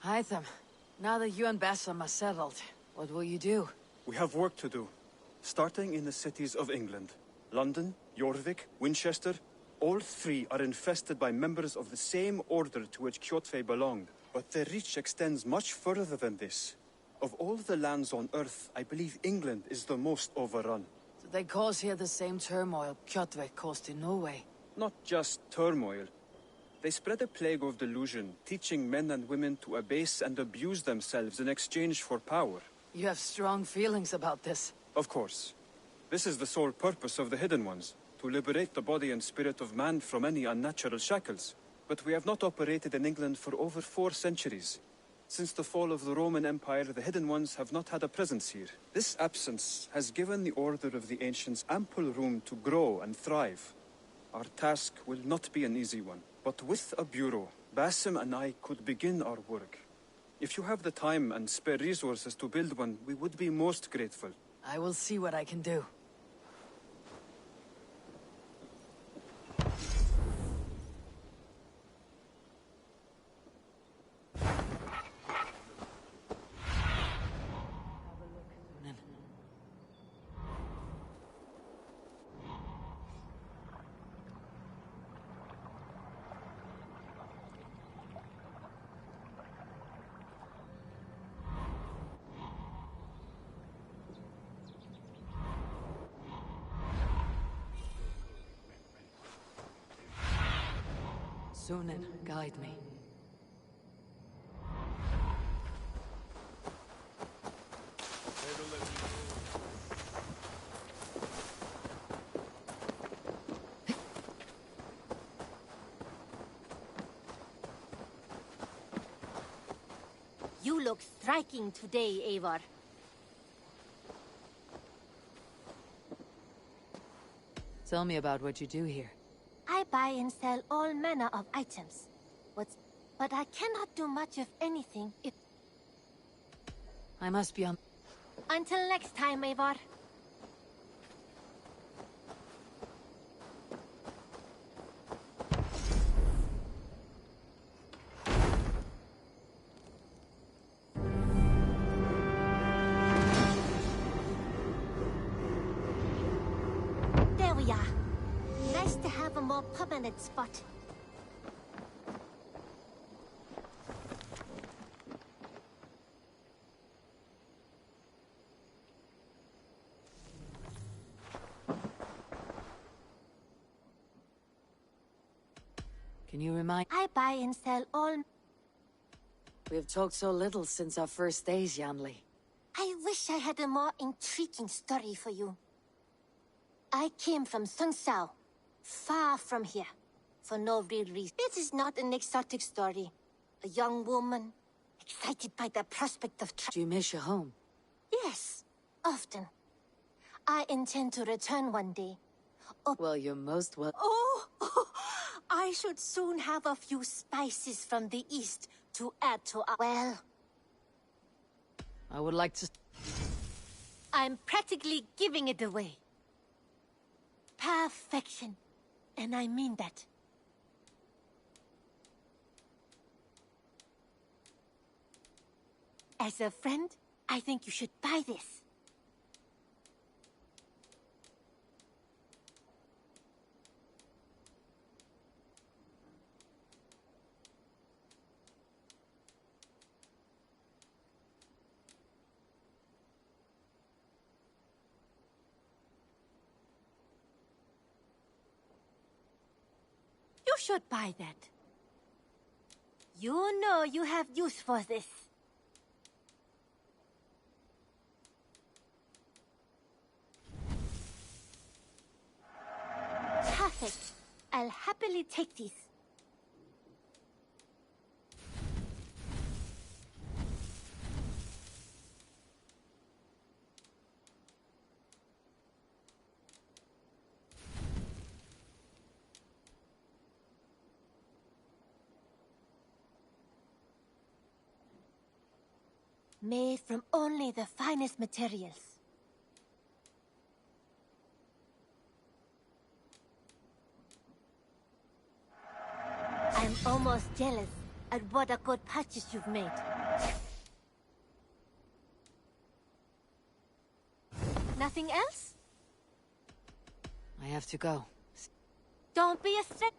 Hytham, now that you and Bassam are settled, what will you do? We have work to do. Starting in the cities of England. London, Jorvik, Winchester, all three are infested by members of the same order to which Kjotve belonged. But their reach extends much further than this. Of all the lands on Earth, I believe England is the most overrun. So they cause here the same turmoil Kjotve caused in Norway. Not just turmoil. They spread a plague of delusion, teaching men and women to abase and abuse themselves in exchange for power. You have strong feelings about this. Of course. This is the sole purpose of the Hidden Ones, to liberate the body and spirit of man from any unnatural shackles. But we have not operated in England for over 4 centuries. Since the fall of the Roman Empire, the Hidden Ones have not had a presence here. This absence has given the Order of the Ancients ample room to grow and thrive. Our task will not be an easy one, but with a bureau, Basim and I could begin our work. If you have the time and spare resources to build one, we would be most grateful. I will see what I can do. Sunan, guide me. You look striking today, Eivor. Tell me about what you do here. I buy and sell all manner of items. But I cannot do much of anything if... I must be on... Until next time, Eivor. There we are. Nice to have a more permanent spot. Can you remind... I buy and sell all... We have talked so little since our first days, Yanli. I wish I had a more intriguing story for you. I came from Sunsao, far from here, for no real reason. This is not an exotic story. A young woman, excited by the prospect of Do you miss your home? Yes, often. I intend to return one day. Well, you're most well... Oh, I should soon have a few spices from the east to add to our... Well... I would like to... I'm practically giving it away. Perfection. And I mean that. As a friend, I think you should buy this. You should buy that. You know you have use for this. Perfect. I'll happily take these. Made from only the finest materials. I'm almost jealous at what a good purchase you've made. Nothing else? I have to go. Don't be a sick.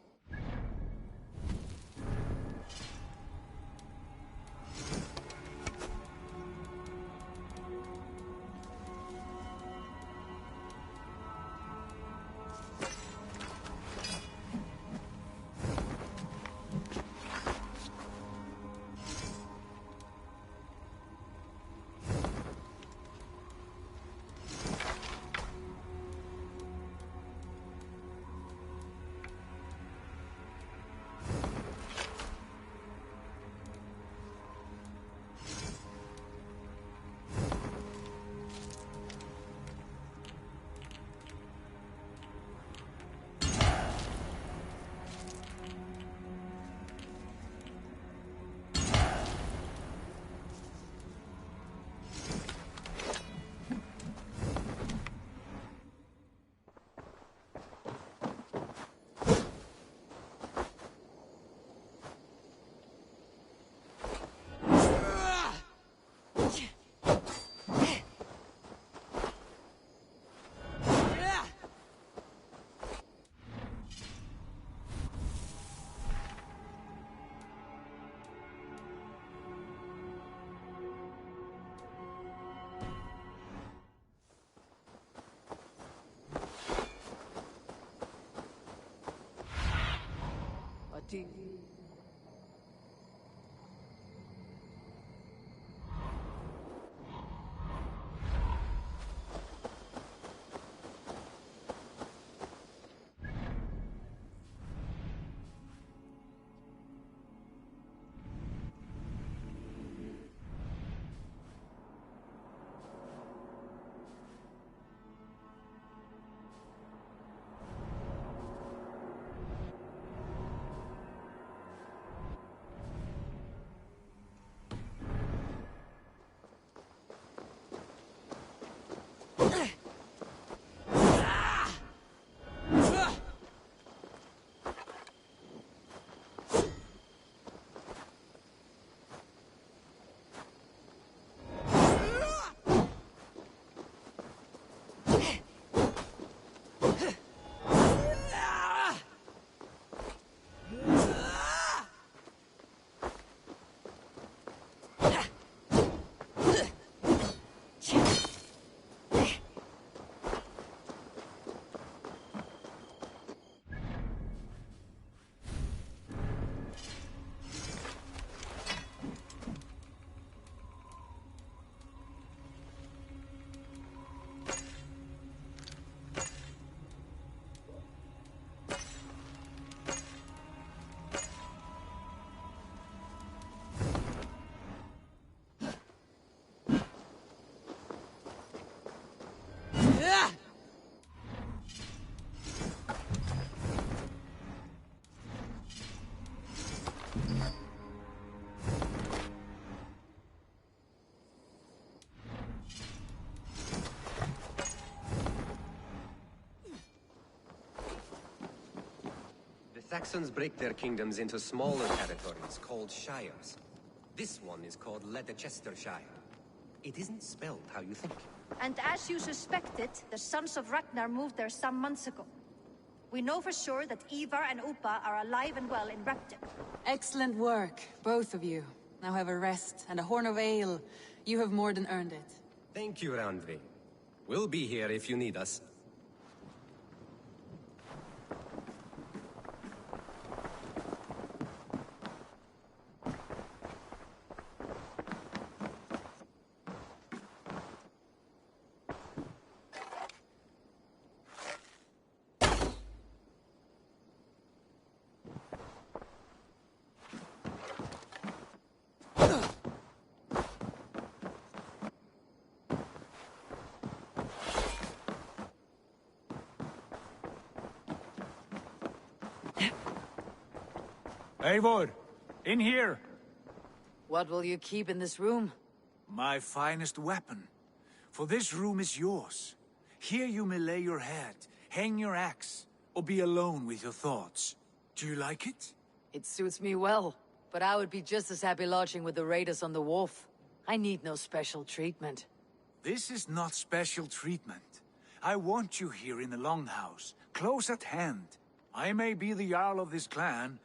Saxons break their kingdoms into smaller territories called shires. This one is called Leicestershire. It isn't spelled how you think. And as you suspected, the Sons of Ragnar moved there some months ago. We know for sure that Ivar and Upa are alive and well in Repton. Excellent work, both of you. Now have a rest and a horn of ale. You have more than earned it. Thank you, Randvi. We'll be here if you need us. Eivor, in here! What will you keep in this room? My finest weapon. For this room is yours. Here you may lay your head, hang your axe, or be alone with your thoughts. Do you like it? It suits me well, but I would be just as happy lodging with the raiders on the wharf. I need no special treatment. This is not special treatment. I want you here in the Longhouse, close at hand. I may be the Jarl of this clan,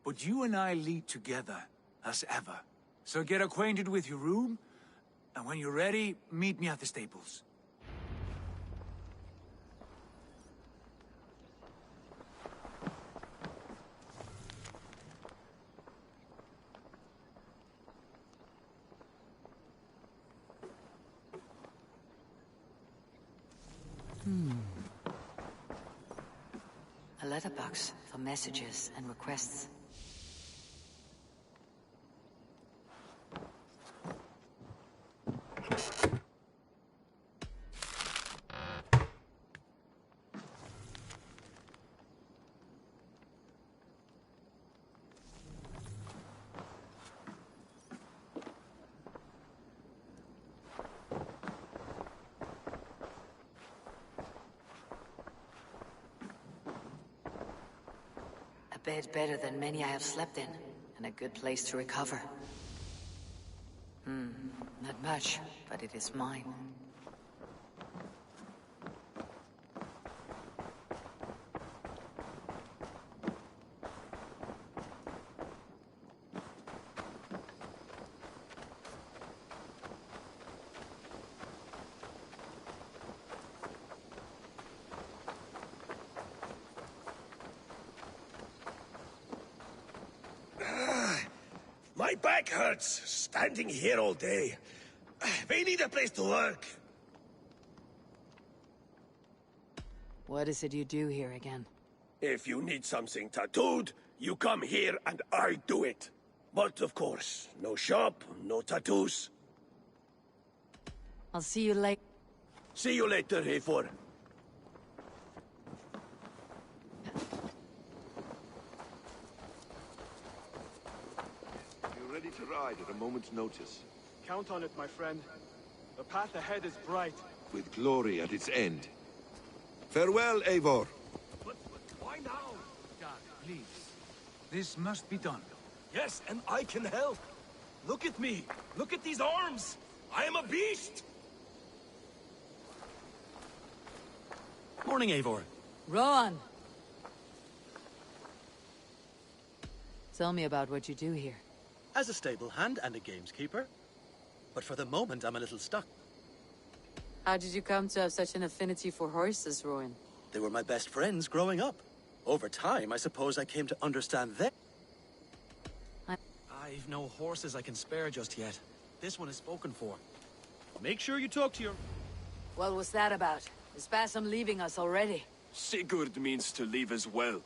but you and I lead together, as ever. So get acquainted with your room, and when you're ready, meet me at the stables. A letterbox for messages and requests. A bed better than many I have slept in, and a good place to recover. Not much, but it is mine. My back hurts, standing here all day. We need a place to work. What is it you do here again? If you need something tattooed, you come here and I do it. But of course, no shop, no tattoos. I'll see you later. See you later, Eivor. Ready to ride at a moment's notice. Count on it, my friend. The path ahead is bright. With glory at its end. Farewell, Eivor. But why now? God, please. This must be done. Yes, and I can help. Look at me. Look at these arms. I am a beast. Morning, Eivor. Rowan! Tell me about what you do here. As a stable hand and a gameskeeper. But for the moment, I'm a little stuck. How did you come to have such an affinity for horses, Rowan? They were my best friends growing up. Over time, I suppose I came to understand them. I've no horses I can spare just yet. This one is spoken for. Make sure you talk to your... What was that about? Is Basim leaving us already? Sigurd means to leave as well.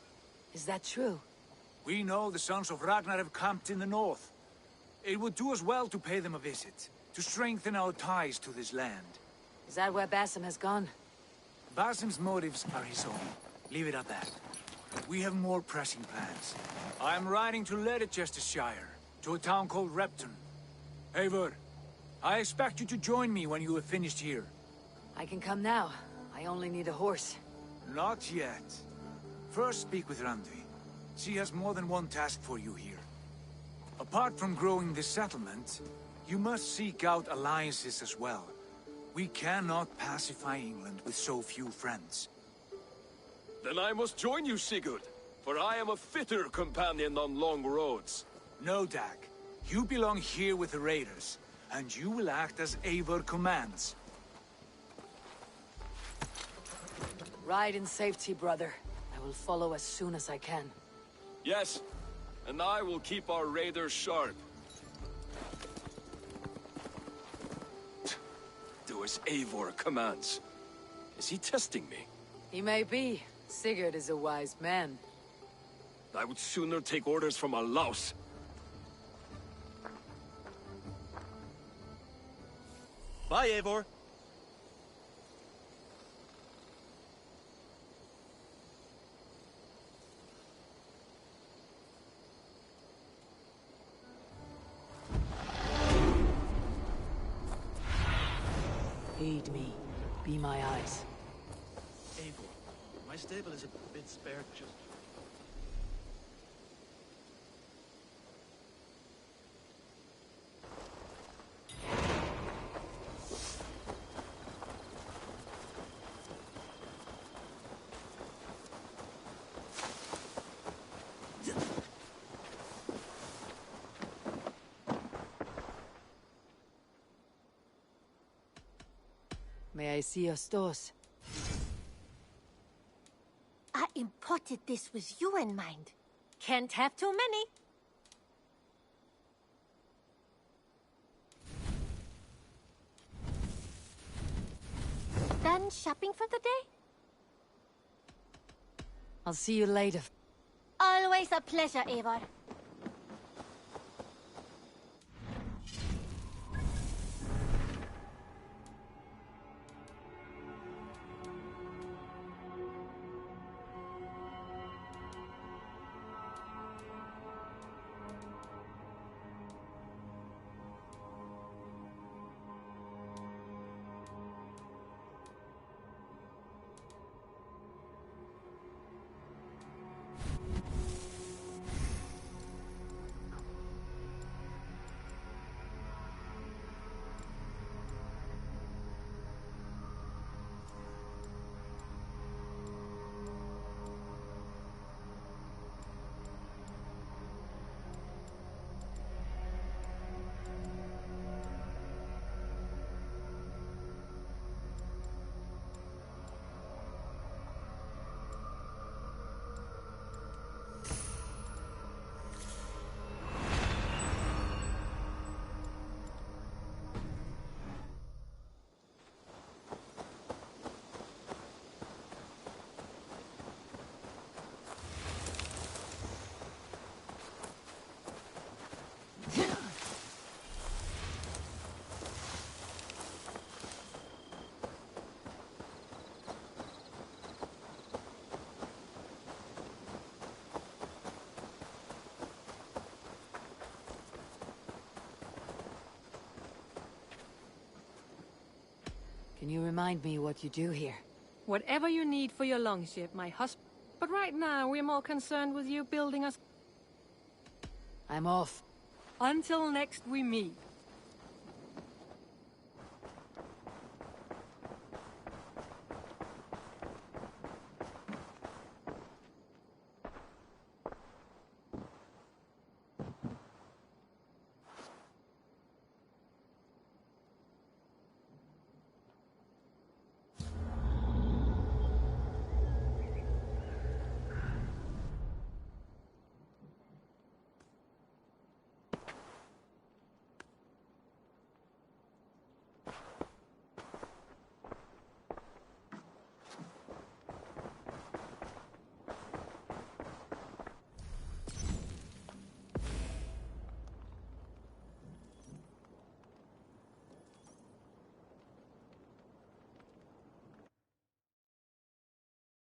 Is that true? We know the sons of Ragnar have camped in the north. It would do us well to pay them a visit, to strengthen our ties to this land. Is that where Basim has gone? Basim's motives are his own. Leave it at that. We have more pressing plans. I'm riding to Leicestershire, to a town called Repton. Eivor, I expect you to join me when you have finished here. I can come now. I only need a horse. Not yet. First speak with Randvi. She has more than one task for you here. Apart from growing this settlement, you must seek out alliances as well. We cannot pacify England with so few friends. Then I must join you, Sigurd, for I am a fitter companion on long roads. No, Dag. You belong here with the raiders, and you will act as Eivor commands. Ride in safety, brother. I will follow as soon as I can. Yes, and I will keep our raiders sharp. Do as Eivor commands. Is he testing me? He may be. Sigurd is a wise man. I would sooner take orders from a louse. Bye, Eivor. Aid me. Be my eyes. Eivor, my stable is a bit spared just... May I see your stores? I imported this with you in mind. Can't have too many. Done shopping for the day? I'll see you later. Always a pleasure, Eivor. Can you remind me what you do here? Whatever you need for your longship, my husband. But right now, we're more concerned with you building us. I'm off. Until next we meet.